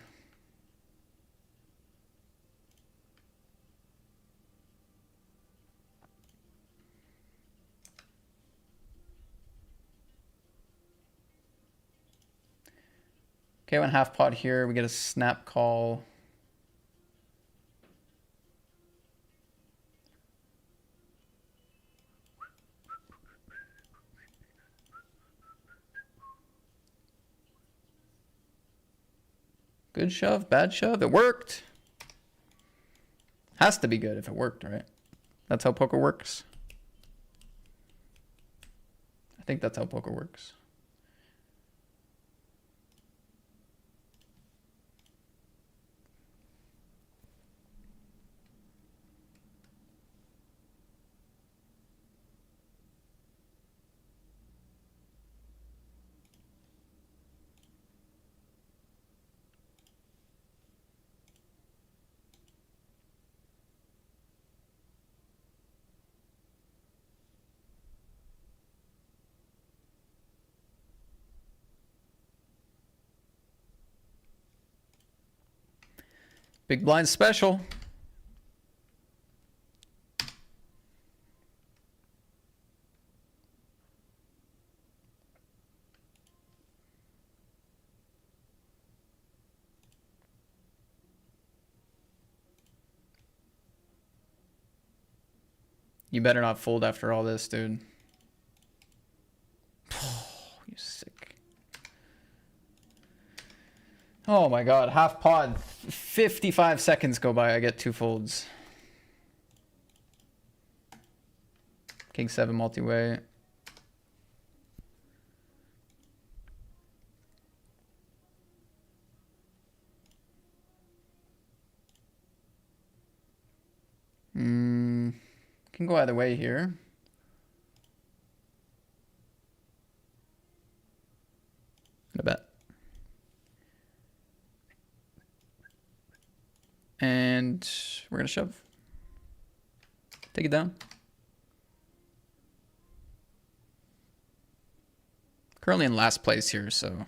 Okay, went half pot here. We get a snap call. Good shove, bad shove. It worked. Has to be good if it worked, right? That's how poker works. I think that's how poker works. Big blind special. You better not fold after all this, dude. Oh, you sick. Oh my god, half pod. 55 seconds go by, I get 2 folds. King 7 multi-way. Can go either way here. I bet. And we're gonna shove. Take it down. Currently in last place here, so.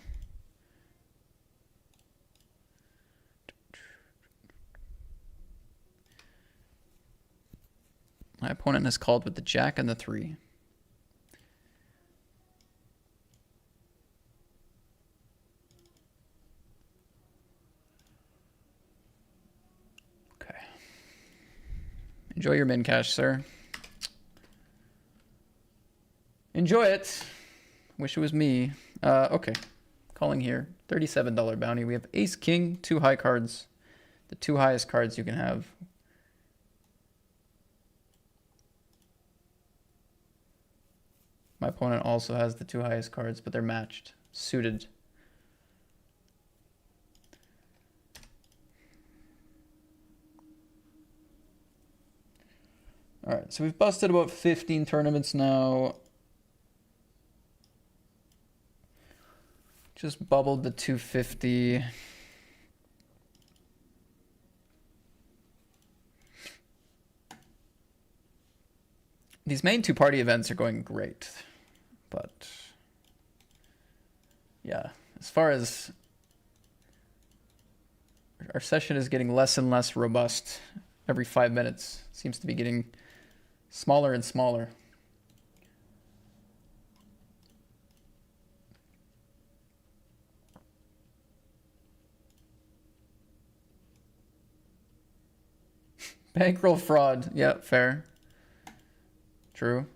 My opponent has called with the jack and the 3. Okay. Enjoy your min cash, sir. Enjoy it. Wish it was me. Okay. Calling here. $37 bounty. We have ace, king, 2 high cards. The 2 highest cards you can have. My opponent also has the 2 highest cards, but they're matched, suited. All right, so we've busted about 15 tournaments now. Just bubbled the 250. These main 2 party events are going great, but yeah, as far as our session is getting less and less robust every 5 minutes, it seems to be getting smaller and smaller. Bankroll fraud. Yeah, fair. True.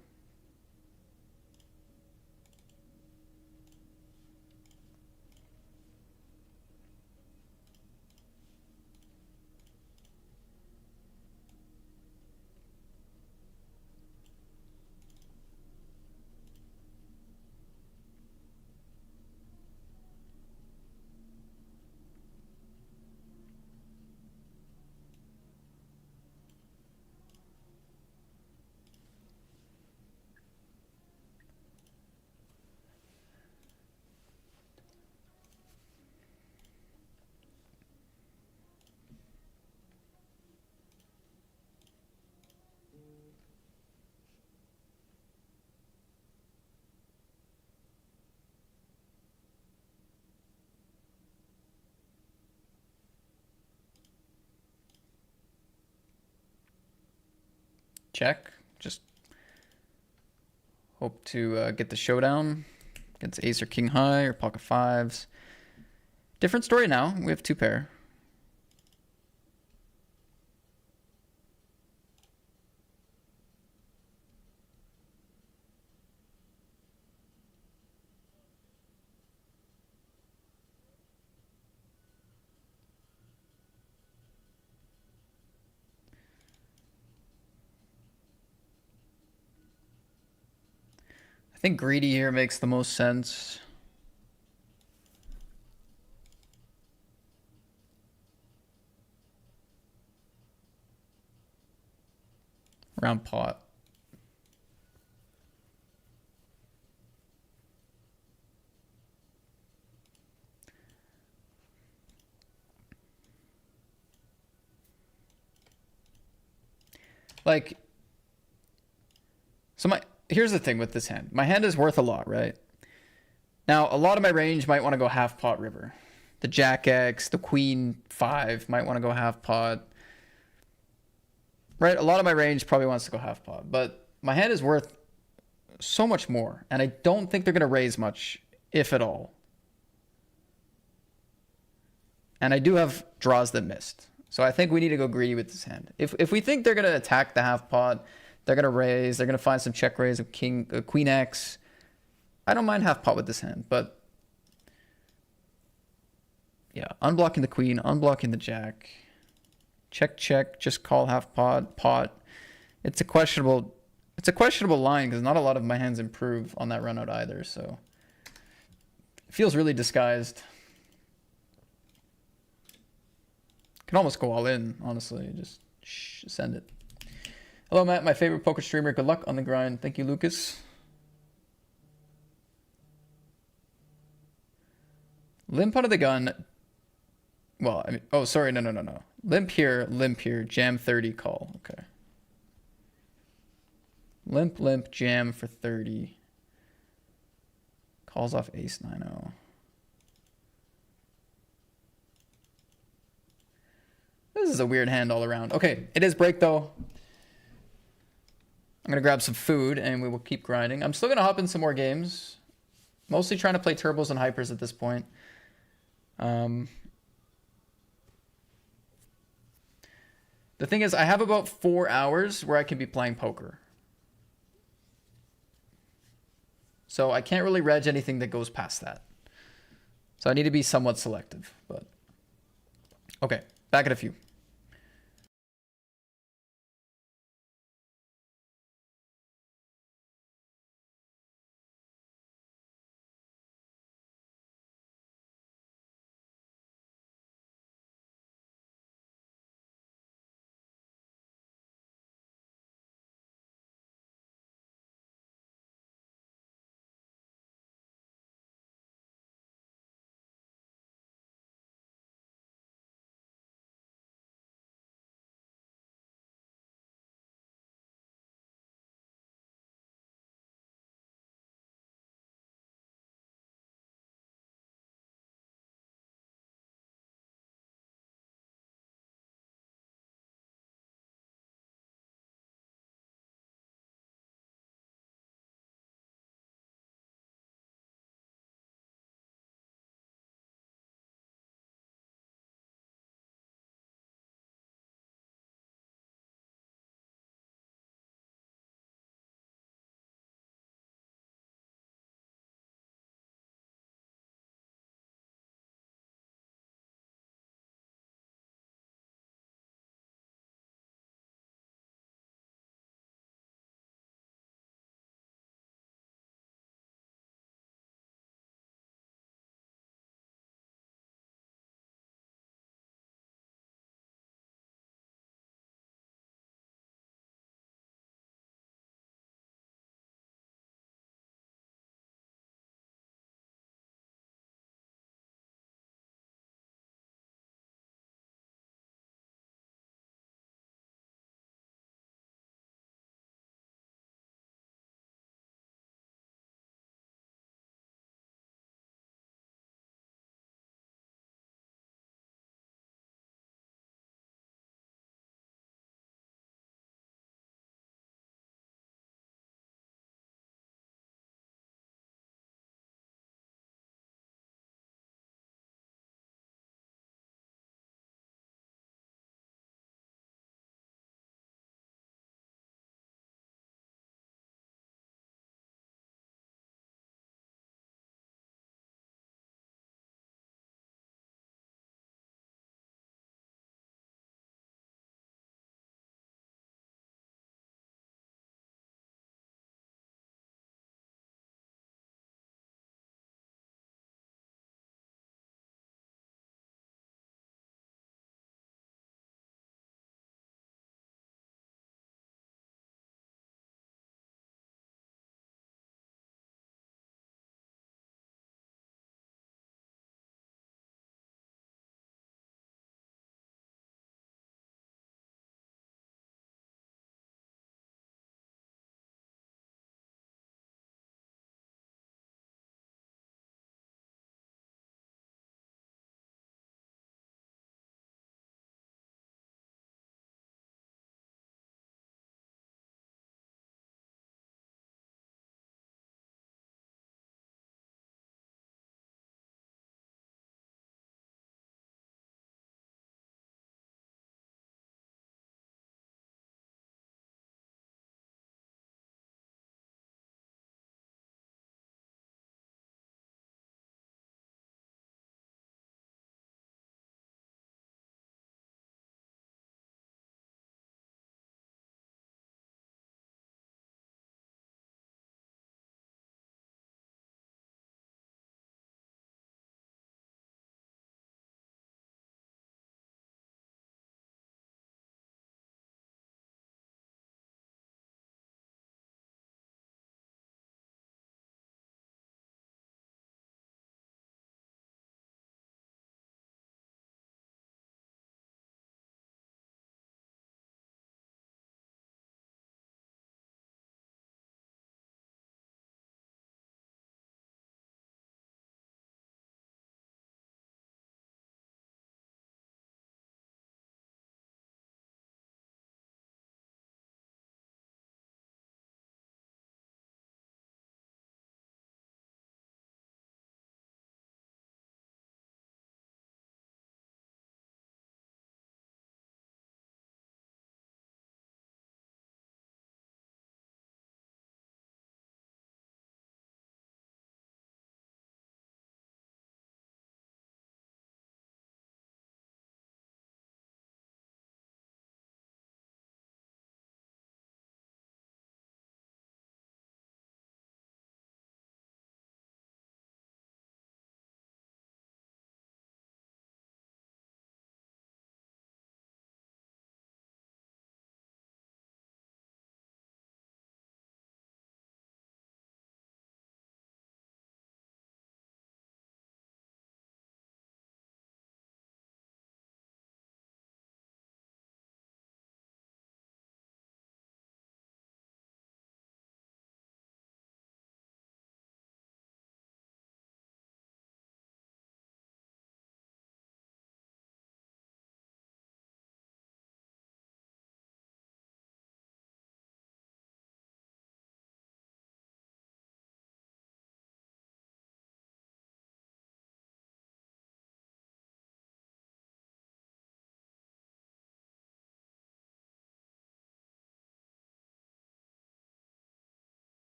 Check. Just hope to get the showdown against ace or king high or pocket fives. Different story now. We have 2 pair. I think greedy here makes the most sense. Round pot. Like, so here's the thing with this hand. My hand is worth a lot, right? Now, a lot of my range might want to go half pot river. The Jack X, the Queen 5 might want to go half pot. Right? A lot of my range probably wants to go half pot. But my hand is worth so much more. And I don't think they're going to raise much, if at all. And I do have draws that missed. So I think we need to go greedy with this hand. If we think they're going to attack the half pot, they're going to raise, they're going to find some check raise of Queen X, I don't mind half pot with this hand. But yeah, unblocking the queen, unblocking the jack. Check, check, just call half pot, pot. It's a questionable line because not a lot of my hands improve on that run out either, so it feels really disguised. Can almost go all in, honestly. Just send it. Hello, Matt, my favorite poker streamer. Good luck on the grind. Thank you, Lucas. Limp out of the gun. Well, I mean, oh, sorry, no. Limp here, jam 30, call. Okay. Limp, jam for 30. Calls off ace 9-0. This is a weird hand all around. Okay, it is break though. I'm gonna grab some food and we will keep grinding. I'm still gonna hop in some more games. Mostly trying to play turbos and hypers at this point. The thing is, I have about 4 hours where I can be playing poker. So I can't really reg anything that goes past that. So I need to be somewhat selective, but okay, back at a few.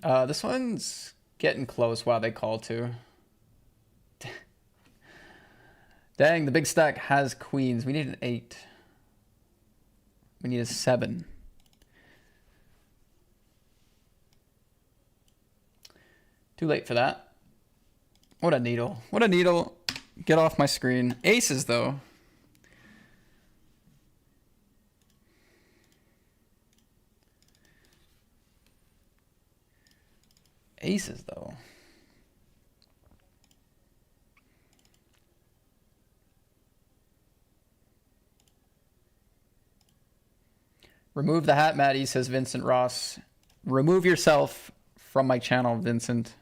This one's getting close. Wow, they call too. Dang, the big stack has queens. We need an 8. We need a 7. Too late for that. What a needle. What a needle. Get off my screen. Aces, though. Aces, though. Remove the hat, Maddie, says Vincent Ross. Remove yourself from my channel, Vincent.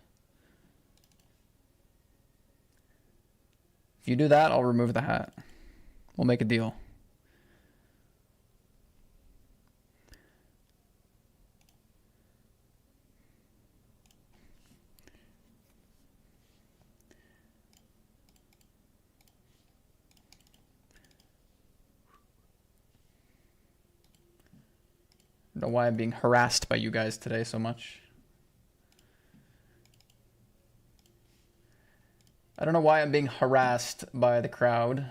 If you do that, I'll remove the hat. We'll make a deal. I don't know why I'm being harassed by you guys today so much. I don't know why I'm being harassed by the crowd.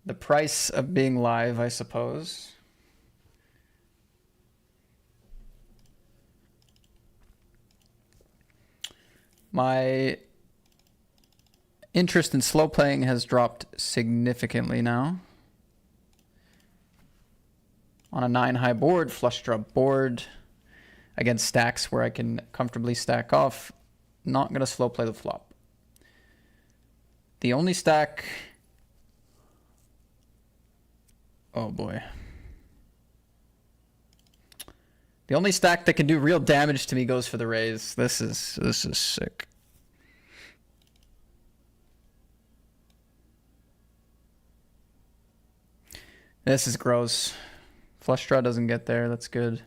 The price of being live, I suppose. My interest in slow playing has dropped significantly now. On a 9 high board, flush draw board, against stacks where I can comfortably stack off, not going to slow play the flop. The only stack... Oh boy. The only stack that can do real damage to me goes for the raise. This is sick. This is gross. Flush draw doesn't get there. That's good.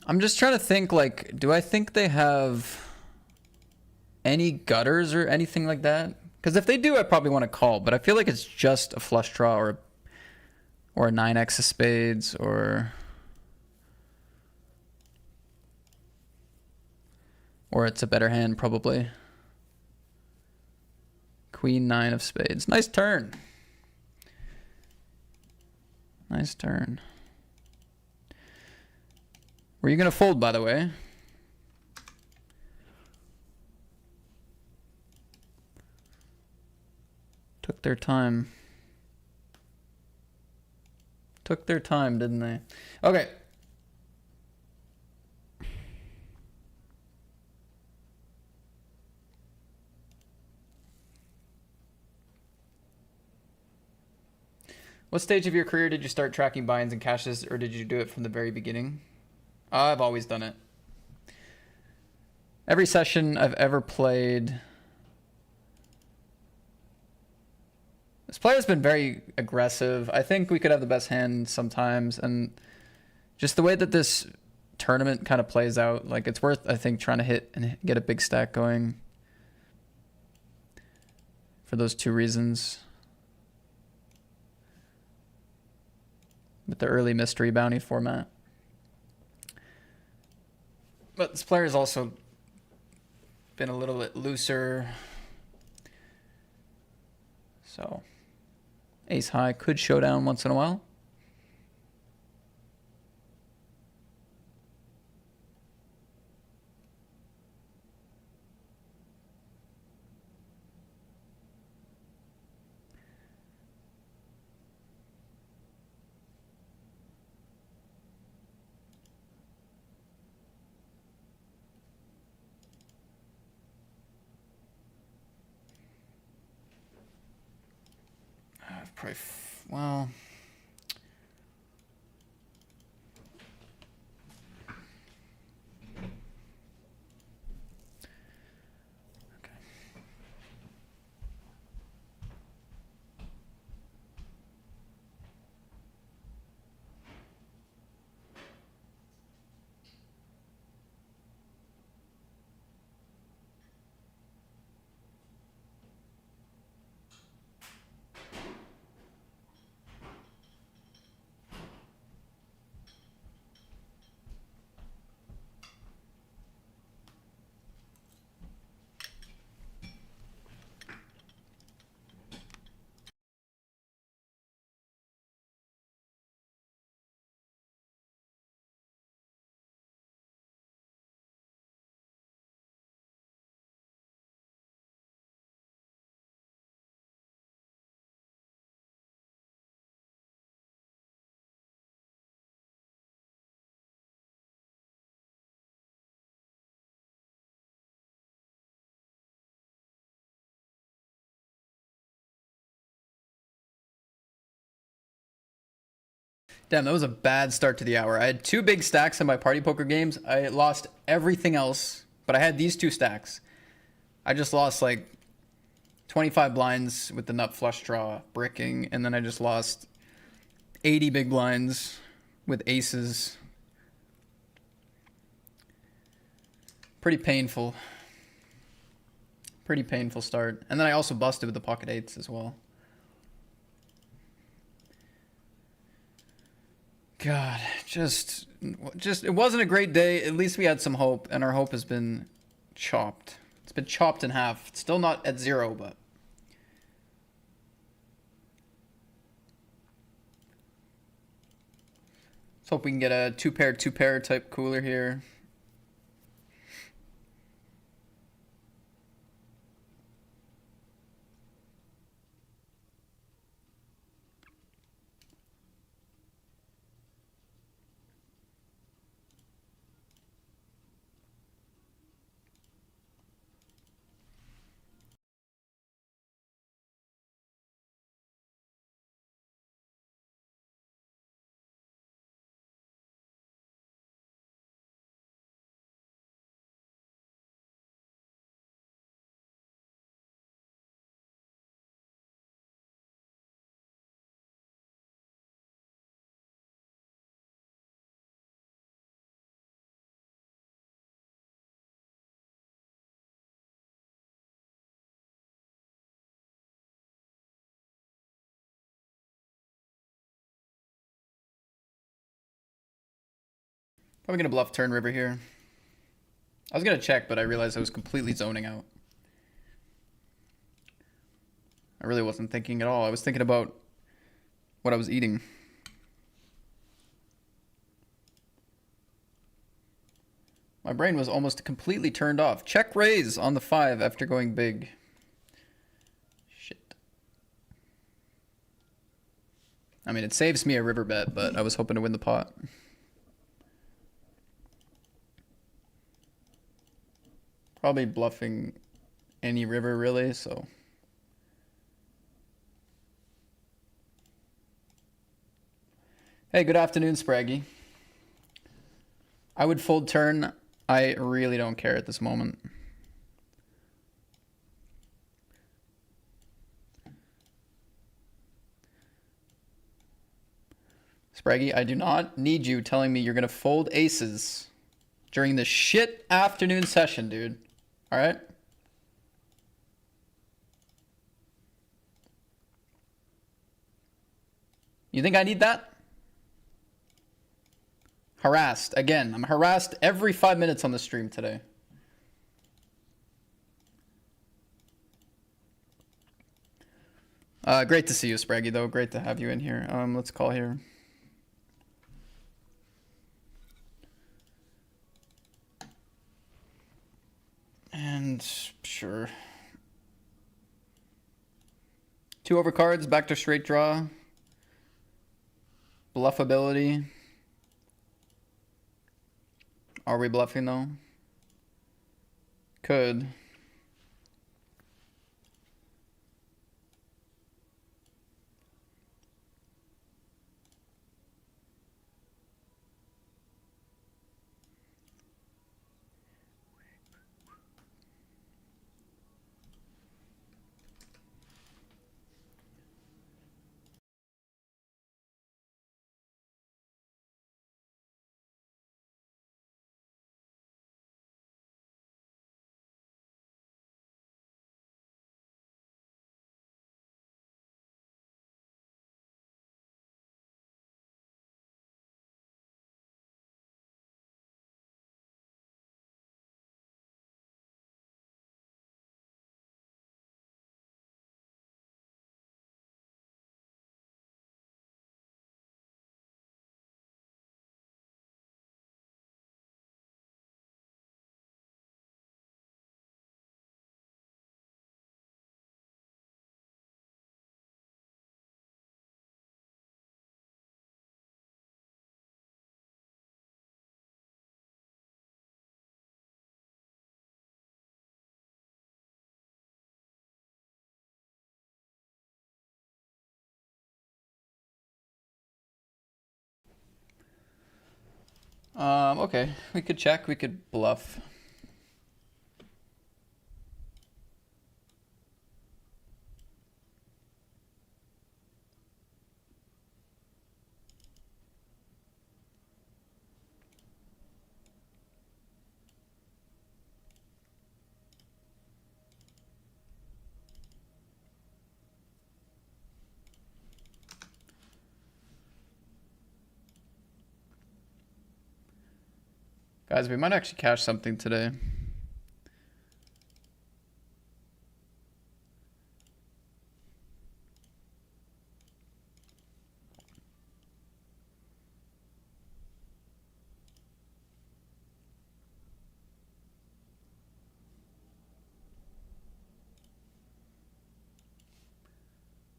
I'm just trying to think, like, do I think they have any gutters or anything like that? Because if they do, I probably want to call, but I feel like it's just a flush draw or a 9x of spades or it's a better hand probably. Queen 9 of spades. Nice turn. Nice turn. Were you going to fold, by the way? Took their time. Took their time, didn't they? Okay. What stage of your career did you start tracking buy-ins and cashes, or did you do it from the very beginning? I've always done it. Every session I've ever played... This player's been very aggressive. I think we could have the best hand sometimes, and just the way that this tournament kind of plays out, like, it's worth, I think, trying to hit and get a big stack going for those 2 reasons. With the early mystery bounty format. But this player's also been a little bit looser. So, ace high could show down once in a while. Probably, well... Damn, that was a bad start to the hour. I had 2 big stacks in my party poker games. I lost everything else, but I had these 2 stacks. I just lost like 25 blinds with the nut flush draw bricking, and then I just lost 80 big blinds with aces. Pretty painful. Pretty painful start. And then I also busted with the pocket eights as well. God, just it wasn't a great day. At least we had some hope, and our hope has been chopped. It's been chopped in half. It's still not at 0, but let's hope we can get a two pair type cooler here. Probably gonna bluff turn river here. I was gonna check, but I realized I was completely zoning out. I really wasn't thinking at all. I was thinking about what I was eating. My brain was almost completely turned off. Check raise on the 5 after going big. Shit. I mean, it saves me a river bet, but I was hoping to win the pot. Probably bluffing any river, really, so. Hey, good afternoon, Spraggy. I would fold turn. I really don't care at this moment. Spraggy, I do not need you telling me you're going to fold aces during the shit afternoon session, dude. All right? You think I need that? Harassed. Again, I'm harassed every 5 minutes on the stream today. Great to see you, Spraggy, though. Great to have you in here. Let's call here. And sure. 2 overcards, back to straight draw. Bluffability. Are we bluffing though? Could. Okay. We could check. We could bluff. Guys, we might actually cash something today.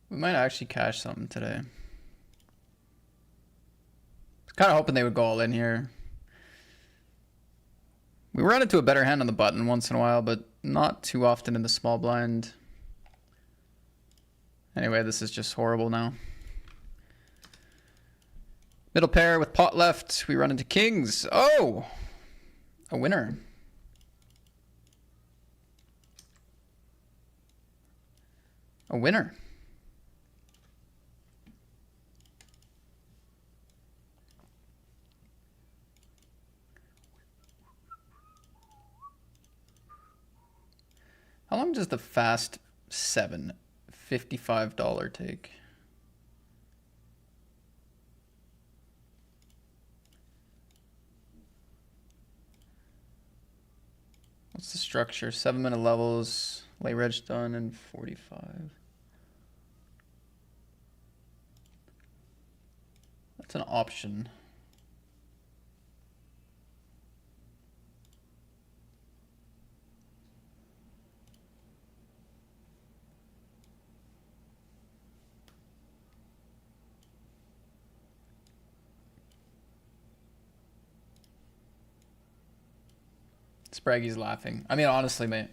We might actually cash something today. Kind of hoping they would go all in here. We run into a better hand on the button once in a while, but not too often in the small blind. Anyway, this is just horrible now. Middle pair with pot left. We run into kings. Oh! A winner. A winner. How long does the fast 7 $55 take? What's the structure? 7-minute levels, lay reg done in 45. That's an option. Spraggy's laughing. I mean, honestly, mate.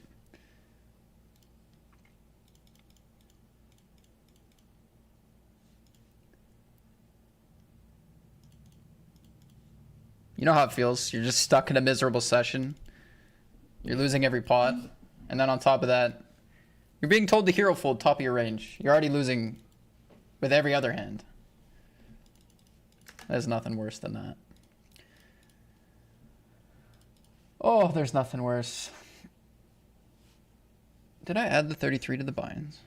You know how it feels. You're just stuck in a miserable session. You're losing every pot. And then on top of that, you're being told to hero fold top of your range. You're already losing with every other hand. There's nothing worse than that. Oh, there's nothing worse. Did I add the 33 to the binds?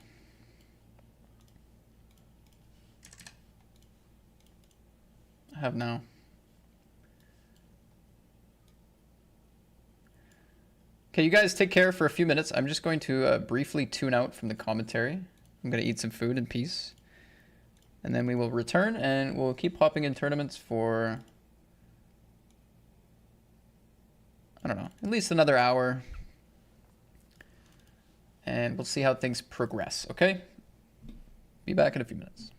I have now. Okay, you guys take care for a few minutes. I'm just going to briefly tune out from the commentary. I'm going to eat some food in peace. And then we will return and we'll keep hopping in tournaments for, I don't know, at least another hour. And we'll see how things progress, okay? Be back in a few minutes.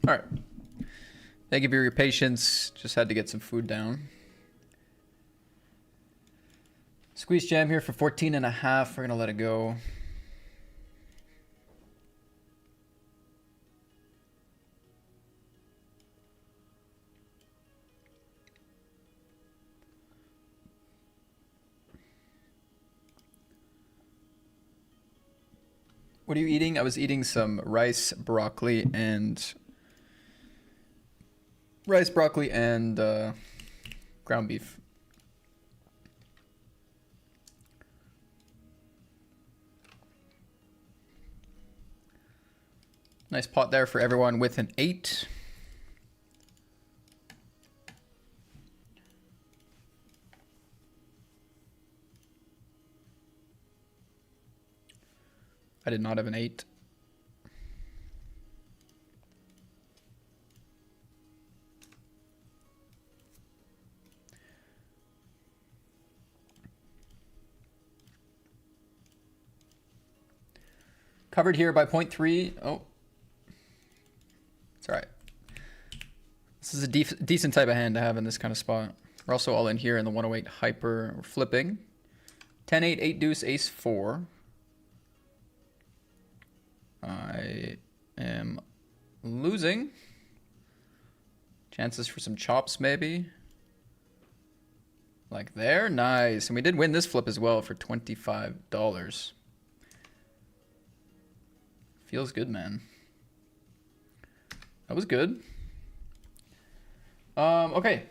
All right. Thank you for your patience. Just had to get some food down. Squeeze jam here for 14.5. We're going to let it go. What are you eating? I was eating some rice, broccoli, and ground beef. Nice pot there for everyone with an 8. I did not have an 8. Covered here by 0.3. Oh. It's all right. This is a decent type of hand to have in this kind of spot. We're also all in here in the 108 hyper. We're flipping. 10-8, 8 deuce, ace 4. I am losing. Chances for some chops maybe. Like there, nice. And we did win this flip as well for $25. Feels good, man. That was good. Okay.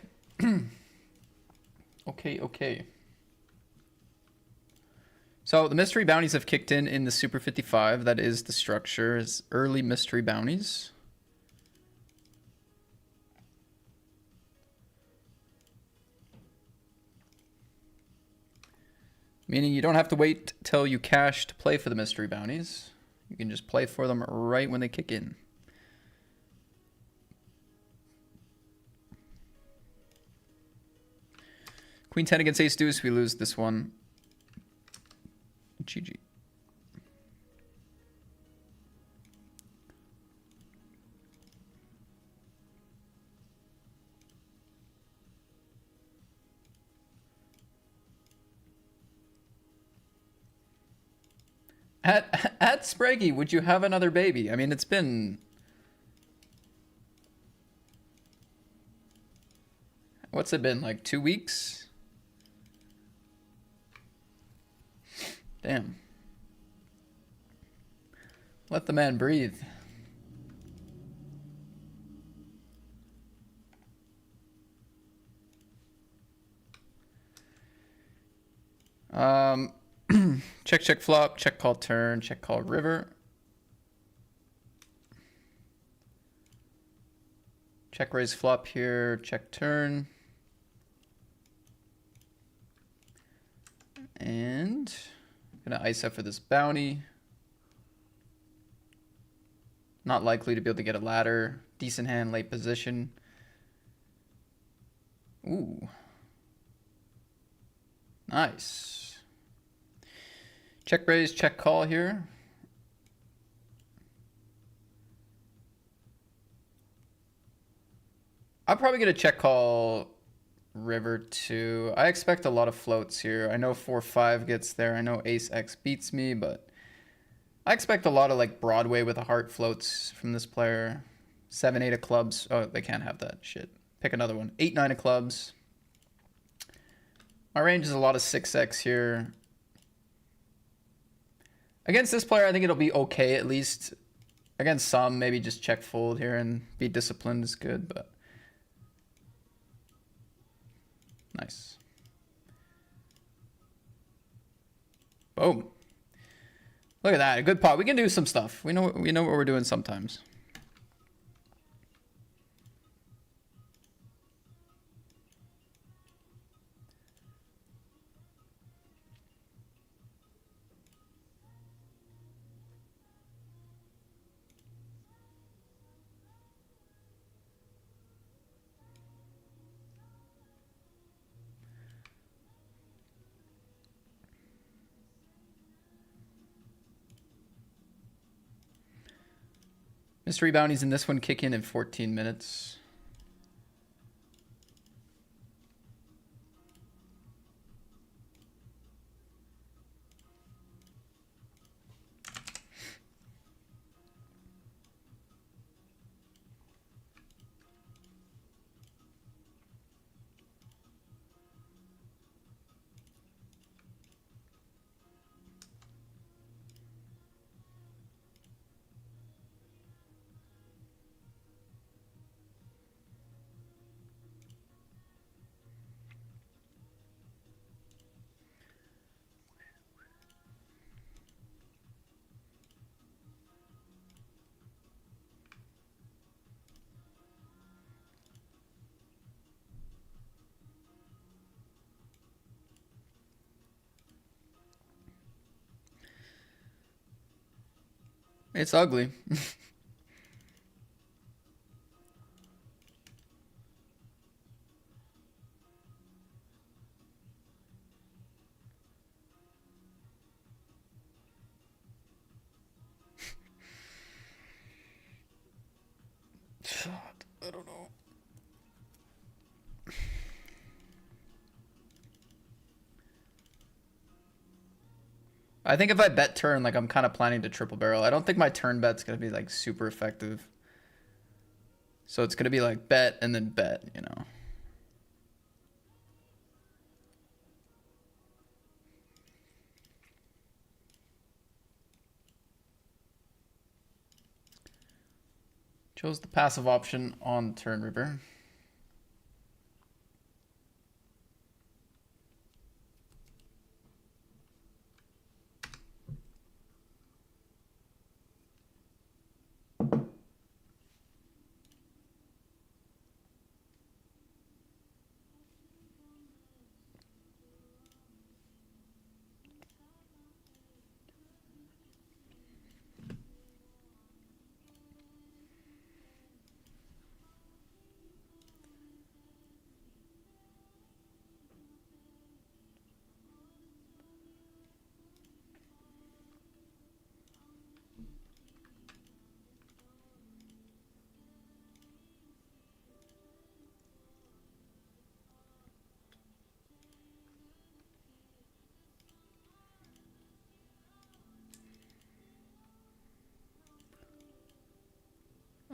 Okay. So the mystery bounties have kicked in the Super 55. That is the structure. It's early mystery bounties. Meaning you don't have to wait till you cash to play for the mystery bounties. You can just play for them right when they kick in. Queen 10 against ace deuce. We lose this one. GG. At Spraggy, would you have another baby? I mean, it's been... What's it been, like 2 weeks? Damn. Let the man breathe. Check flop, check call turn, check call river. Check raise flop here, check turn. And gonna ice up for this bounty. Not likely to be able to get a ladder. Decent hand, late position. Ooh. Nice. Check raise, check call here. I'm probably going to check call river too. I expect a lot of floats here. I know 4-5 gets there. I know ace X beats me, but I expect a lot of like Broadway with a heart floats from this player. 7-8 of clubs. Oh, they can't have that shit. Pick another one. 8-9 of clubs. My range is a lot of 6X here. Against this player, I think it'll be okay at least. Against some, maybe just check fold here and be disciplined is good, but... Nice. Boom. Look at that, a good pot. We can do some stuff. We know what we're doing sometimes. Mystery bounties in this one kick in 14 minutes. It's ugly. I don't know. I think if I bet turn, like I'm kind of planning to triple barrel. I don't think my turn bet's gonna be like super effective. So it's gonna be like bet and then bet, you know. Chose the passive option on turn river.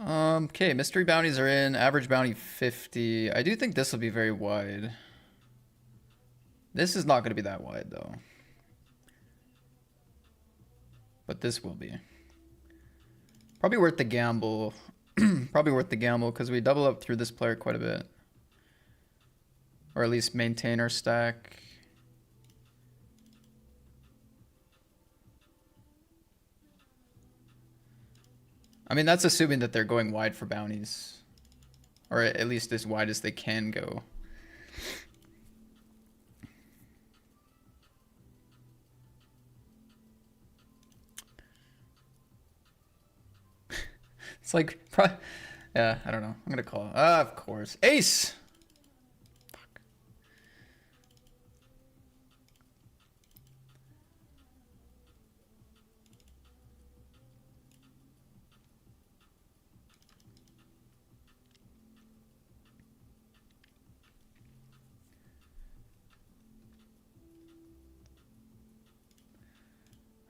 Okay, mystery bounties are in. Average bounty 50. I do think this will be very wide. This is not going to be that wide, though. But this will be. Probably worth the gamble. Probably worth the gamble because we double up through this player quite a bit. Or at least maintain our stack. I mean, that's assuming that they're going wide for bounties. Or at least as wide as they can go. It's like, yeah, I don't know. I'm gonna call. Of course. Ace! Fuck.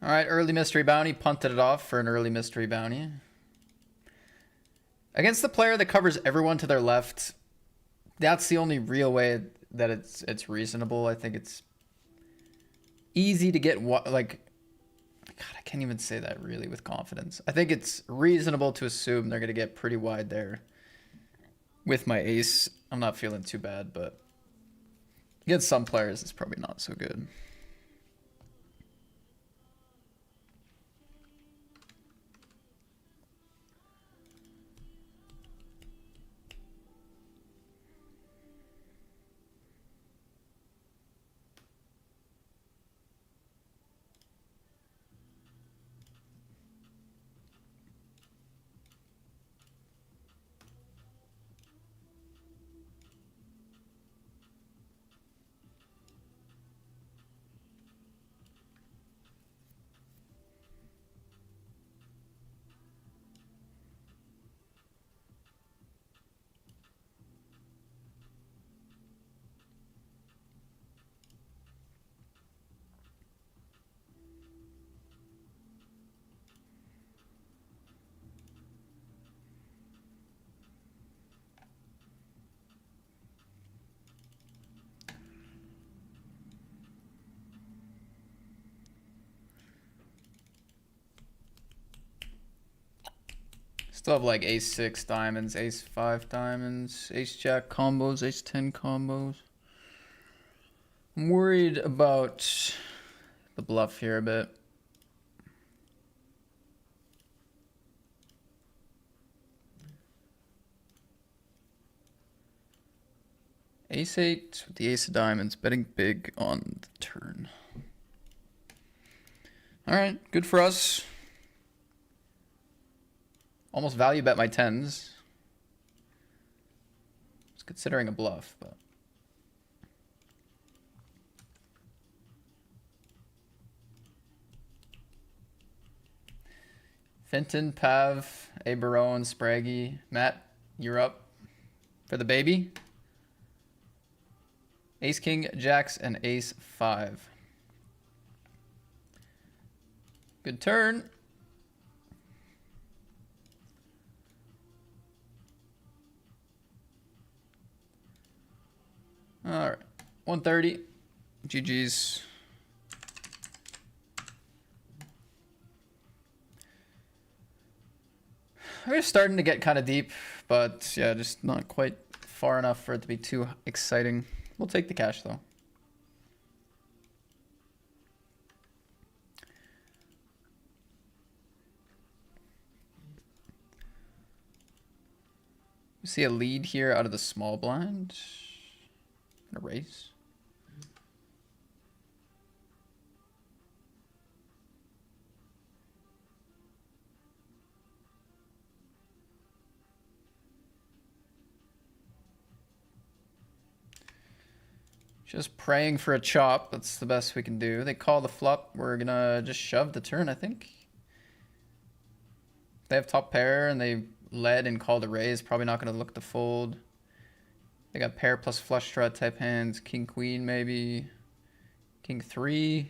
All right, early mystery bounty. Punted it off for an early mystery bounty. Against the player that covers everyone to their left, that's the only real way that it's reasonable. I think it's easy to get like, God, I can't even say that really with confidence. I think it's reasonable to assume they're gonna get pretty wide there. With my ace, I'm not feeling too bad, but against some players, it's probably not so good. Still have like ace 6 diamonds, ace 5 diamonds, ace jack combos, ace 10 combos. I'm worried about the bluff here a bit. Ace 8 with the ace of diamonds, betting big on the turn. Alright, good for us. Almost value bet my 10s. It's considering a bluff, but. Fenton, Pav, A. Barone, Spraggy. Matt, you're up for the baby. Ace, King, Jacks, and Ace 5. Good turn. All right, 130. GG's. We're starting to get kind of deep, but yeah, just not quite far enough for it to be too exciting. We'll take the cash though. We see a lead here out of the small blind. Gonna raise. Just praying for a chop. That's the best we can do. They call the flop. We're gonna just shove the turn, I think. They have top pair and they led and called a raise. Probably not gonna look to fold. They got pair plus flush draw type hands. King, queen, maybe. King 3.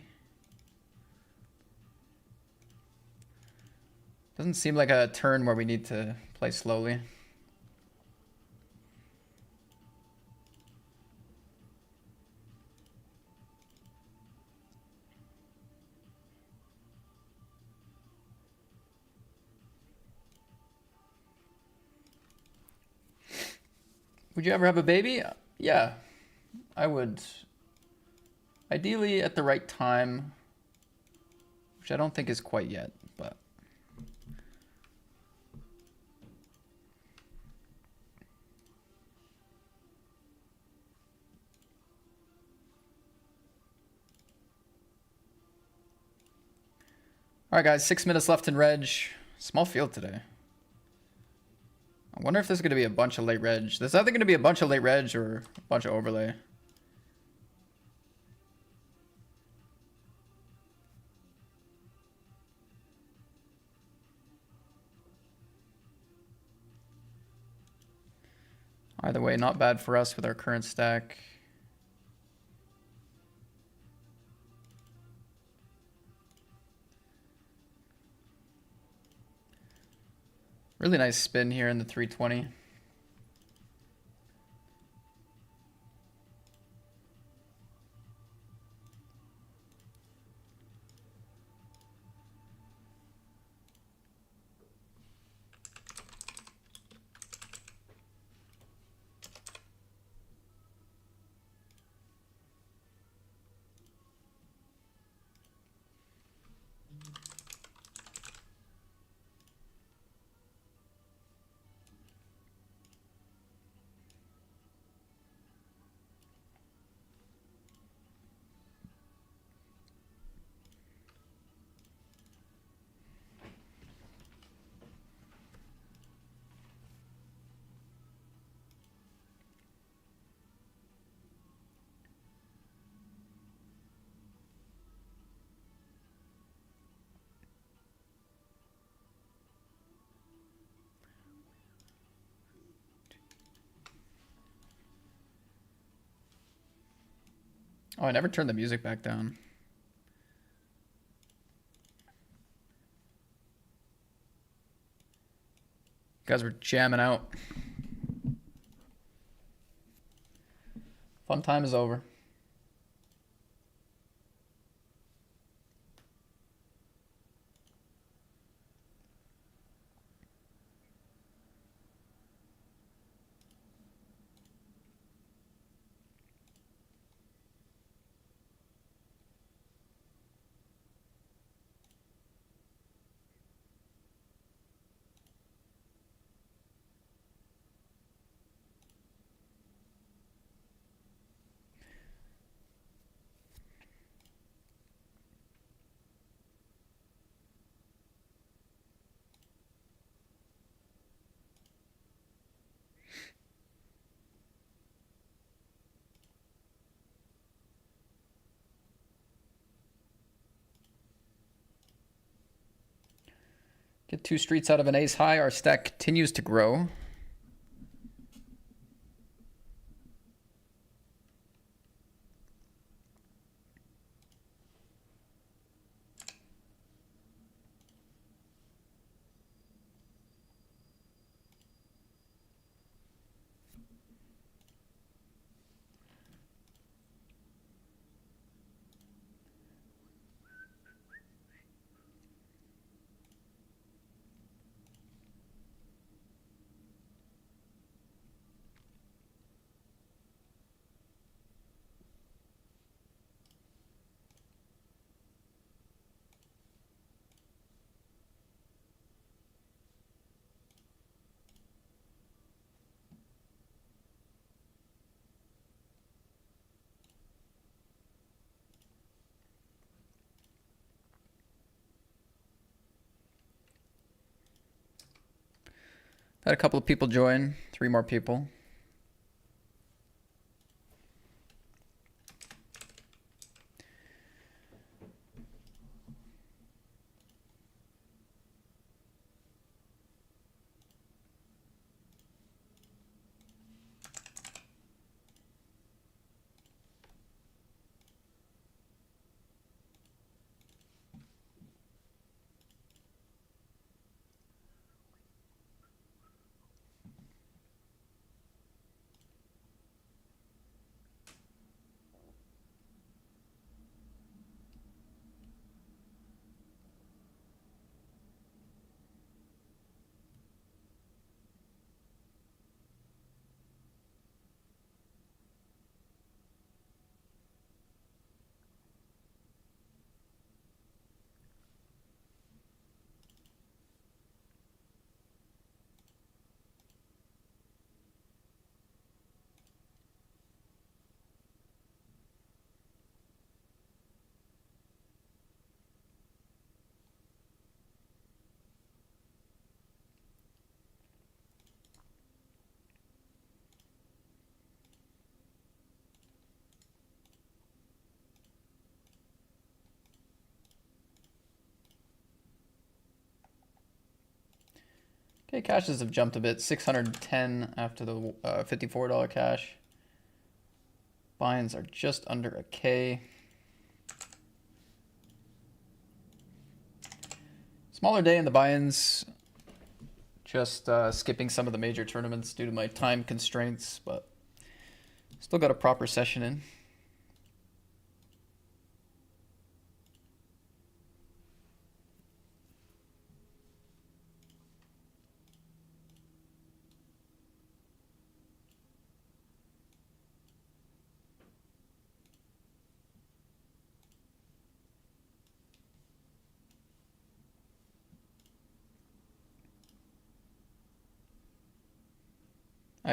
Doesn't seem like a turn where we need to play slowly. Would you ever have a baby? Yeah, I would. Ideally at the right time, which I don't think is quite yet, but. All right, guys, 6 minutes left in reg. Small field today. I wonder if there's going to be a bunch of late reg. There's either going to be a bunch of late reg or a bunch of overlay. Either way, not bad for us with our current stack. Really nice spin here in the 320. Oh, I never turned the music back down. You guys were jamming out. Fun time is over. Get 2 streets out of an ace high. Our stack continues to grow. Had a couple of people join, 3 more people. Okay, cashes have jumped a bit. 610 after the $54 cash. Buy-ins are just under a K. Smaller day in the buy-ins. Just skipping some of the major tournaments due to my time constraints, but still got a proper session in.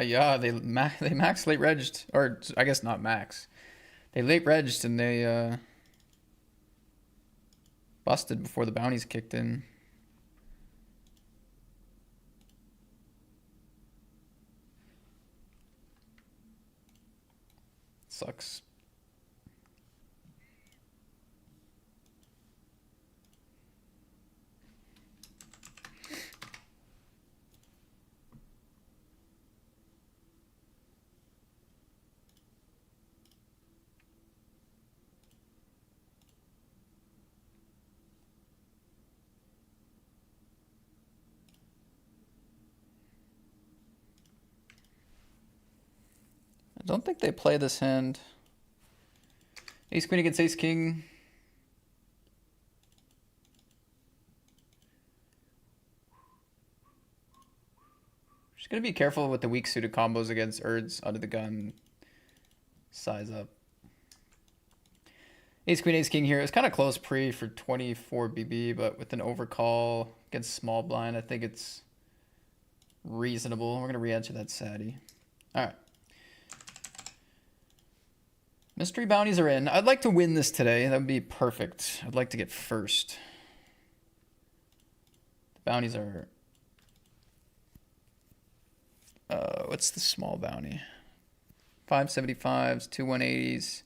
Yeah, they max late regged, or I guess not max. They late regged and they busted before the bounties kicked in. Sucks. I don't think they play this hand. Ace queen against ace king. Just gonna be careful with the weak suited combos against Urds under the gun. Size up. Ace queen ace king here. It's kind of close pre for 24 BB, but with an overcall against small blind, I think it's reasonable. We're gonna re-enter that Sadie. All right. Mystery bounties are in. I'd like to win this today. That would be perfect. I'd like to get first. The bounties are... what's the small bounty? 575s, 2 180s.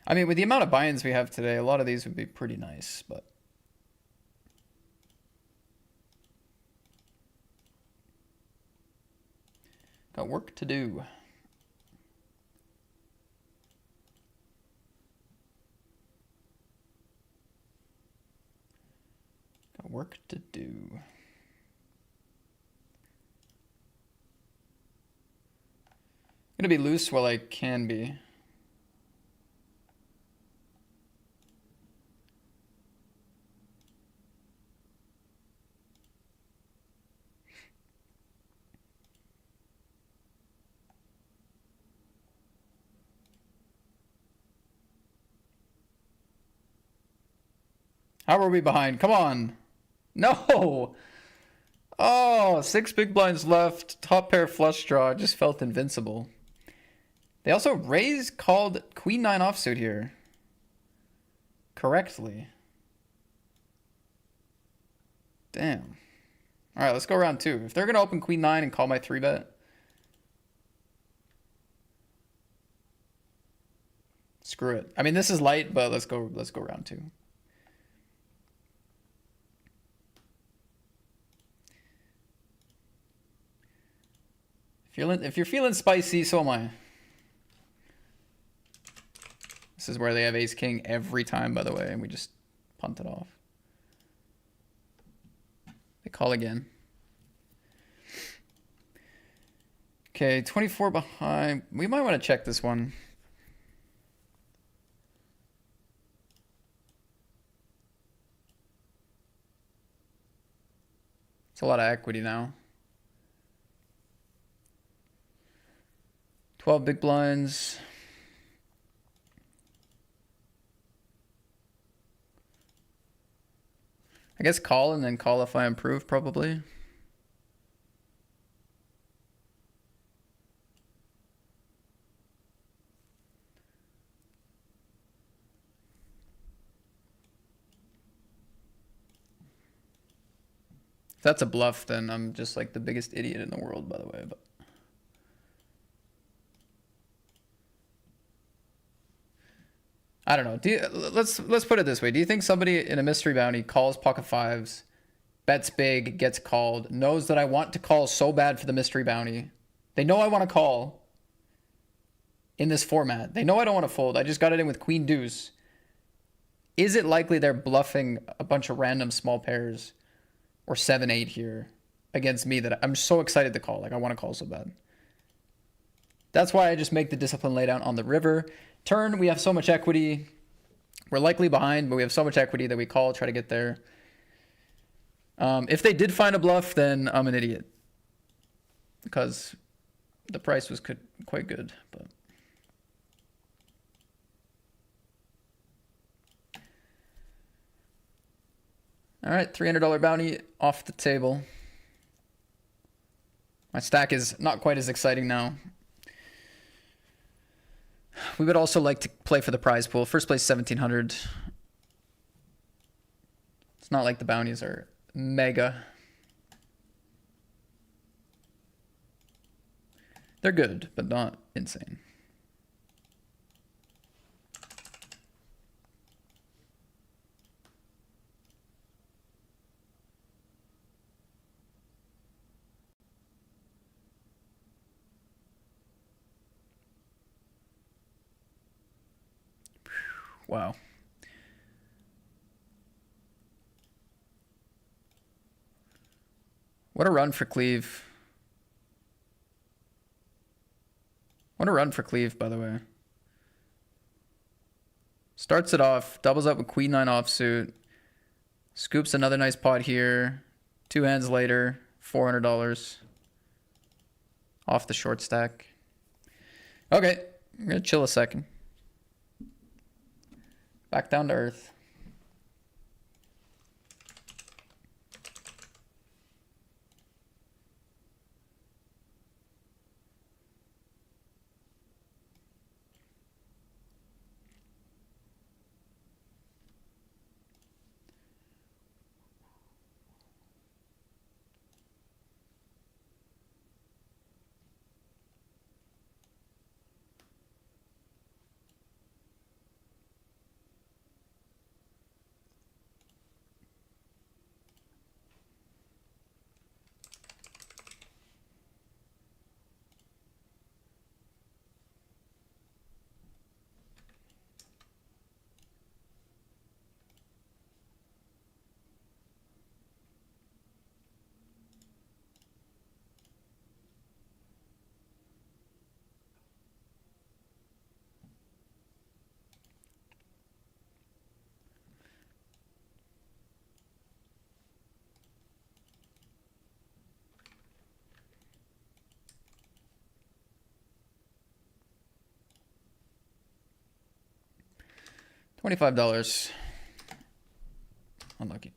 I mean, with the amount of buy-ins we have today, a lot of these would be pretty nice, but got work to do. Got work to do. Gonna be loose while I can be. How are we behind? Come on. No. Oh, 6 big blinds left. Top pair flush draw. I just felt invincible. They also called Queen 9 offsuit here. Correctly. Damn. All right, let's go round 2. If they're going to open Queen 9 and call my 3-bet. Screw it. I mean, this is light, but let's go round 2. If you're feeling spicy, so am I. This is where they have ace king every time, by the way, and we just punt it off. They call again. Okay, 24 behind. We might want to check this one. It's a lot of equity now. 12 big blinds. I guess call and then call if I improve, probably. If that's a bluff, then I'm just like the biggest idiot in the world, by the way. But I don't know. Let's put it this way. Do you think somebody in a mystery bounty calls pocket fives, bets big, gets called, knows that I want to call so bad for the mystery bounty? They know I want to call in this format. They know I don't want to fold. I just got it in with queen deuce. Is it likely they're bluffing a bunch of random small pairs or 7-8 here against me that I'm so excited to call? Like, I want to call so bad. That's why I just make the discipline laydown on the river. Turn, we have so much equity. We're likely behind, but we have so much equity that we call, try to get there. If they did find a bluff, then I'm an idiot. Because the price was quite good. But all right, $300 bounty off the table. My stack is not quite as exciting now. We would also like to play for the prize pool. First place, 1,700. It's not like the bounties are mega. They're good, but not insane. Wow. What a run for Cleve. What a run for Cleve, by the way. Starts it off, doubles up with queen 9 offsuit. Scoops another nice pot here. 2 hands later, $400 off the short stack. Okay, I'm gonna chill a second. Back down to earth. $25. Unlucky.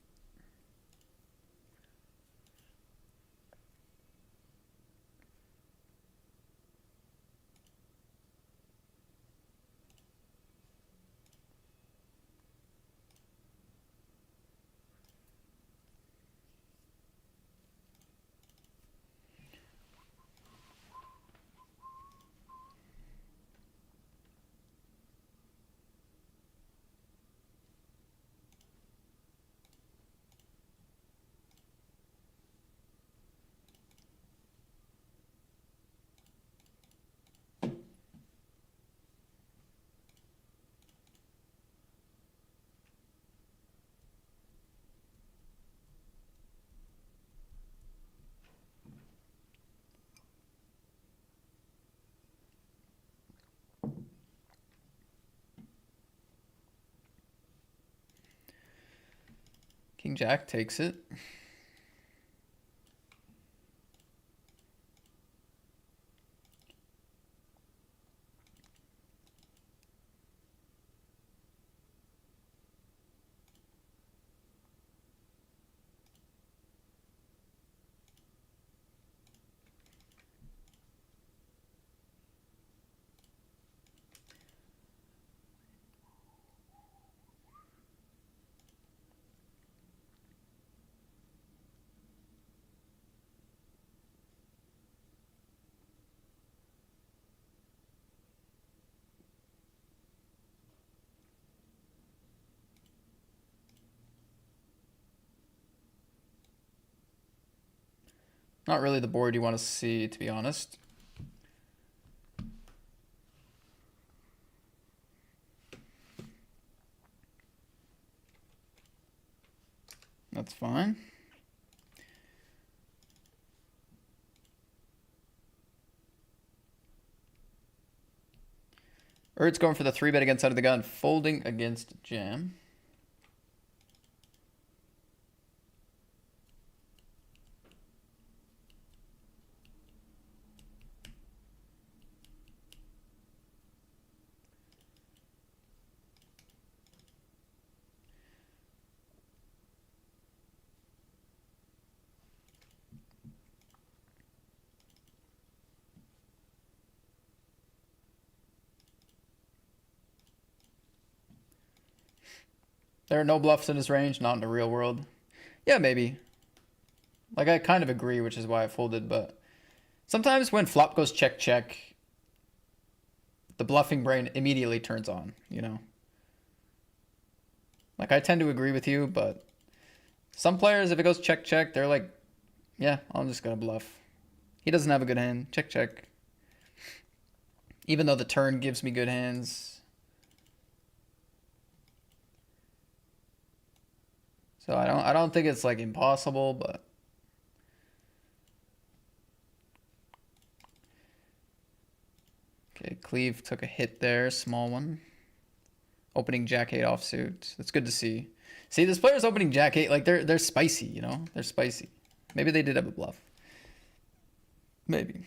King Jack takes it. Not really the board you want to see, to be honest. That's fine. Erd's going for the 3-bet against Under the Gun, folding against Jam. There are no bluffs in his range, not in the real world. Yeah, maybe. Like, I kind of agree, which is why I folded, but sometimes when flop goes check, check, the bluffing brain immediately turns on, you know? Like, I tend to agree with you, but some players, if it goes check, check, they're like, yeah, I'm just gonna bluff. He doesn't have a good hand. Check, check. Even though the turn gives me good hands. So I don't think it's like impossible, but okay, Cleve took a hit there, small one. Opening Jack 8 offsuit. That's good to see. See, this player's opening Jack 8, like they're spicy, you know? They're spicy. Maybe they did have a bluff. Maybe.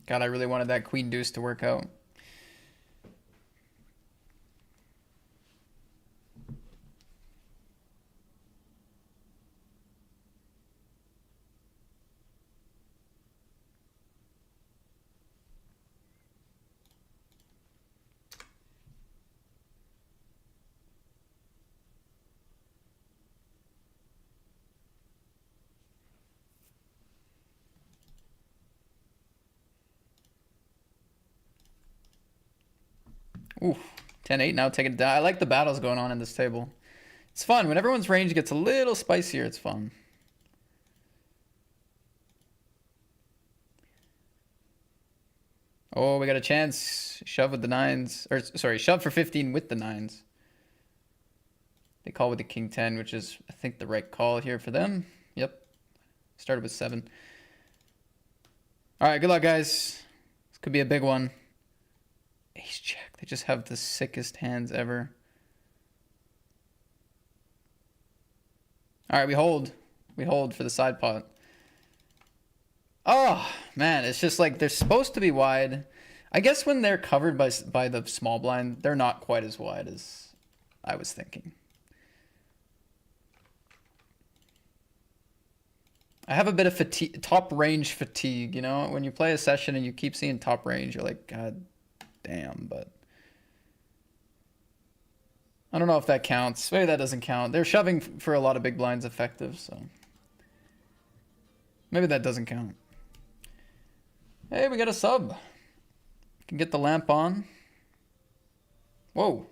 God, I really wanted that Queen Deuce to work out. Ooh, 10-8 now taking it down. I like the battles going on in this table. It's fun. When everyone's range gets a little spicier, it's fun. Oh, we got a chance. Shove with the nines. Or, sorry, shove for 15 with the nines. They call with the king 10, which is, I think, the right call here for them. Yep. Started with 7. All right, good luck, guys. This could be a big one. Ace jack. They just have the sickest hands ever. All right, we hold. We hold for the side pot. Oh, man, it's just like they're supposed to be wide. I guess when they're covered by the small blind, they're not quite as wide as I was thinking. I have a bit of fatigue, top range fatigue, you know? When you play a session and you keep seeing top range, you're like, God damn, but... I don't know if that counts. Maybe that doesn't count. They're shoving for a lot of big blinds effective, so... Maybe that doesn't count. Hey, we got a sub. Can get the lamp on. Whoa.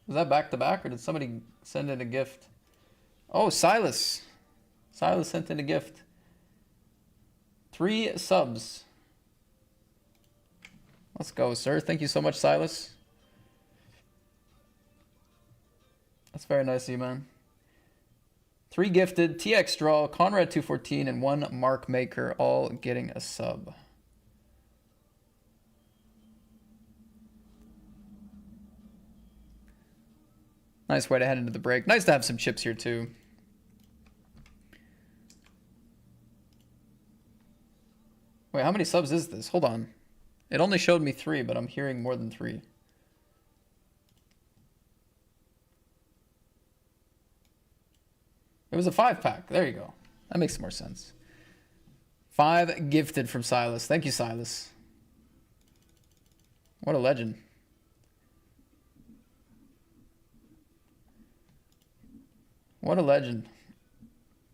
Was that back to back, or did somebody send in a gift? Oh, Silas. Silas sent in a gift. 3 subs. Let's go, sir. Thank you so much, Silas. That's very nice of you, man. 3 gifted, TX Draw, Conrad 214, and 1 Mark Maker, all getting a sub. Nice way to head into the break. Nice to have some chips here, too. Wait, how many subs is this? Hold on. It only showed me 3, but I'm hearing more than 3. It was a 5-pack. There you go. That makes more sense. 5 gifted from Silas. Thank you, Silas. What a legend. What a legend.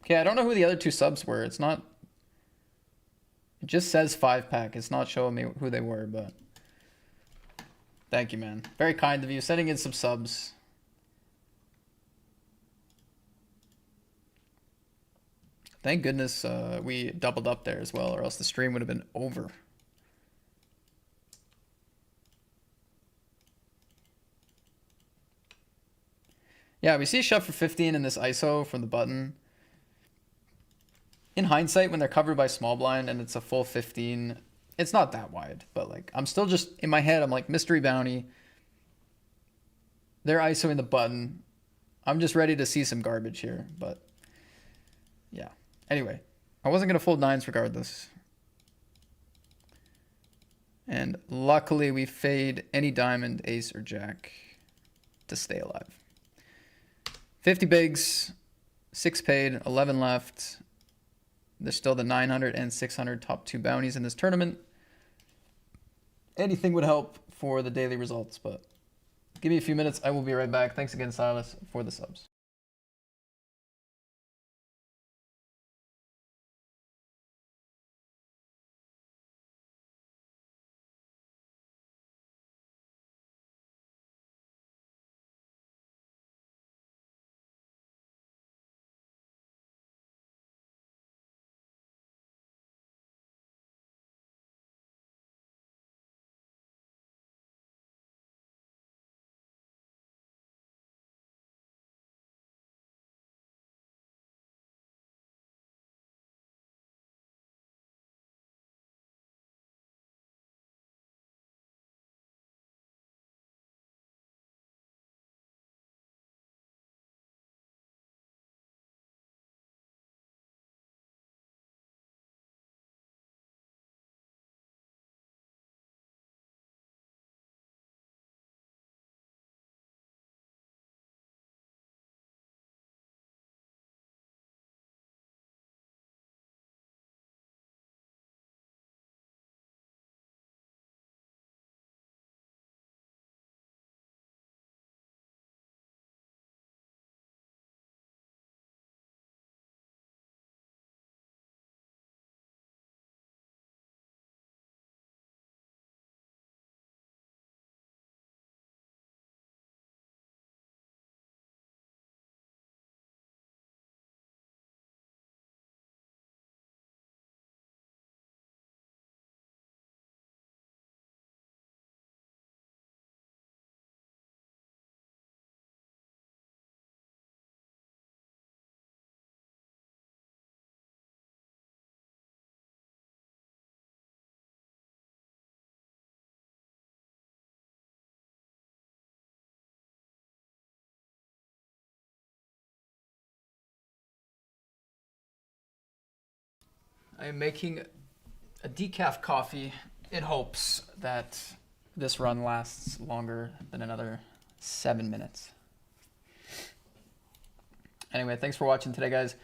Okay, I don't know who the other 2 subs were. It's not... It just says 5-pack. It's not showing me who they were, but... Thank you, man. Very kind of you. Sending in some subs. Thank goodness we doubled up there as well, or else the stream would have been over. Yeah, we see shove for 15 in this ISO from the button. In hindsight, when they're covered by small blind and it's a full 15, it's not that wide. But like, I'm still just, in my head, I'm like, mystery bounty. They're ISOing the button. I'm just ready to see some garbage here, but yeah. Anyway, I wasn't going to fold 9s regardless. And luckily we fade any diamond, ace, or jack to stay alive. 50 bigs, 6 paid, 11 left. There's still the 900 and 600 top 2 bounties in this tournament. Anything would help for the daily results, but give me a few minutes. I will be right back. Thanks again, Silas, for the subs. I am making a decaf coffee in hopes that this run lasts longer than another 7 minutes. Anyway, thanks for watching today, guys.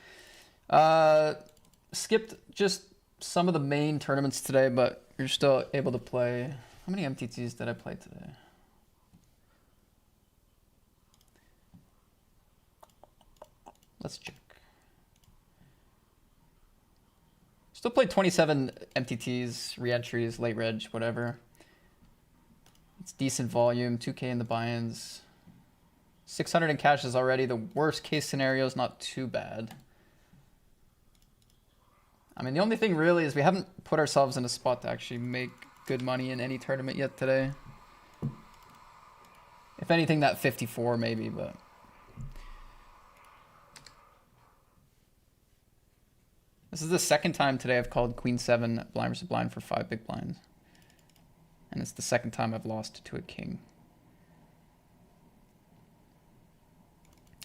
Skipped just some of the main tournaments today, but you're still able to play. How many MTTs did I play today? Let's check. Still played 27 MTTs, re-entries, late reg, whatever. It's decent volume, 2K in the buy-ins. 600 in cash is already the worst case scenario, is not too bad. I mean, the only thing really is we haven't put ourselves in a spot to actually make good money in any tournament yet today. If anything, that 54 maybe, but... This is the second time today I've called Queen 7 blind versus blind for 5 big blinds. And it's the second time I've lost to a king.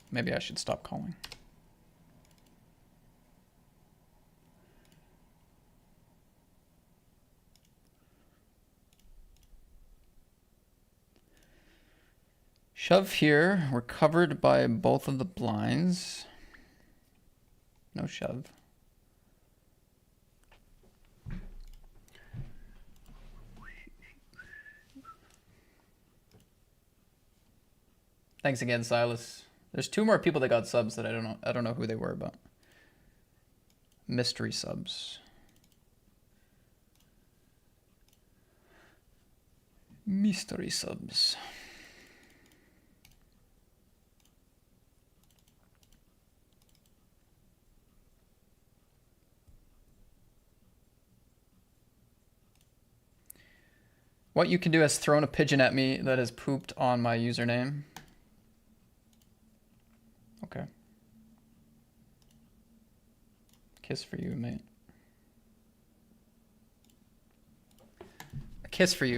Maybe I should stop calling. Shove here. We're covered by both of the blinds. No shove. Thanks again, Silas. There's 2 more people that got subs that I don't know who they were, but mystery subs. Mystery subs. What you can do is thrown a pigeon at me that has pooped on my username. Okay. Kiss for you, mate. A kiss for you.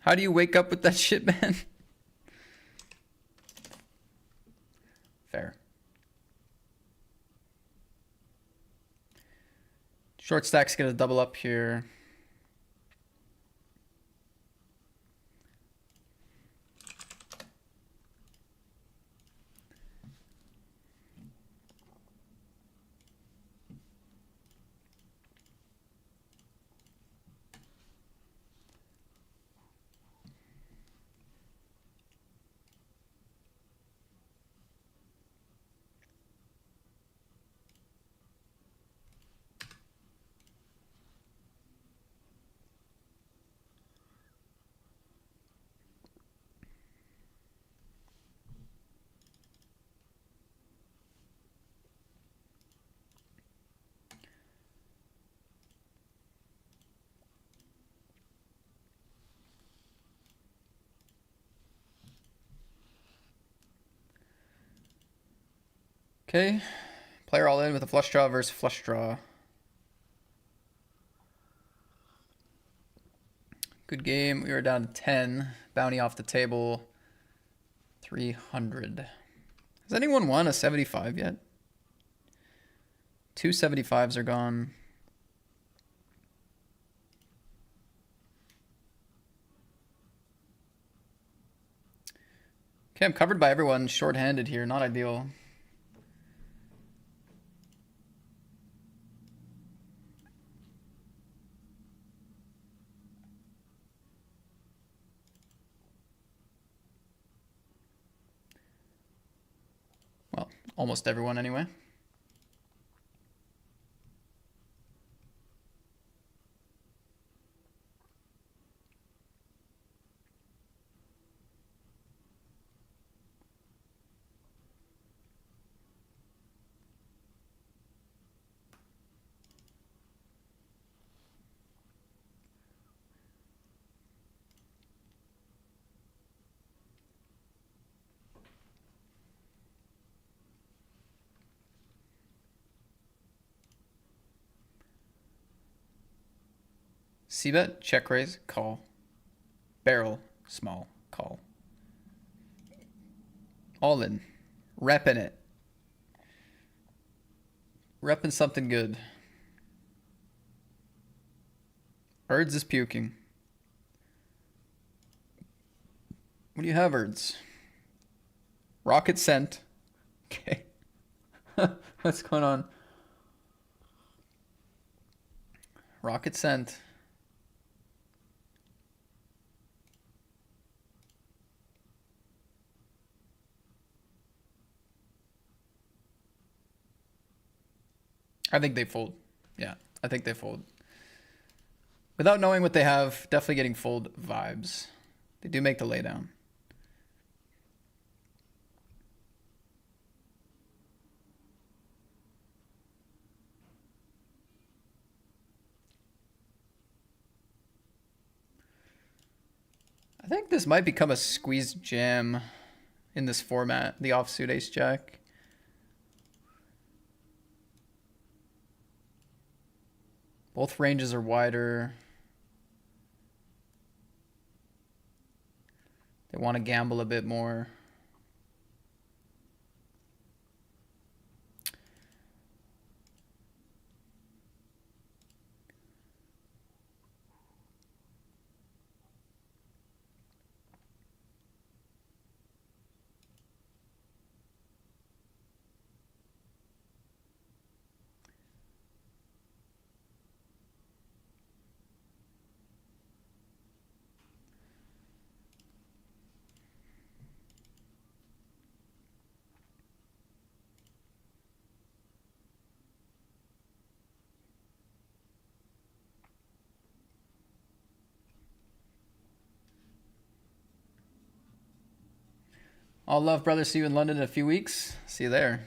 How do you wake up with that shit, man? Fair. Short stack's gonna double up here. Okay, player all in with a flush draw versus flush draw. Good game. We were down to 10. Bounty off the table. 300. Has anyone won a 75 yet? 2 75s are gone. Okay, I'm covered by everyone. Short-handed here. Not ideal. Well, almost everyone anyway. C-bet, check raise, call. Barrel, small, call. All in. Repping it. Repping something good. Erds is puking. What do you have, Erds? Rocket sent. Okay. What's going on? Rocket sent. I think they fold. Yeah, I think they fold. Without knowing what they have, definitely getting fold vibes. They do make the laydown. I think this might become a squeeze jam in this format, the offsuit ace jack. Both ranges are wider. They want to gamble a bit more. All love, brother. See you in London in a few weeks. See you there.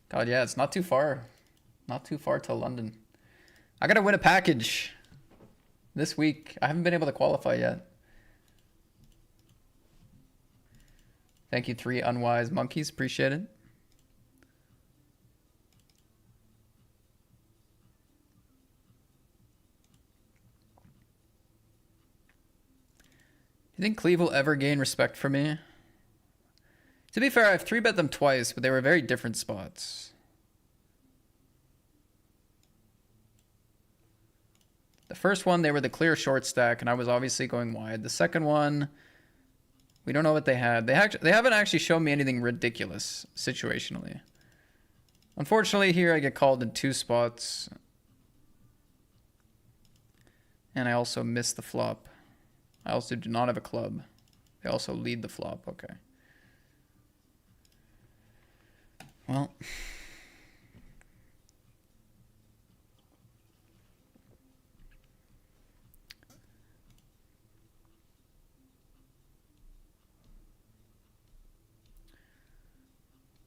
God, yeah, it's not too far. Not too far to London. I gotta win a package this week. I haven't been able to qualify yet. Thank you, 3 unwise monkeys. Appreciate it. You think Cleve will ever gain respect for me? To be fair, I've 3-bet them twice, but they were very different spots. The first one, they were the clear short stack, and I was obviously going wide. The second one, we don't know what they had. They haven't actually shown me anything ridiculous situationally. Unfortunately, here I get called in 2 spots. And I also miss the flop. I also do not have a club. They also lead the flop. Okay. Well.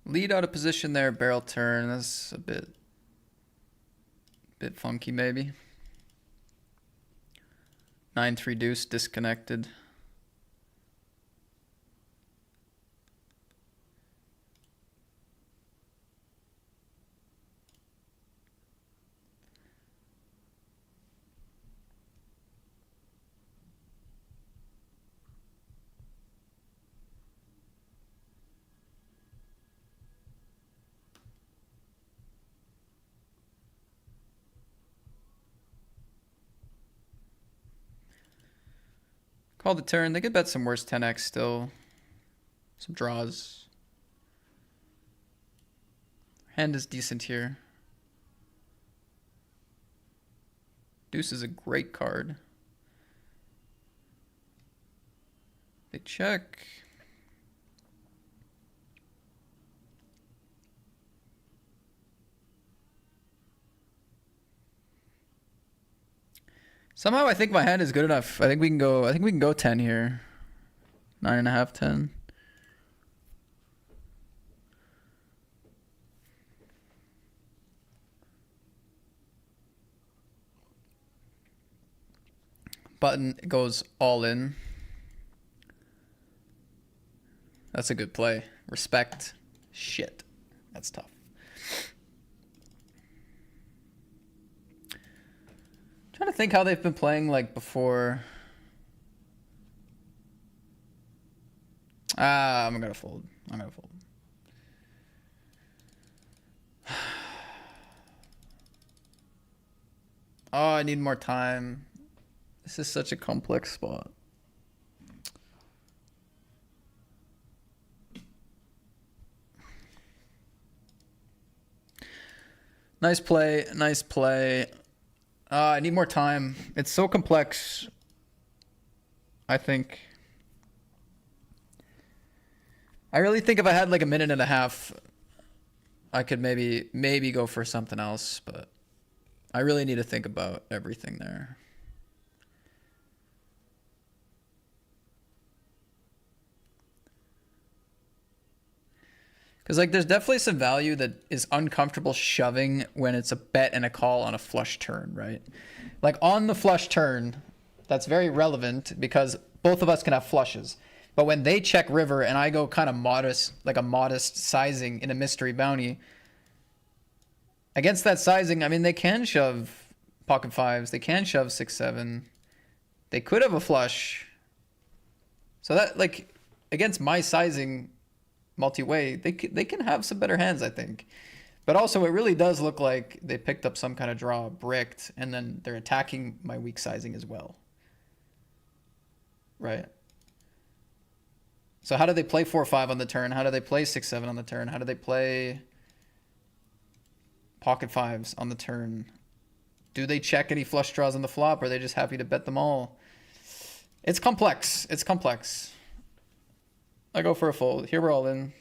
Lead out of position there, barrel turn. That's a bit funky maybe. 9-3 deuce disconnected. Call the turn. They could bet some worse 10x still. Some draws. Hand is decent here. Deuce is a great card. They check. Somehow I think my hand is good enough. I think we can go 10 here. 9.5, 10. Button goes all in. That's a good play. Respect. Shit. That's tough. Trying to think how they've been playing like before. I'm gonna fold. I'm gonna fold. Oh, I need more time. This is such a complex spot. Nice play. Nice play. I need more time. It's so complex. I think. I really think if I had like a minute and a half, I could maybe go for something else, but I really need to think about everything there. Because like there's definitely some value that is uncomfortable shoving when it's a bet and a call on a flush turn, right? Like on the flush turn, that's very relevant because both of us can have flushes. But when they check river and I go kind of modest, like a modest sizing in a mystery bounty, against that sizing, I mean, they can shove pocket fives, they can shove 6-7, they could have a flush. So that like against my sizing multi-way, they can have some better hands, I think. But also it really does look like they picked up some kind of draw, bricked, and then they're attacking my weak sizing as well. Right? So how do they play 4-5 on the turn? How do they play 6-7 on the turn? How do they play pocket fives on the turn? Do they check any flush draws on the flop? Or are they just happy to bet them all? It's complex. It's complex. I go for a fold. Here we're all in.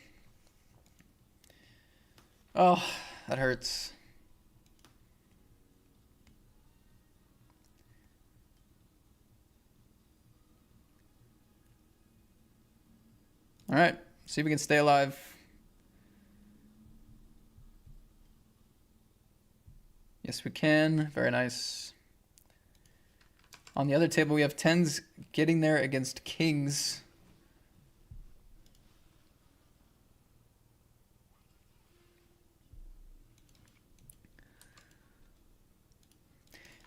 Oh, that hurts. All right, see if we can stay alive. Yes, we can. Very nice. On the other table, we have tens getting there against kings.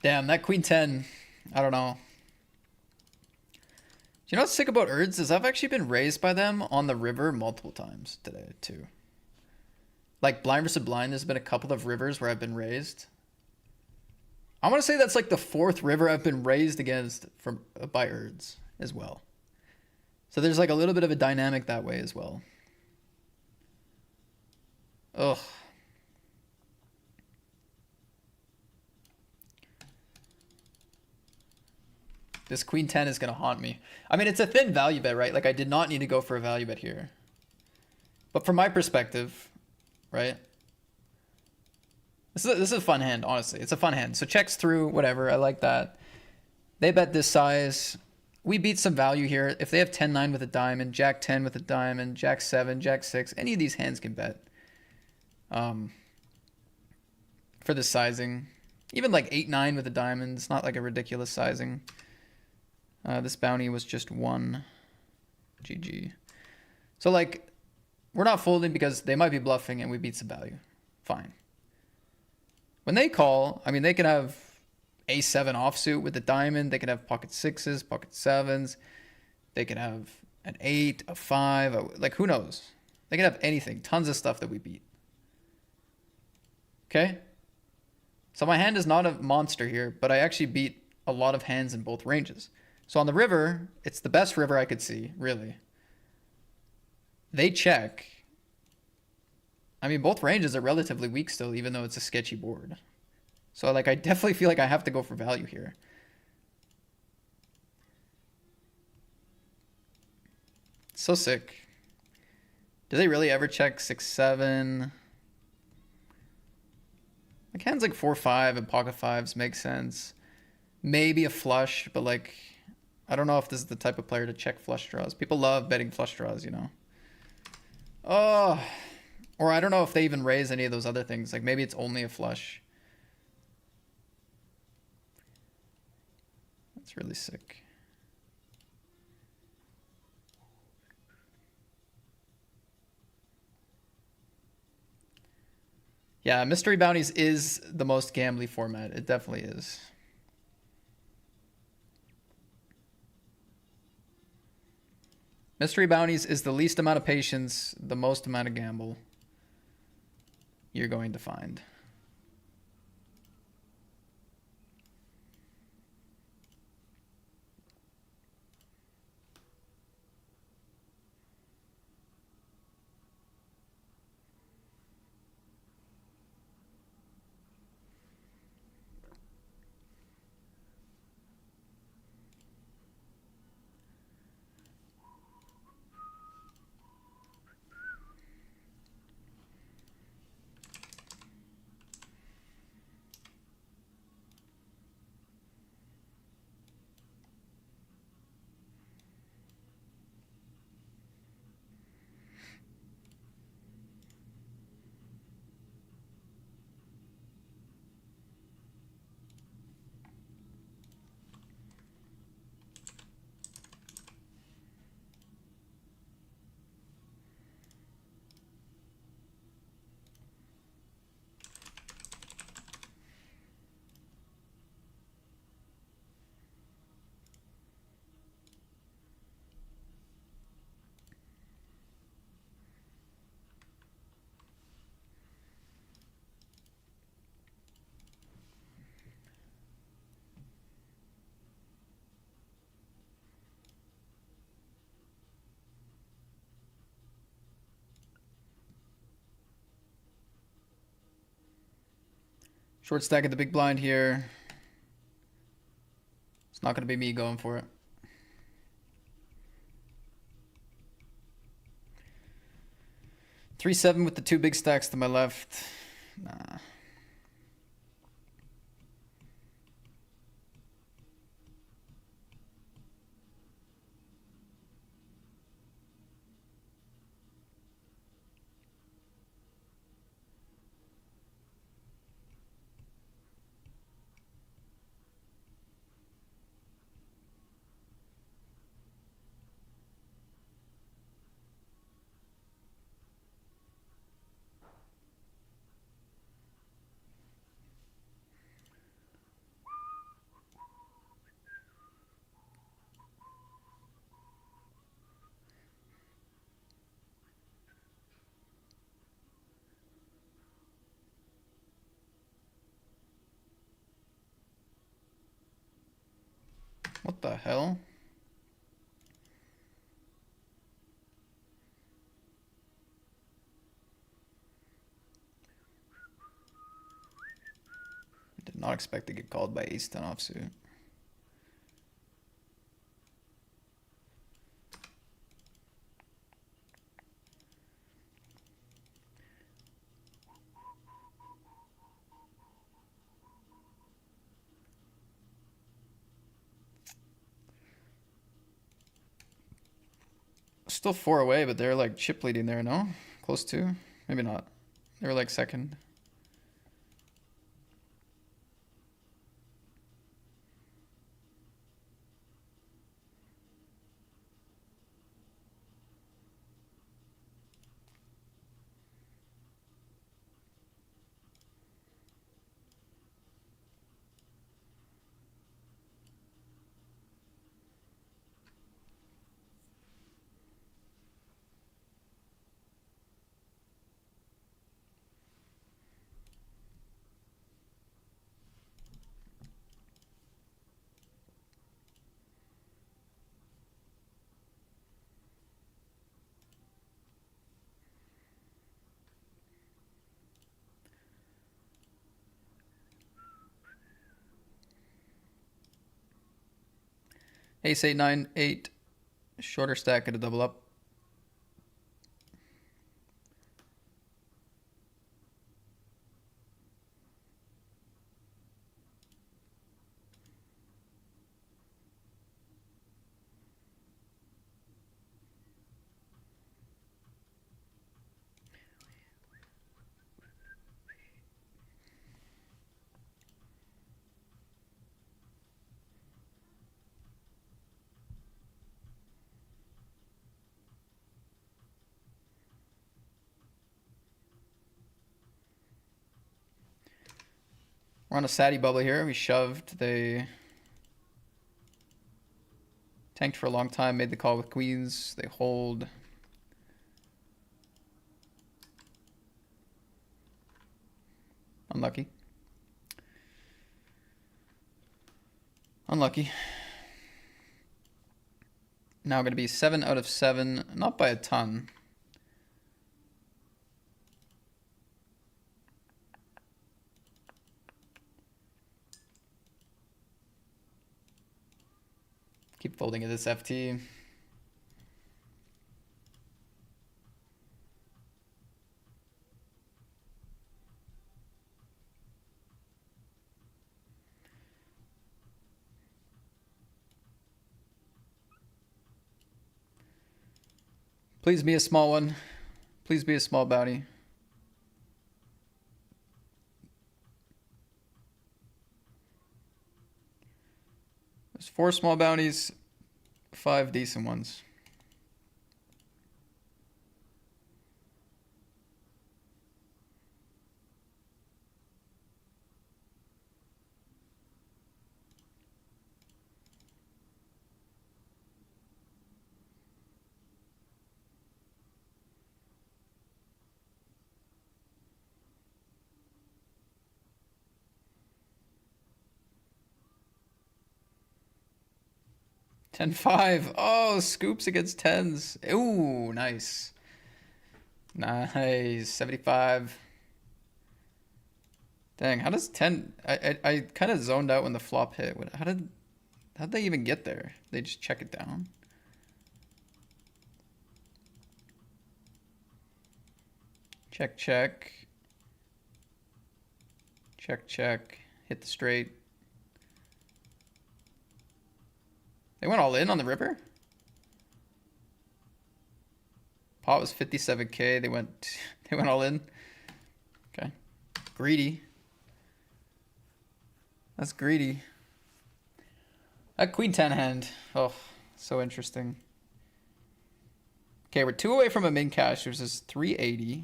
Damn, that queen 10, I don't know. You know what's sick about Urds is I've actually been raised by them on the river multiple times today too. Like blind versus blind, there's been a couple of rivers where I've been raised. I want to say that's like the 4th river I've been raised against by Urds as well. So there's like a little bit of a dynamic that way as well. Ugh. This queen 10 is going to haunt me. I mean, it's a thin value bet, right? Like I did not need to go for a value bet here. But from my perspective, right? This is a fun hand, honestly. It's a fun hand. So checks through, whatever. I like that. They bet this size. We beat some value here. If they have 10-9 with a diamond, Jack 10 with a diamond, Jack 7, Jack 6, any of these hands can bet. For the sizing. Even like 8-9 with a diamond. It's not like a ridiculous sizing. This bounty was just 1. GG. So like, we're not folding because they might be bluffing and we beat some value. Fine. When they call, I mean, they can have A7 offsuit with the diamond. They can have pocket 6s, pocket 7s. They can have an 8, a 5, like who knows? They can have anything. Tons of stuff that we beat. Okay? So my hand is not a monster here, but I actually beat a lot of hands in both ranges. So on the river, it's the best river I could see, really. They check. I mean, both ranges are relatively weak still, even though it's a sketchy board. So like, I definitely feel like I have to go for value here. So sick. Do they really ever check 6-7? Like hands like 4-5 and pocket 5s make sense. Maybe a flush, but like, I don't know if this is the type of player to check flush draws. People love betting flush draws, you know. Oh, or I don't know if they even raise any of those other things. Like maybe it's only a flush. That's really sick. Yeah, Mystery Bounties is the most gambly format. It definitely is. Mystery bounties is the least amount of patience, the most amount of gamble you're going to find. Short stack at the big blind here. It's not going to be me going for it. 3-7 with the two big stacks to my left. Nah. What the hell? Did not expect to get called by ace-10 offsuit. Still 4 away, but they're like chip leading there, no? Close to? Maybe not. They were like second. Ace 8, 9, 8. Shorter stack at a double up. We're on a Sadie bubble here. We shoved. They Tanked for a long time, made the call with queens. They hold. Unlucky. Unlucky. Now going to be 7 out of 7. Not by a ton. Keep folding at this FT. Please be a small one. Please be a small bounty. There's 4 small bounties, 5 decent ones. $10-5. Oh, scoops against 10s. Ooh, nice. Nice. 75. Dang, how does 10... I kind of zoned out when the flop hit. How'd they even get there? They just check it down? Check, check. Check, check. Hit the straight. They went all in on the ripper? Pot was 57K. They went all in. Okay. Greedy. That's greedy. That queen 10 hand. Oh, so interesting. Okay, we're 2 away from a min cash, which is 380.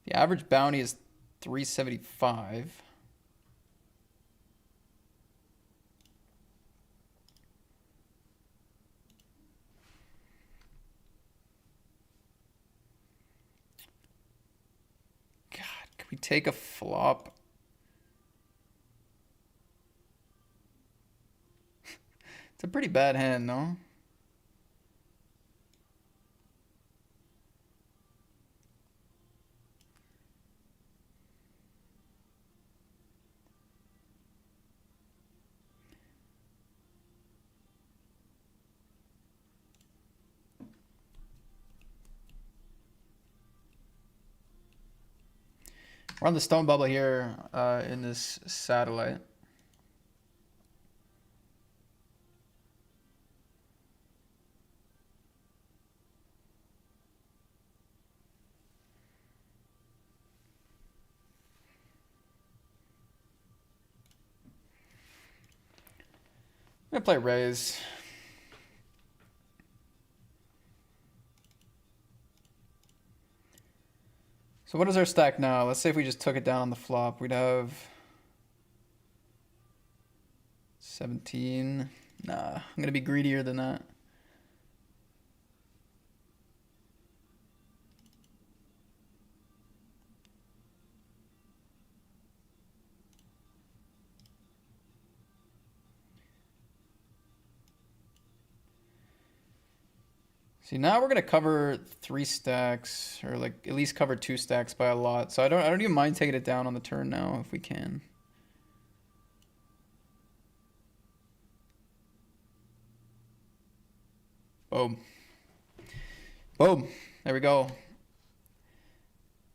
The average bounty is 375. God, can we take a flop? It's a pretty bad hand, no? We're on the stone bubble here in this satellite. I'm gonna play raise. So what is our stack now? Let's say if we just took it down on the flop, we'd have 17. Nah, I'm gonna be greedier than that. See, now we're gonna cover 3 stacks, or like at least cover 2 stacks by a lot. So I don't even mind taking it down on the turn now if we can. Boom. Boom. There we go.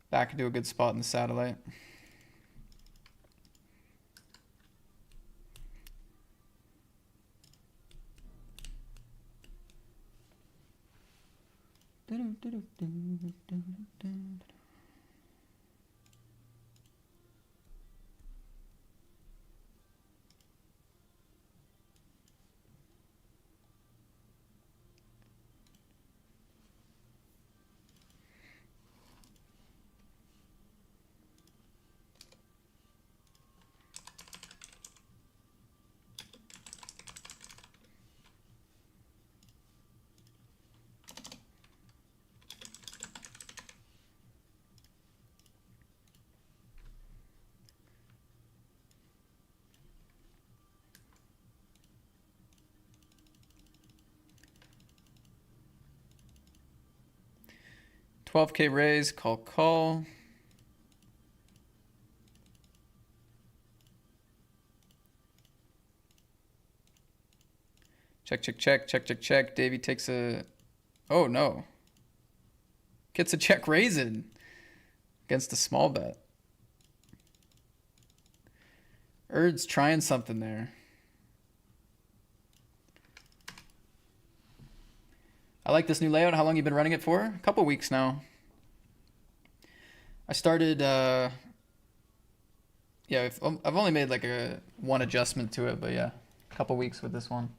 Back into a good spot in the satellite. 12K raise, call, call. Check, check, check, check, check, check. Davey takes a... Oh, no. Gets a check raising against a small bet. Erd's trying something there. I like this new layout. How long you been running it for? A couple weeks now. I started... yeah, I've only made like one adjustment to it, but yeah. A couple weeks with this one.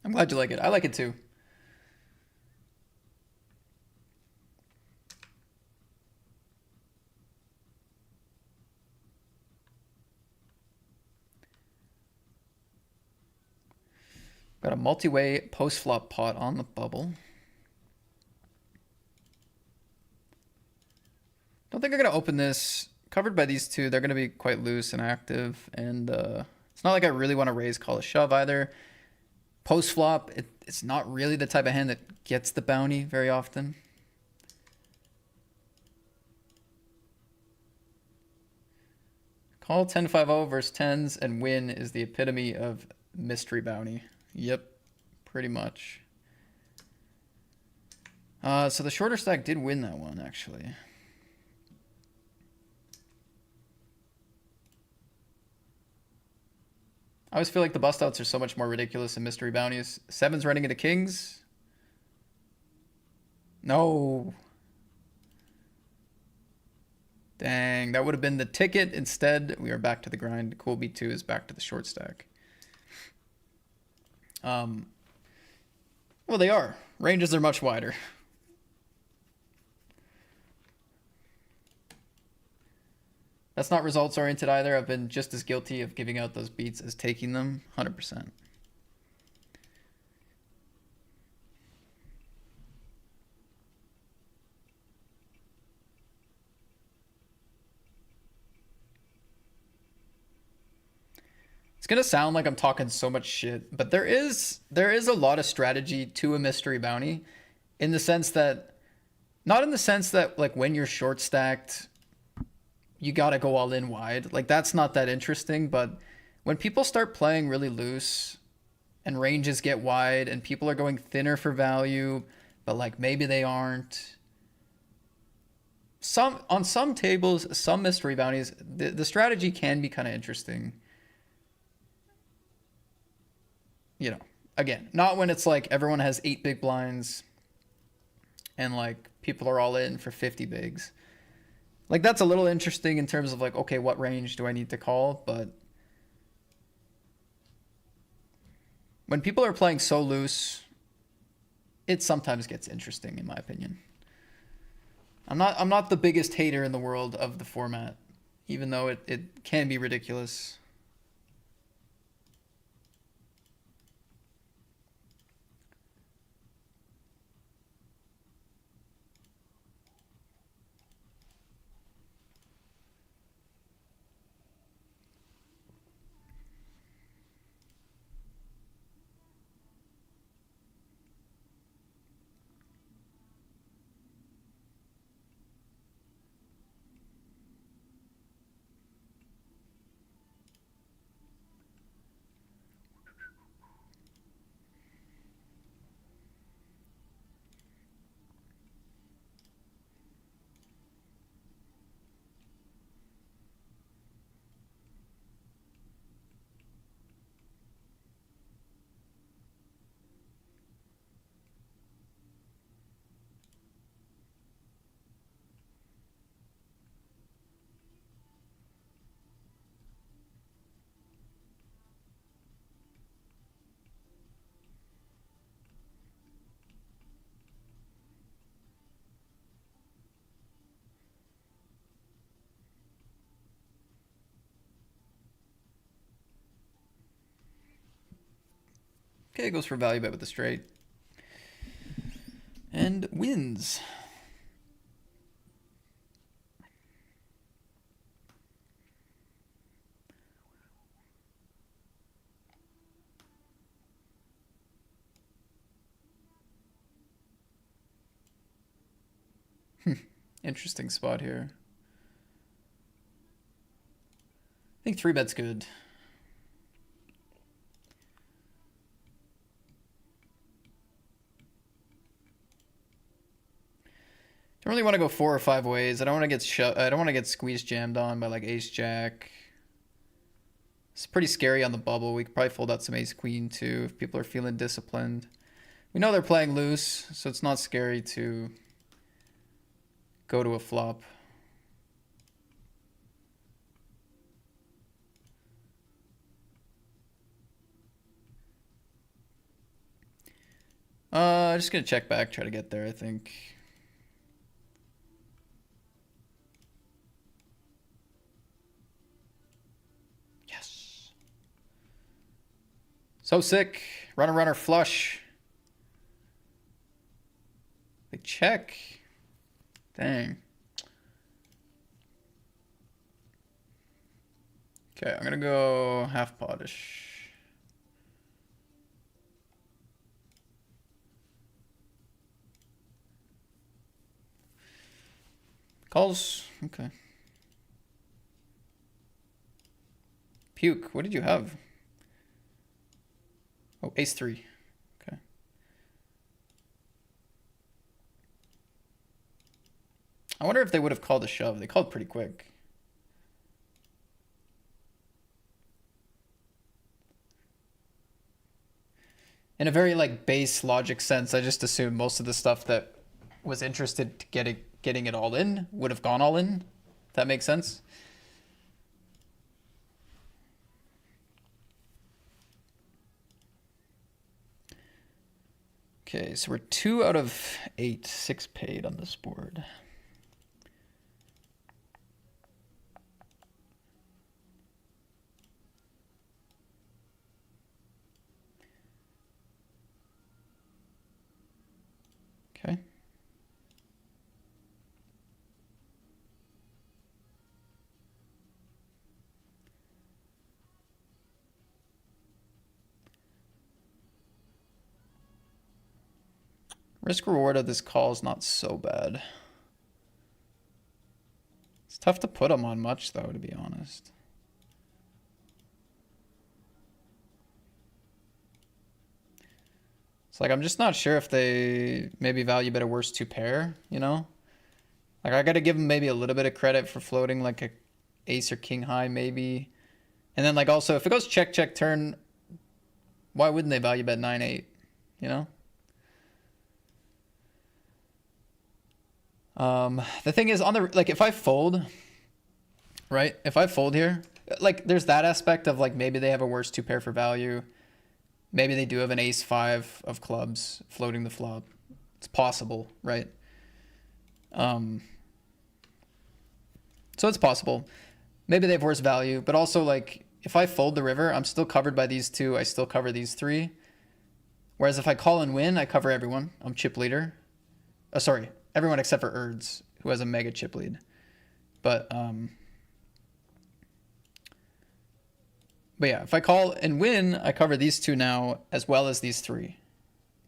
I'm glad you like it. I like it too. Got a multi-way post-flop pot on the bubble. Don't think I'm going to open this. Covered by these two, they're going to be quite loose and active. And it's not like I really want to raise, call, a shove either. Post-flop, it's not really the type of hand that gets the bounty very often. Call 10-5-0 versus 10s and win is the epitome of mystery bounty. Yep, pretty much. So the shorter stack did win that one, actually. I always feel like the bust outs are so much more ridiculous than mystery bounties. Sevens running into kings. No. Dang, that would have been the ticket. Instead, we are back to the grind. Cool B2 is back to the short stack. Well, they are. Ranges are much wider. That's not results oriented either. I've been just as guilty of giving out those beats as taking them. 100%. It's gonna sound like I'm talking so much shit, but there is a lot of strategy to a mystery bounty, in the sense that, not in the sense that like when you're short stacked, you gotta go all in wide. Like that's not that interesting, but when people start playing really loose and ranges get wide and people are going thinner for value, but like maybe they aren't. On some tables, some mystery bounties, the strategy can be kind of interesting. You know, again, not when it's like everyone has 8 big blinds and like people are all in for 50 bigs. Like that's a little interesting in terms of like, okay, what range do I need to call? But when people are playing so loose, it sometimes gets interesting, in my opinion. I'm not the biggest hater in the world of the format, even though it can be ridiculous. Okay, it goes for value bet with the straight. and wins. Interesting spot here. I think 3-bet's good. Don't really want to go 4 or 5 ways. I don't want to get I don't want to get squeeze jammed on by like ace jack. It's pretty scary on the bubble. We could probably fold out some ace queen too if people are feeling disciplined. We know they're playing loose, so it's not scary to go to a flop. Just gonna check back, try to get there, I think. Yes. So sick. Runner, runner, flush. They check. Dang. Okay, I'm gonna go half potish. Calls. Okay. Puke. What did you have? Oh, ace 3. Okay. I wonder if they would have called a shove. They called pretty quick. In a very like base logic sense, I just assumed most of the stuff that was interested to getting it all in would have gone all in. If that makes sense. Okay, so we're 2 out of 8, 6 paid on this board. Okay. Risk reward of this call is not so bad. It's tough to put them on much though, to be honest. It's like, I'm just not sure if they maybe value bet a worse 2 pair, you know? Like I gotta give them maybe a little bit of credit for floating like a ace or king high maybe. And then like also if it goes check, check, turn, why wouldn't they value bet 9-8, you know? The thing is on the, like if I fold, right? If I fold here, like there's that aspect of like maybe they have a worse 2 pair for value. Maybe they do have an ace 5 of clubs floating the flop. It's possible, right? So it's possible. Maybe they have worse value, but also like if I fold the river, I'm still covered by these 2. I still cover these 3. Whereas if I call and win, I cover everyone. I'm chip leader. Sorry, everyone except for Erds, who has a mega chip lead. But yeah, if I call and win, I cover these 2 now as well as these 3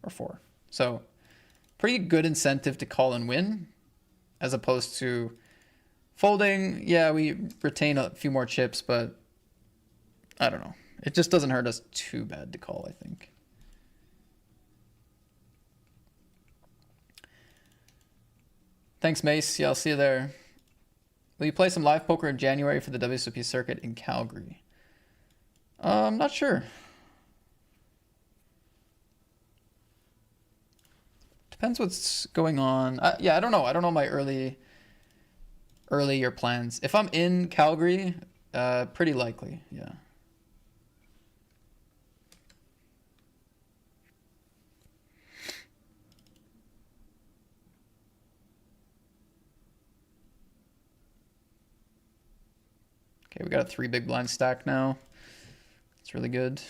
or 4. So pretty good incentive to call and win as opposed to folding. Yeah, we retain a few more chips, but I don't know. It just doesn't hurt us too bad to call, I think. Thanks, Mace. Yeah, I'll see you there. Will you play some live poker in January for the WSOP circuit in Calgary? I'm not sure. Depends what's going on. Yeah, I don't know. I don't know my earlier plans. If I'm in Calgary, pretty likely, yeah. Okay, we got a 3 big blind stack now. It's really good.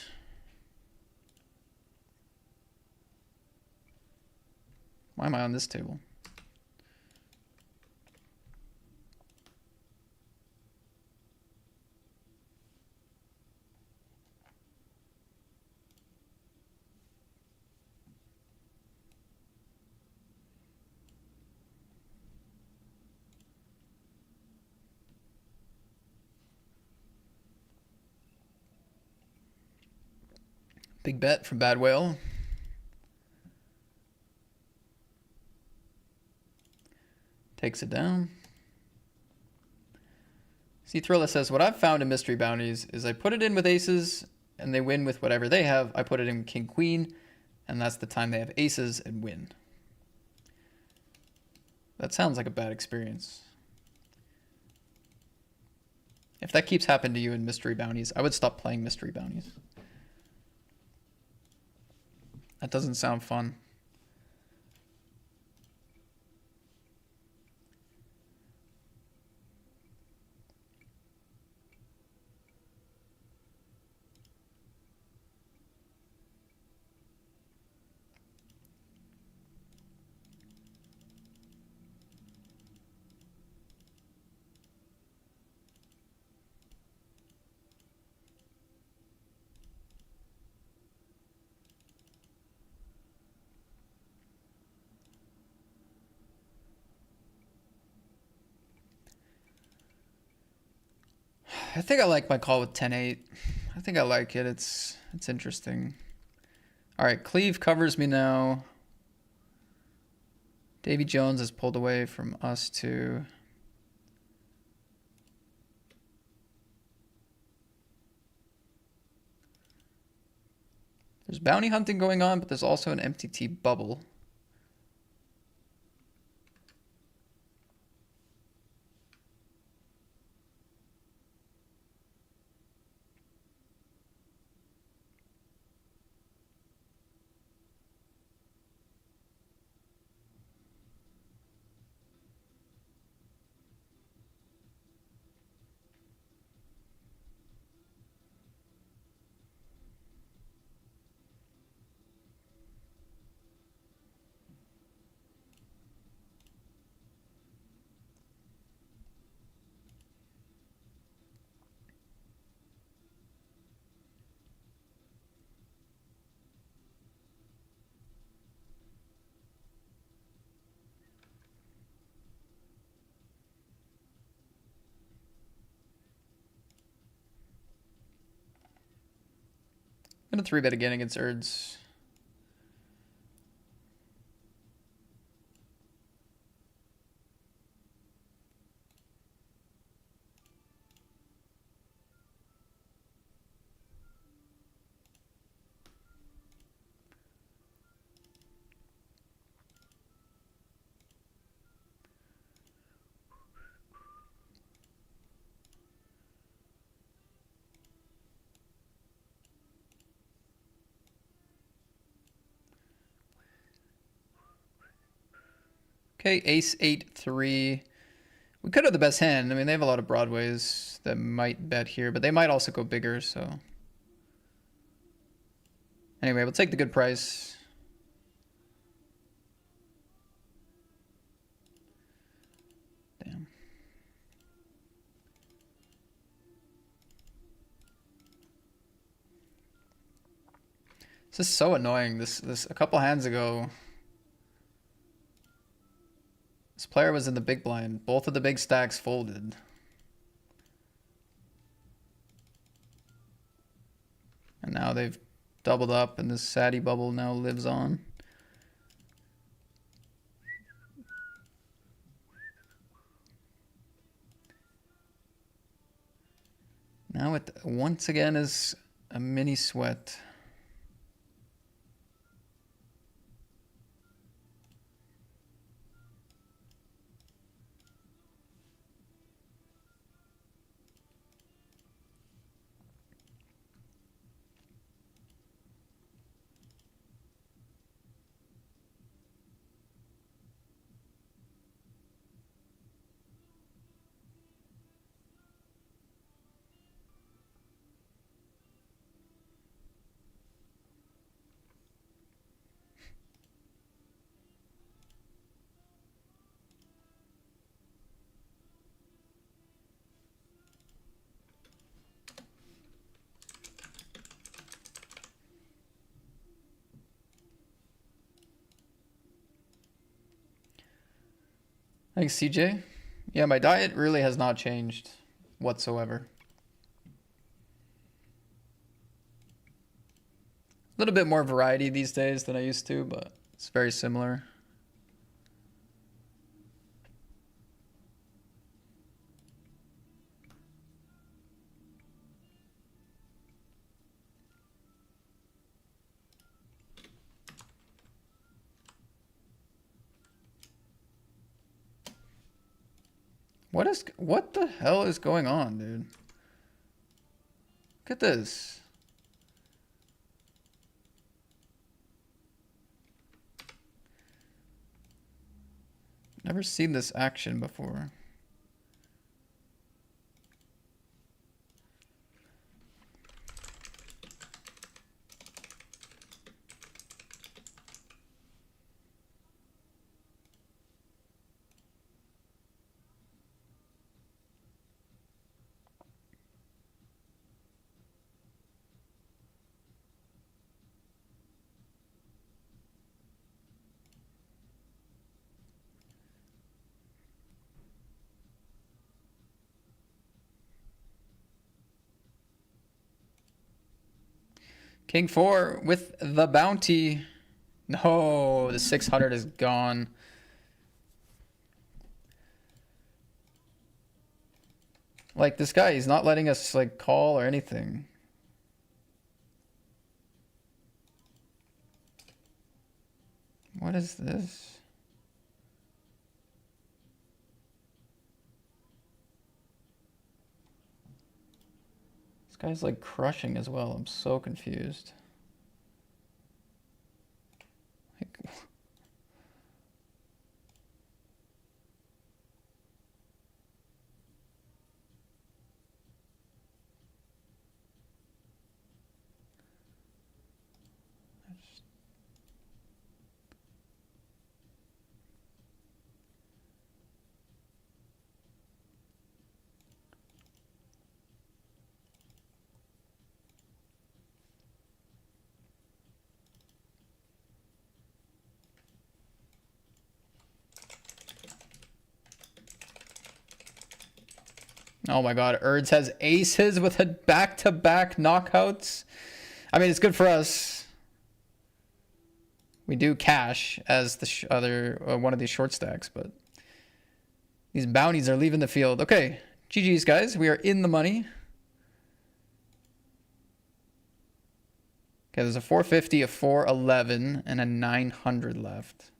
Why am I on this table? Big bet from Bad Whale. Takes it down. See, Thrilla says, what I've found in mystery bounties is I put it in with aces and they win with whatever they have. I put it in king, queen, and that's the time they have aces and win. That sounds like a bad experience. If that keeps happening to you in mystery bounties, I would stop playing mystery bounties. That doesn't sound fun. I think I like my call with 10-8. I think I like it. It's interesting. All right, Cleve covers me now. Davy Jones is pulled away from us too. There's bounty hunting going on, but there's also an MTT bubble. I'm gonna 3-bet again against Erds. Okay, ace 8-3. We could have the best hand. I mean, they have a lot of broadways that might bet here, but they might also go bigger, so. Anyway, we'll take the good price. Damn. This is so annoying. This a couple hands ago, this player was in the big blind. Both of the big stacks folded. And now they've doubled up and this Sadie bubble now lives on. Now it once again is a mini sweat. Thanks, CJ. Yeah, my diet really has not changed whatsoever. A little bit more variety these days than I used to, but it's very similar. What the hell is going on, dude? Look at this. Never seen this action before. King 4 with the bounty. No, the 600 is gone. Like, this guy, he's not letting us, like, call or anything. What is this? This guy's, like, crushing as well. I'm so confused. Like, oh my god, Erds has aces with a back-to-back knockouts. I mean, it's good for us. We do cash as the other one of these short stacks, but these bounties are leaving the field. Okay, GG's, guys. We are in the money. Okay, there's a 450, a 411, and a 900 left.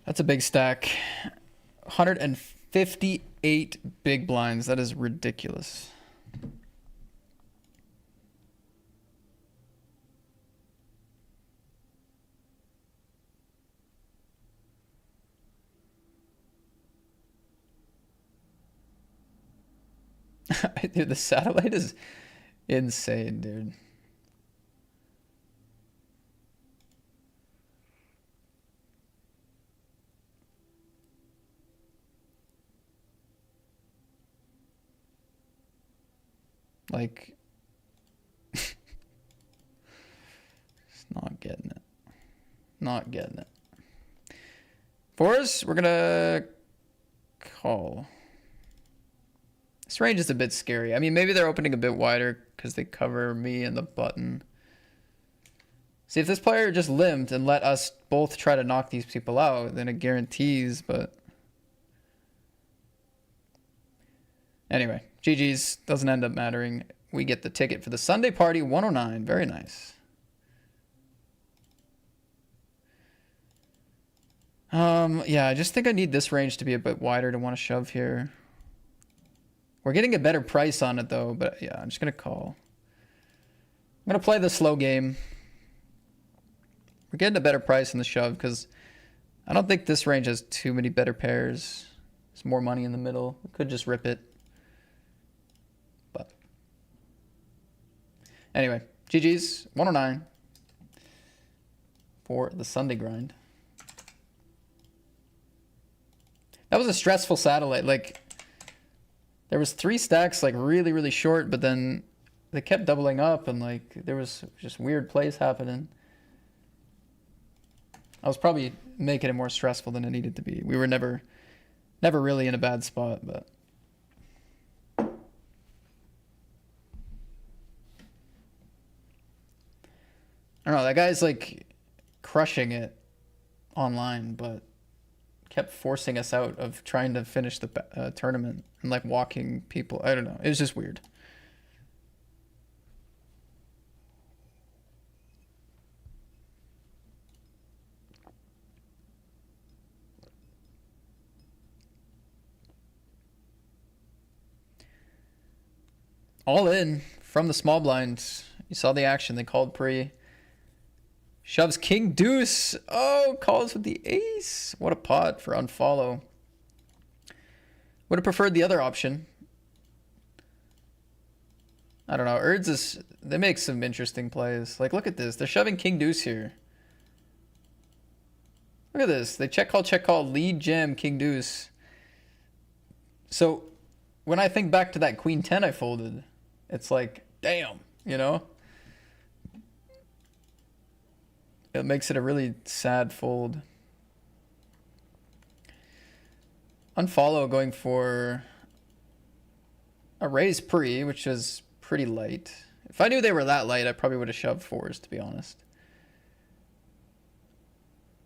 That's a big stack. 158 big blinds. That is ridiculous. Dude, the satellite is insane, dude. Like, Not getting it. Fours, we're gonna call. This range is a bit scary. I mean, maybe they're opening a bit wider because they cover me and the button. See, if this player just limped and let us both try to knock these people out, then it guarantees, but... Anyway, GG's. Doesn't end up mattering. We get the ticket for the Sunday party, 109. Very nice. Yeah, I just think I need this range to be a bit wider to want to shove here. We're getting a better price on it, though, but yeah, I'm just going to call. I'm going to play the slow game. We're getting a better price in the shove because I don't think this range has too many better pairs. There's more money in the middle. We could just rip it. But anyway, GG's, 109 for the Sunday grind. That was a stressful satellite. Like, there was 3 stacks, like, really, really short, but then they kept doubling up, and, like, there was just weird plays happening. I was probably making it more stressful than it needed to be. We were never really in a bad spot, but... I don't know, that guy's, like, crushing it online, but kept forcing us out of trying to finish the tournament and, like, walking people. I don't know. It was just weird. All in from the small blind. You saw the action. They called pre. Shoves king deuce. Oh, calls with the ace. What a pot for unfollow. Would have preferred the other option. I don't know. Erds is... They make some interesting plays. Like, look at this. They're shoving king deuce here. Look at this. They check call, lead jam, king deuce. So, when I think back to that queen 10 I folded, it's like, damn, you know? It makes it a really sad fold. Unfollow going for a raise pre, which is pretty light. If I knew they were that light, I probably would have shoved 4s, to be honest.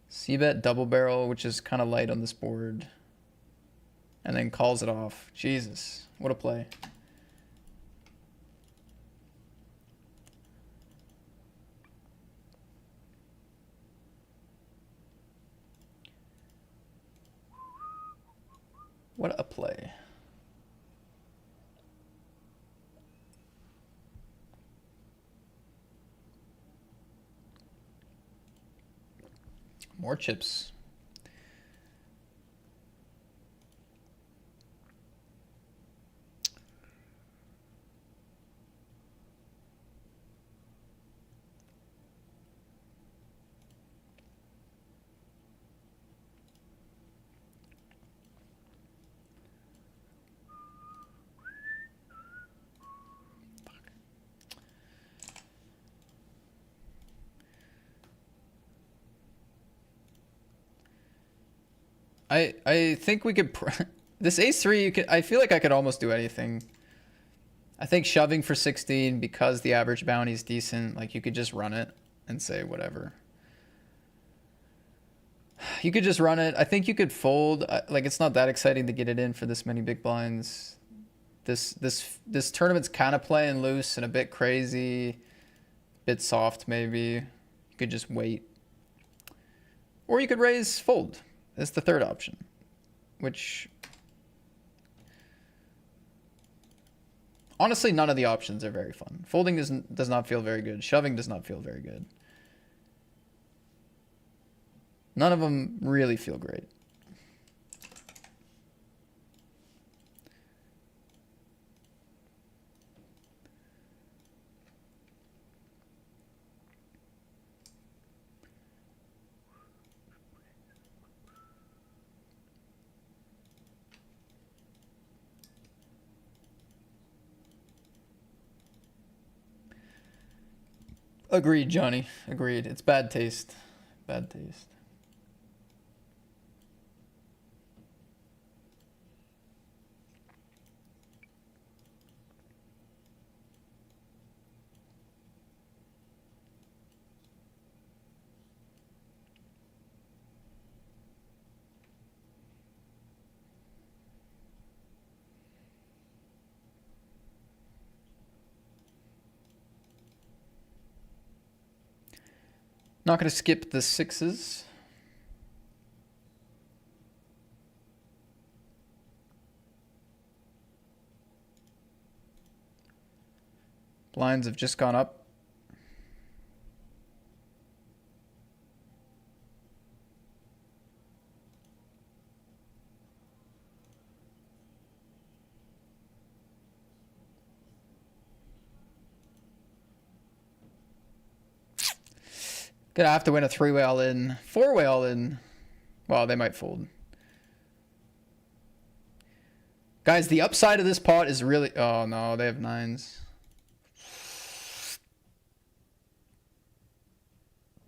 C-bet double barrel, which is kind of light on this board. And then calls it off. Jesus, what a play. What a play. More chips. I think we could... This ace-3, you could, I feel like I could almost do anything. I think shoving for 16, because the average bounty is decent, like, you could just run it and say whatever. You could just run it. I think you could fold. Like, it's not that exciting to get it in for this many big blinds. This tournament's kind of playing loose and a bit crazy. Bit soft, maybe. You could just wait. Or you could raise fold. That's the third option, which honestly, none of the options are very fun. Folding does not feel very good. Shoving does not feel very good. None of them really feel great. Agreed, Johnny. Agreed. It's bad taste. Bad taste. Not going to skip the sixes. Blinds have just gone up. Gonna have to win a 3-way all in. 4-way all in. Well, they might fold. Guys, the upside of this pot is really... Oh, no, they have nines.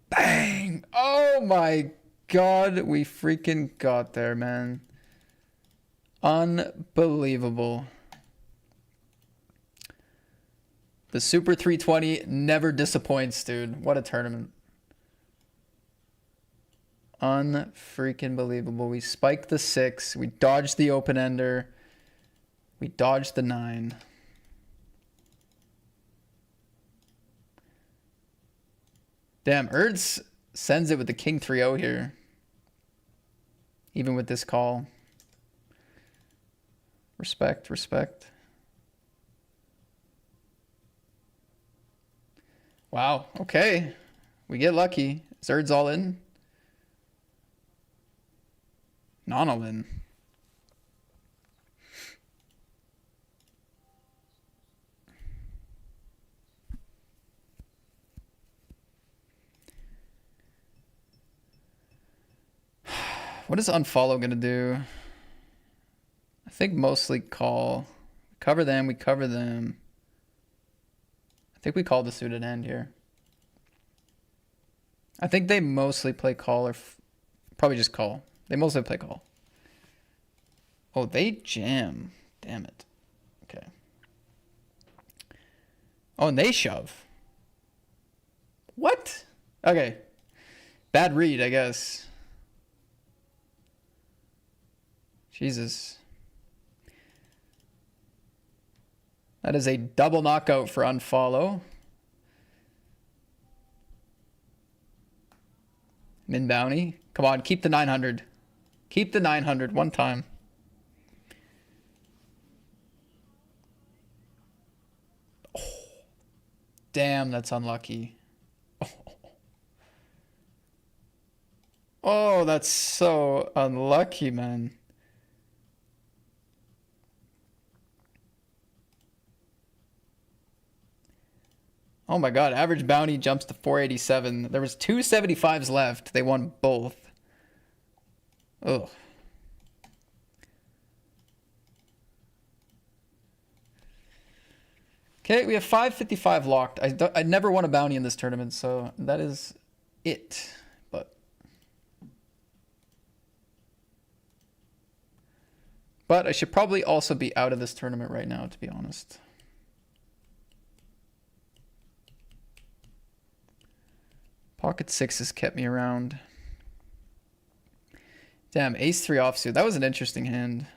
Bang! Oh, my God. We freaking got there, man. Unbelievable. The Super 320 never disappoints, dude. What a tournament. Unfreaking believable. We spiked the 6. We dodged the open ender. We dodged the 9. Damn, Erds sends it with the King 3-0 here. Even with this call. Respect, respect. Wow, okay. We get lucky. Is Erds all in? Not all in. What is unfollow gonna do? I think mostly call. Cover them, we cover them. I think we call the suited hand here. I think they mostly play call or probably just call. They mostly play call. Oh, they jam. Damn it. Okay. Oh, and they shove. What? Okay. Bad read, I guess. Jesus. That is a double knockout for unfollow. Min bounty. Come on, keep the 900. Keep the 900 one time. Oh, damn, that's unlucky. Oh, that's so unlucky, man. Oh my God, average bounty jumps to 487. There was 275s left. They won both. Ugh. Okay, we have 555 locked. I never won a bounty in this tournament, so that is it. But I should probably also be out of this tournament right now, to be honest. Pocket sixes kept me around. Damn, ace 3 offsuit. That was an interesting hand.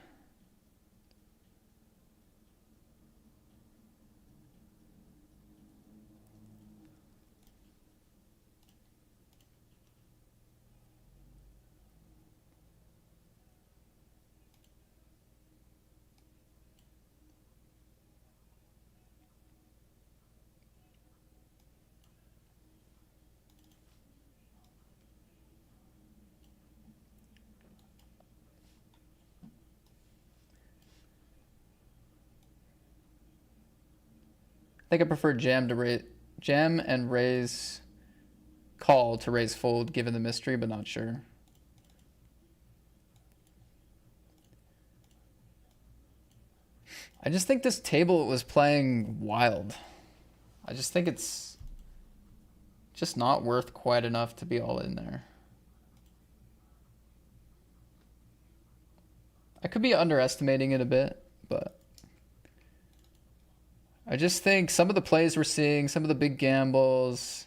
I think I prefer jam and raise call to raise fold given the mystery, but not sure. I just think this table was playing wild. I just think it's just not worth quite enough to be all in there. I could be underestimating it a bit, but I just think some of the plays we're seeing, some of the big gambles.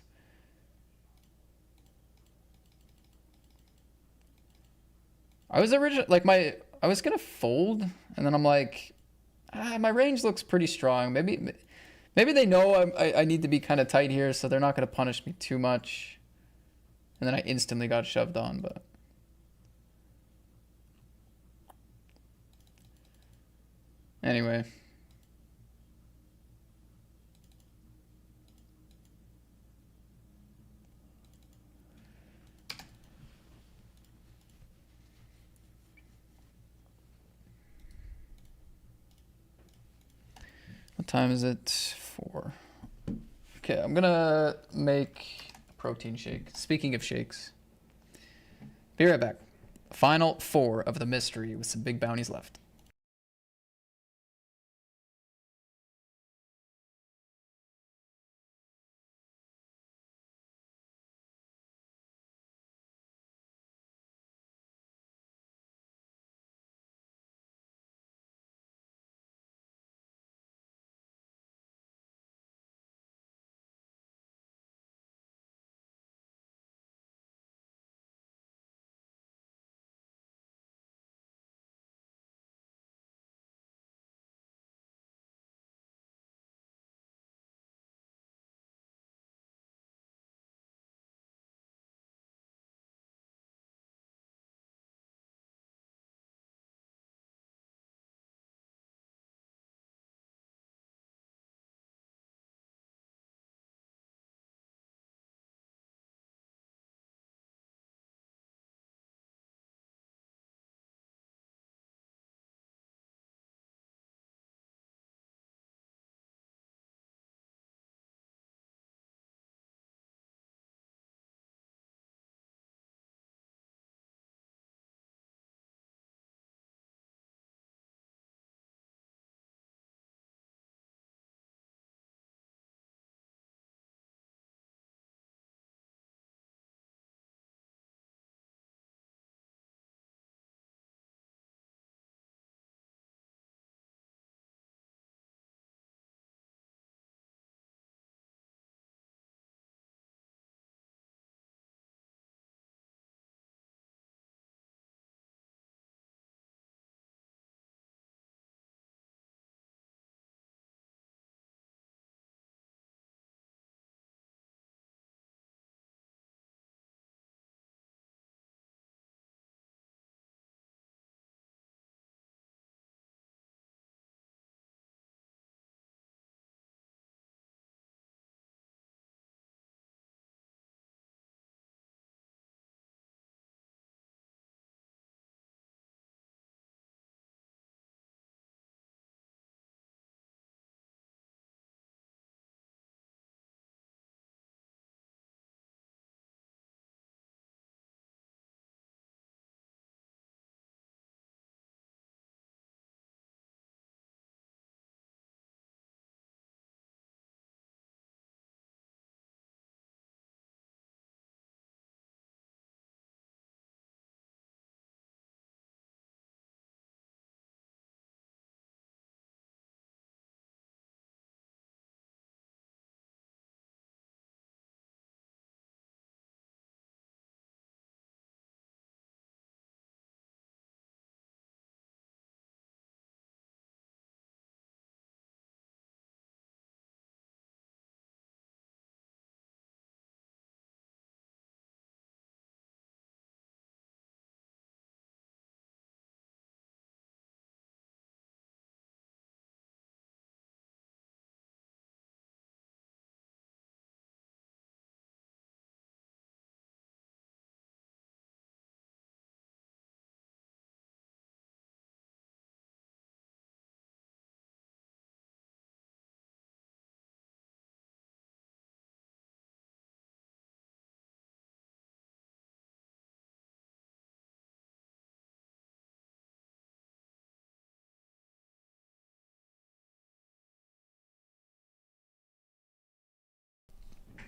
I was originally like I was gonna fold, and then I'm like, my range looks pretty strong. Maybe they know I need to be kind of tight here, so they're not gonna punish me too much. And then I instantly got shoved on, but anyway. What time is it? 4. Okay, I'm gonna make a protein shake. Speaking of shakes, be right back. Final 4 of the mystery with some big bounties left.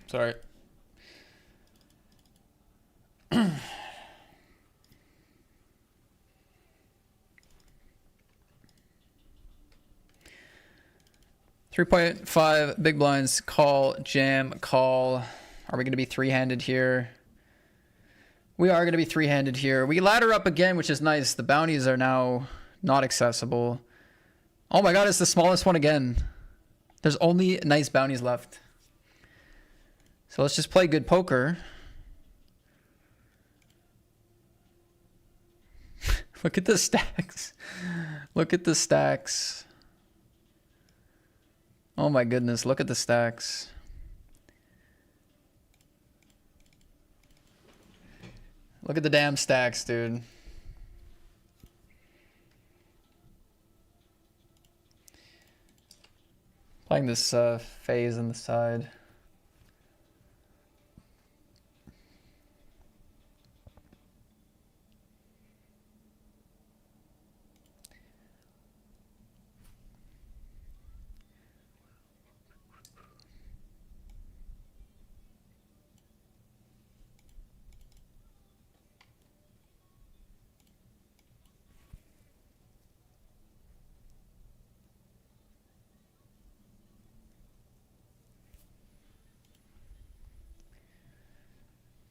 Sorry. 3.5 big blinds, call, jam, call. Are we going to be three-handed here? We are going to be three-handed here. We ladder up again, which is nice. The bounties are now not accessible. Oh my god, it's the smallest one again. There's only nice bounties left. So let's just play good poker. Look at the stacks. Look at the stacks. Oh my goodness, look at the stacks. Look at the damn stacks, dude. Playing this phase on the side.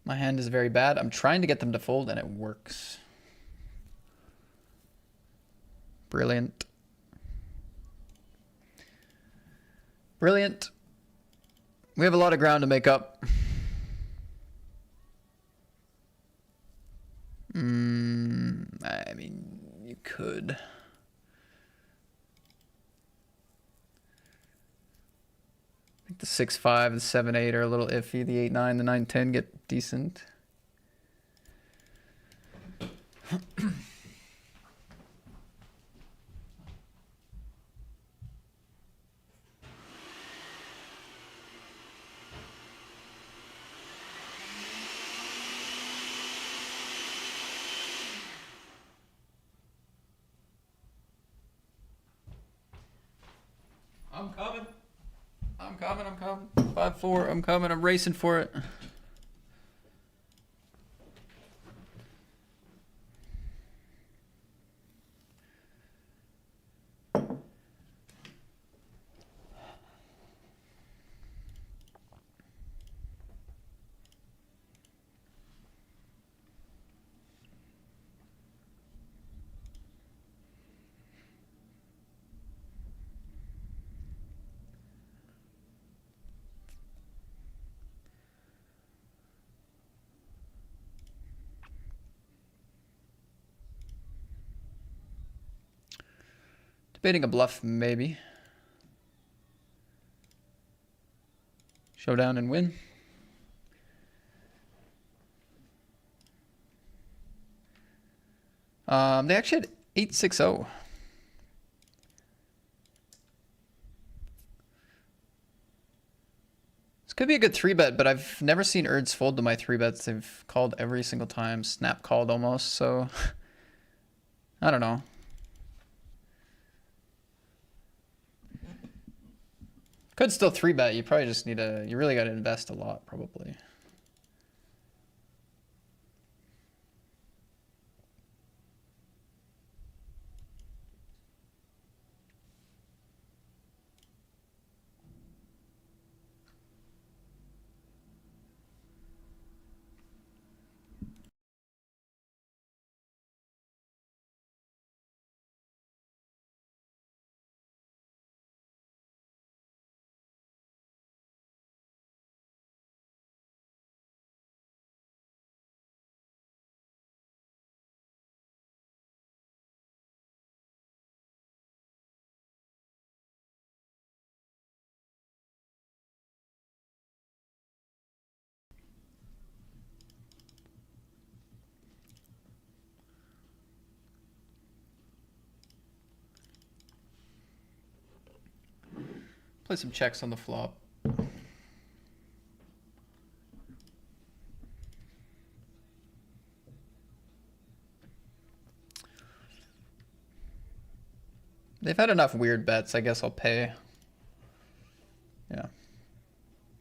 My hand is very bad. I'm trying to get them to fold and it works. Brilliant. Brilliant. We have a lot of ground to make up. I mean, you could. I think the 6-5, the 7-8 are a little iffy. The 8-9, the 9-10 get decent. I'm coming. I'm coming. I'm coming. 5-4. I'm coming. I'm racing for it. Debating a bluff, maybe. Showdown and win. They actually had 8-6-0. This could be a good 3-bet, but I've never seen Erds fold to my 3-bets. They've called every single time, snap called almost, so I don't know. Could still 3-bet. You probably just need to, you really got to invest a lot, probably. Play some checks on the flop. They've had enough weird bets. I guess I'll pay. Yeah.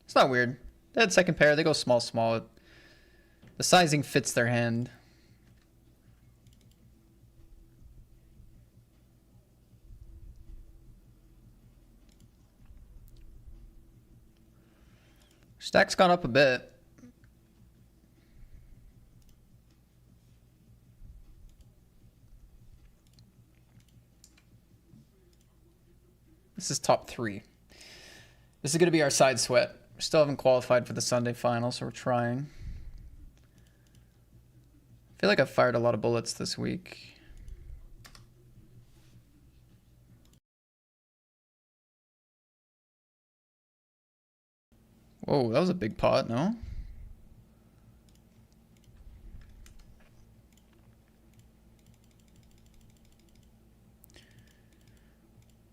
It's not weird. They had second pair. They go small, small. The sizing fits their hand. Stack's gone up a bit. This is top 3. This is going to be our side sweat. Still haven't qualified for the Sunday final, so we're trying. I feel like I've fired a lot of bullets this week. Whoa, that was a big pot, no?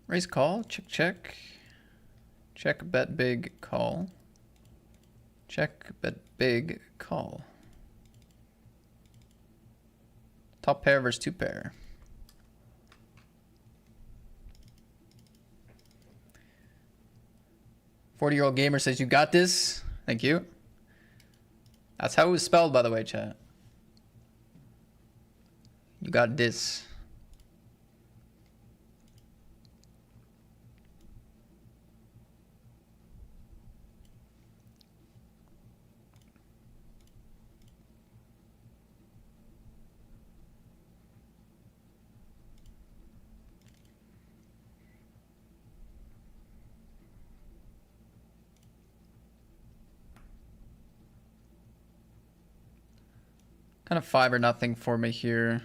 Raise call, check, check. Check, bet big, call. Check, bet big, call. Top pair versus 2 pair. "40-year-old gamer says you got this." Thank you. That's how it was spelled, by the way, chat. You got this. Kind of 5 or nothing for me here.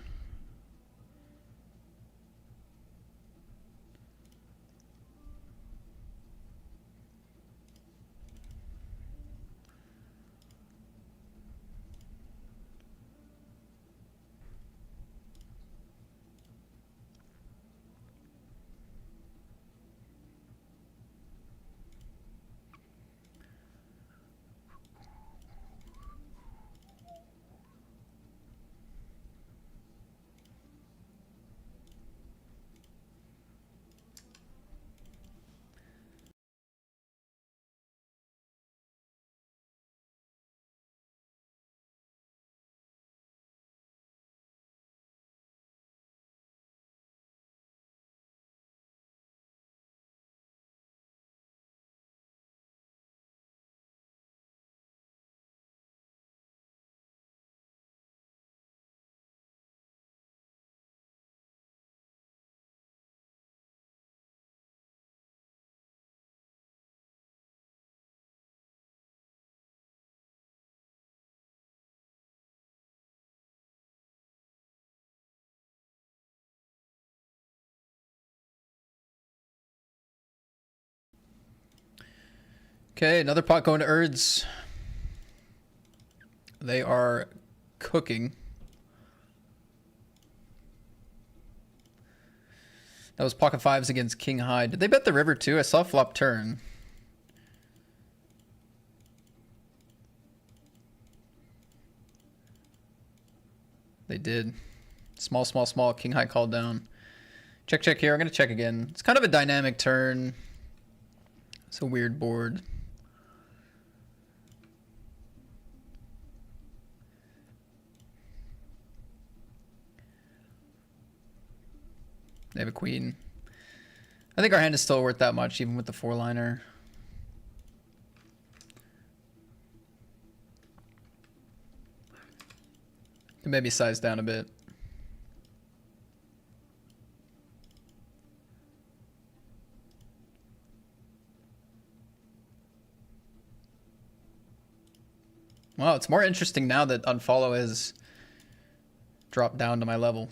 Okay, another pot going to Erds. They are cooking. That was pocket 5s against king high. Did they bet the river too? I saw flop turn. They did. Small, small, small. King high called down. Check, check here. I'm going to check again. It's kind of a dynamic turn. It's a weird board. They have a queen. I think our hand is still worth that much, even with the 4-liner. Can maybe size down a bit. Wow, it's more interesting now that unfollow has dropped down to my level.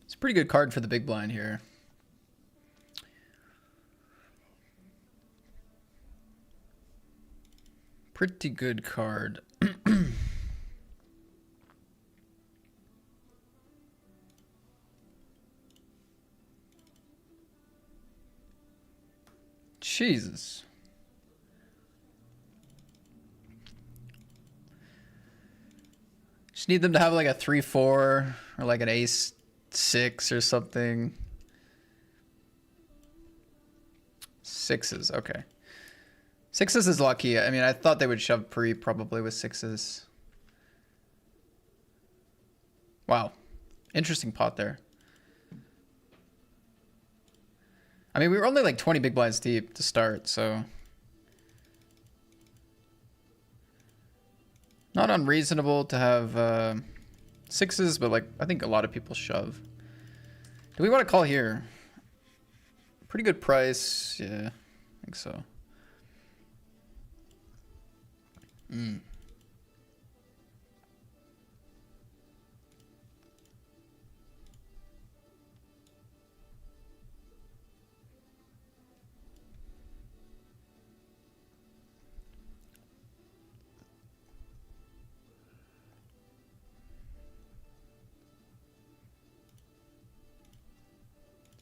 It's a pretty good card for the big blind here. Pretty good card. Jesus. Just need them to have like a 3-4 or like an ace-6 or something. Sixes, okay. Sixes is lucky. I mean, I thought they would shove pre probably with sixes. Wow. Interesting pot there. I mean, we were only like 20 big blinds deep to start, so... Not unreasonable to have sixes, but like, I think a lot of people shove. Do we want to call here? Pretty good price. Yeah, I think so.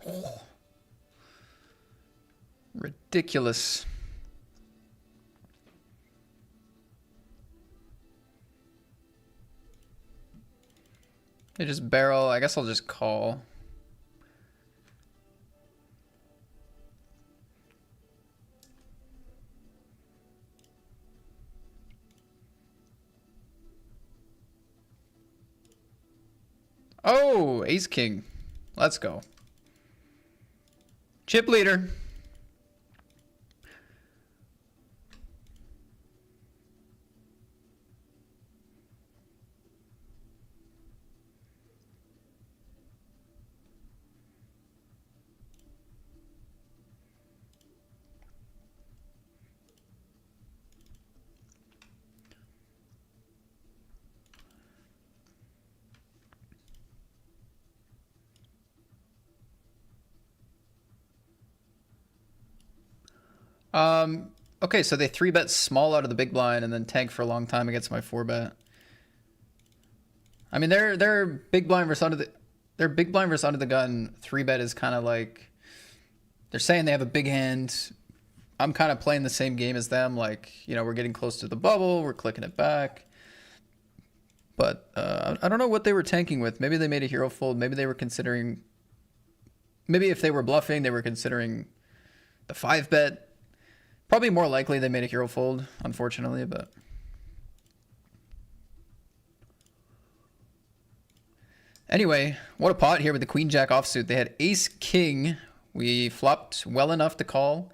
Oh. Ridiculous. They just barrel. I guess I'll just call. Oh, ace king. Let's go. Chip leader. Okay, so they 3-bet small out of the big blind and then tank for a long time against my 4-bet. I mean, they're big blind versus under the gun. 3-bet is kind of like they're saying they have a big hand. I'm kind of playing the same game as them. Like, you know, we're getting close to the bubble. We're clicking it back. But I don't know what they were tanking with. Maybe they made a hero fold. Maybe they were considering. Maybe if they were bluffing, they were considering the 5-bet. Probably more likely they made a hero fold, unfortunately, but... Anyway, what a pot here with the queen jack offsuit. They had ace king. We flopped well enough to call.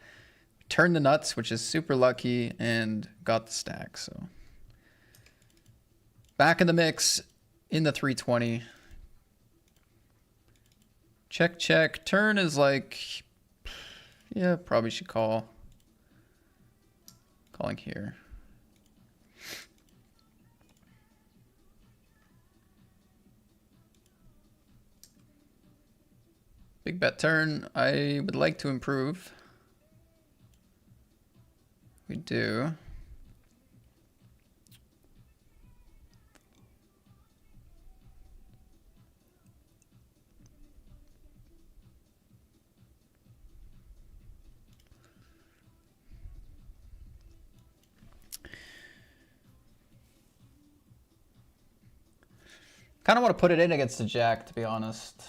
Turned the nuts, which is super lucky, and got the stack, so... Back in the mix in the 320. Check, check. Turn is like... Yeah, probably should call. Calling here. Big bet turn. I would like to improve. We do. Kind of want to put it in against the jack, to be honest.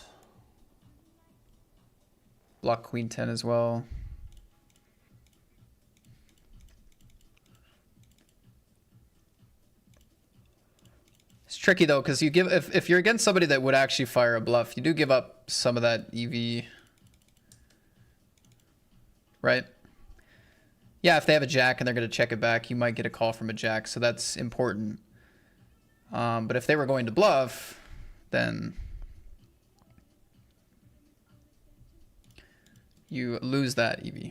Block queen 10 as well. It's tricky though, because you give if you're against somebody that would actually fire a bluff, you do give up some of that EV. Right? Yeah, if they have a jack and they're going to check it back, you might get a call from a jack, so that's important. But if they were going to bluff, then you lose that EV.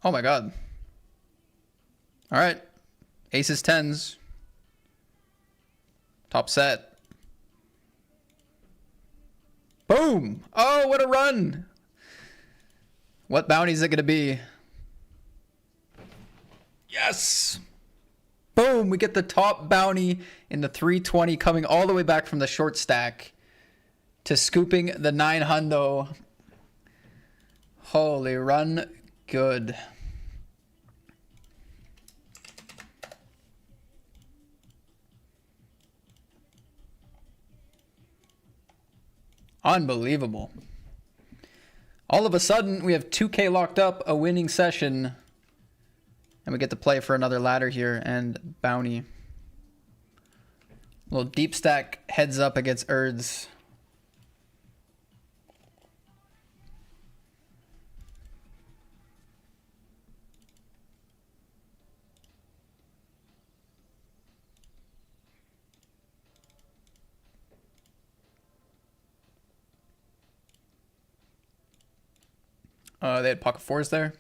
Oh my god. All right. Aces, 10s. Top set. Boom! Oh, what a run! What bounty is it going to be? Yes! Boom! We get the top bounty in the 320, coming all the way back from the short stack to scooping the 9 hundo. Holy run good. Unbelievable. All of a sudden, we have 2K locked up, a winning session. And we get to play for another ladder here and bounty. Little deep stack heads up against Erds. They had pocket fours there.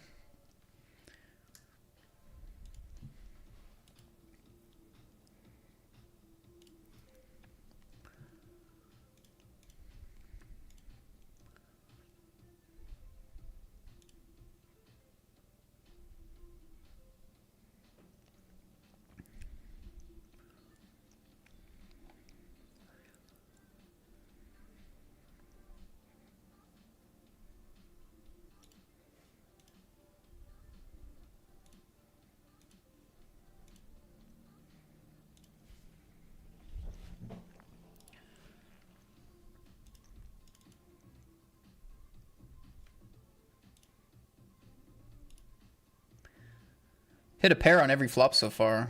Hit a pair on every flop so far.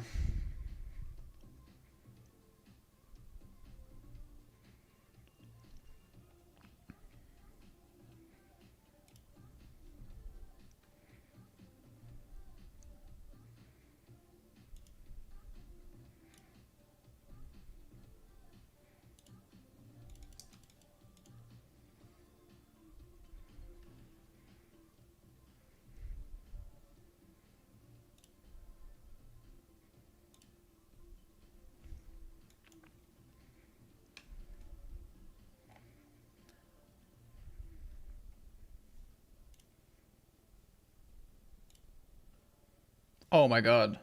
Oh my god.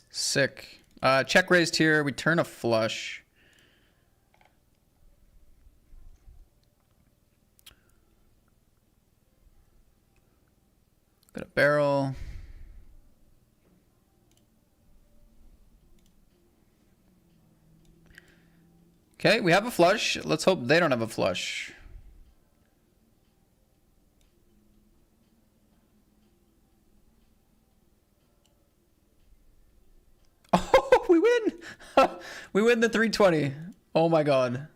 Sick. Check raised here. We turn a flush. Got a barrel. Okay, we have a flush. Let's hope they don't have a flush. Oh, we win! We win the 320. Oh my god.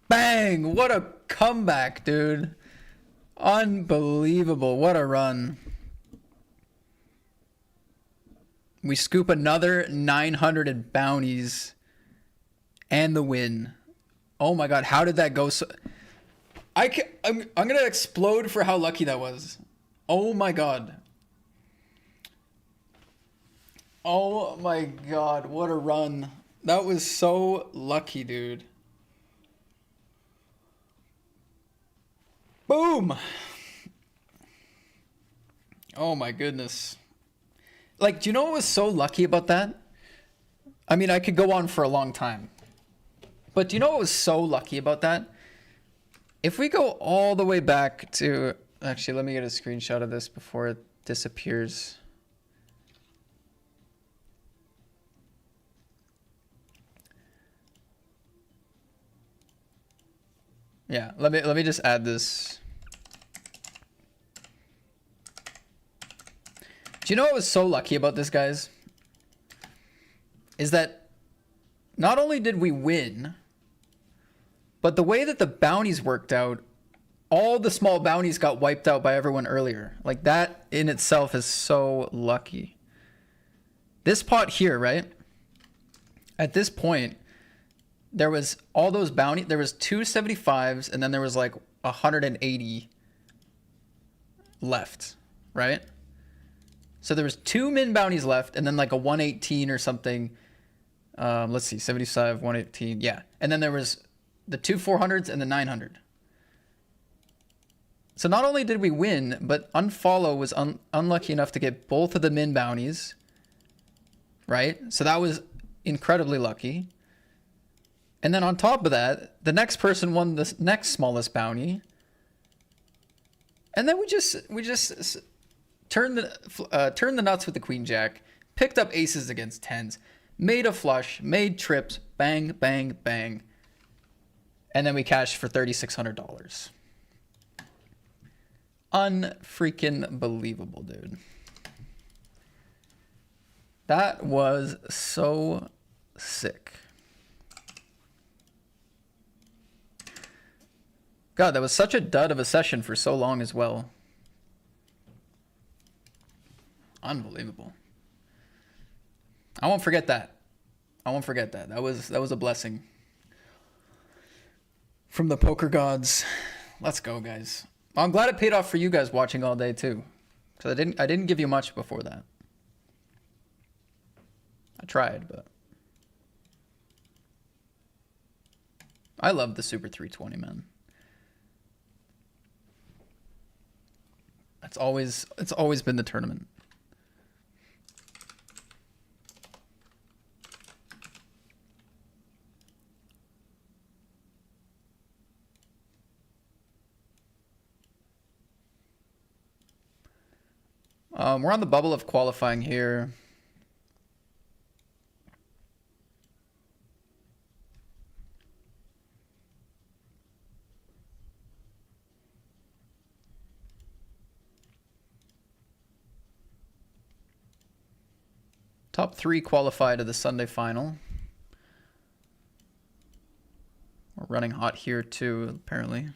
Bang! What a comeback, dude. Unbelievable. What a run. We scoop another 900 in bounties and the win. Oh my god, how did that go so... I'm going to explode for how lucky that was. Oh my god. Oh my god, what a run. That was so lucky, dude. Boom! Oh my goodness. Like, do you know what was so lucky about that? I mean, I could go on for a long time. But do you know what was so lucky about that? If we go all the way back to... Actually, let me get a screenshot of this before it disappears. Yeah, let me just add this. Do you know what was so lucky about this, guys? Is that not only did we win, but the way that the bounties worked out, all the small bounties got wiped out by everyone earlier. Like, that in itself is so lucky. This pot here, right? At this point, there was all those bounties. There was 275s, and then there was like 180 left, right? So there was 2 min bounties left, and then like a 118 or something. Let's see, 75, 118, yeah. And then there was the two 400s and the 900. So not only did we win, but Unfollow was unlucky enough to get both of the min bounties, right? So that was incredibly lucky. And then on top of that, the next person won the next smallest bounty. And then we just turned the nuts with the queen jack, picked up aces against tens, made a flush, made trips, bang, bang, bang. And then we cashed for $3,600. Unfreaking believable, dude. That was so sick. God, that was such a dud of a session for so long as well. Unbelievable. I won't forget that. I won't forget that. That was a blessing from the poker gods. Let's go, guys. I'm glad it paid off for you guys watching all day too, because I didn't give you much before that. I tried, but I love the Super 320, man. It's always been the tournament. We're on the bubble of qualifying here. Top 3 qualify to the Sunday final. We're running hot here too, apparently.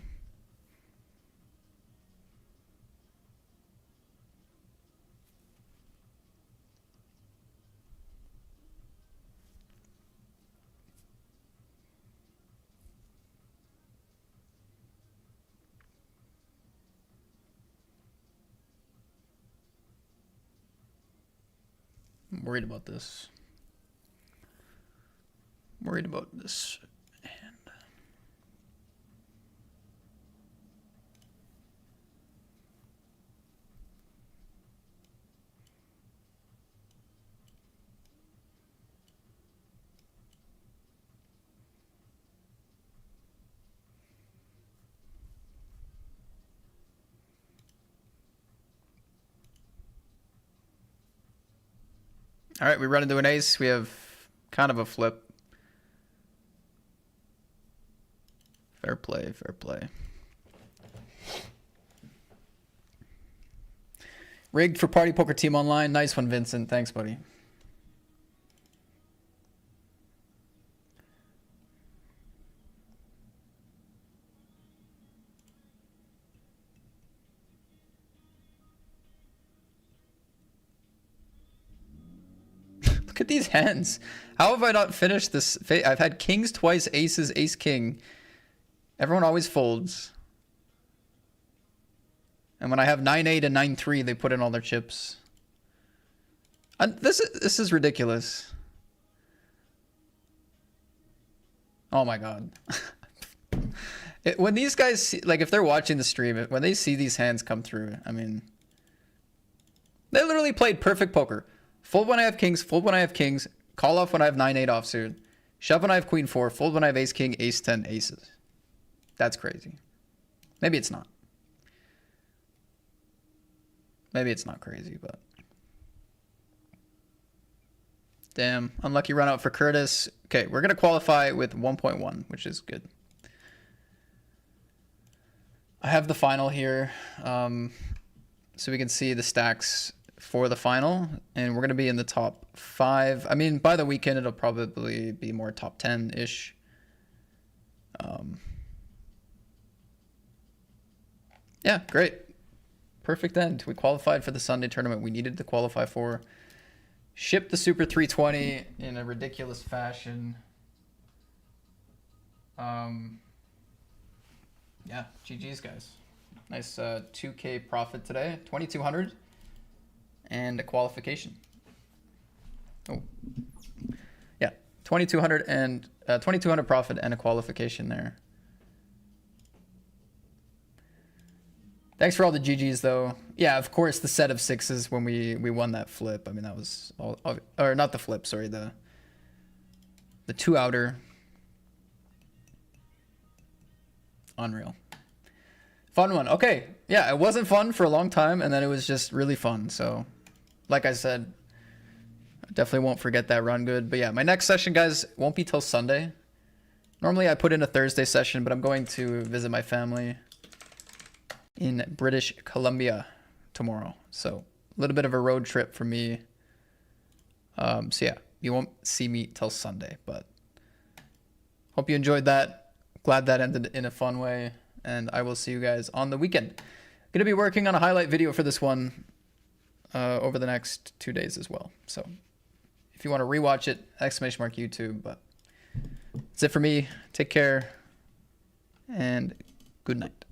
I'm worried about this. I'm worried about this hand. All right, we run into an ace. We have kind of a flip. Fair play, fair play. Rigged for Party Poker Team Online. Nice one, Vincent. Thanks, buddy. Look at these hands. How have I not finished this? I've had kings twice, aces, ace, king. Everyone always folds. And when I have 9-8 and 9-3, they put in all their chips. And this is ridiculous. Oh my god. When these guys see, like, if they're watching the stream, when they see these hands come through, I mean, they literally played perfect poker. Fold when I have kings, fold when I have kings, call off when I have 9-8 offsuit, shove when I have queen 4, fold when I have ace king, ace 10, aces. That's crazy. Maybe it's not. Maybe it's not crazy, but damn, unlucky run out for Curtis. Okay, we're gonna qualify with 1.1, which is good. I have the final here, so we can see the stacks for the final, and we're going to be in the top 5. I mean, by the weekend, it'll probably be more top 10-ish. Yeah, great. Perfect end. We qualified for the Sunday tournament we needed to qualify for. Shipped the Super 320 in a ridiculous fashion. Yeah, GG's, guys. Nice 2K profit today. 2,200. And a qualification. Oh, yeah, 2,200 and 2200 profit and a qualification there. Thanks for all the GGs though. Yeah, of course the set of sixes when we won that flip. I mean that was all, or not the flip, sorry, the two outer. Unreal. Fun one. Okay. Yeah, it wasn't fun for a long time and then it was just really fun. So like I said, I definitely won't forget that run good. But yeah, my next session, guys, won't be till Sunday. Normally I put in a Thursday session, but I'm going to visit my family in British Columbia tomorrow. So a little bit of a road trip for me. So yeah, you won't see me till Sunday, but hope you enjoyed that. Glad that ended in a fun way. And I will see you guys on the weekend. Going to be working on a highlight video for this one over the next 2 days as well. So if you want to rewatch it, !YouTube. But that's it for me. Take care and good night.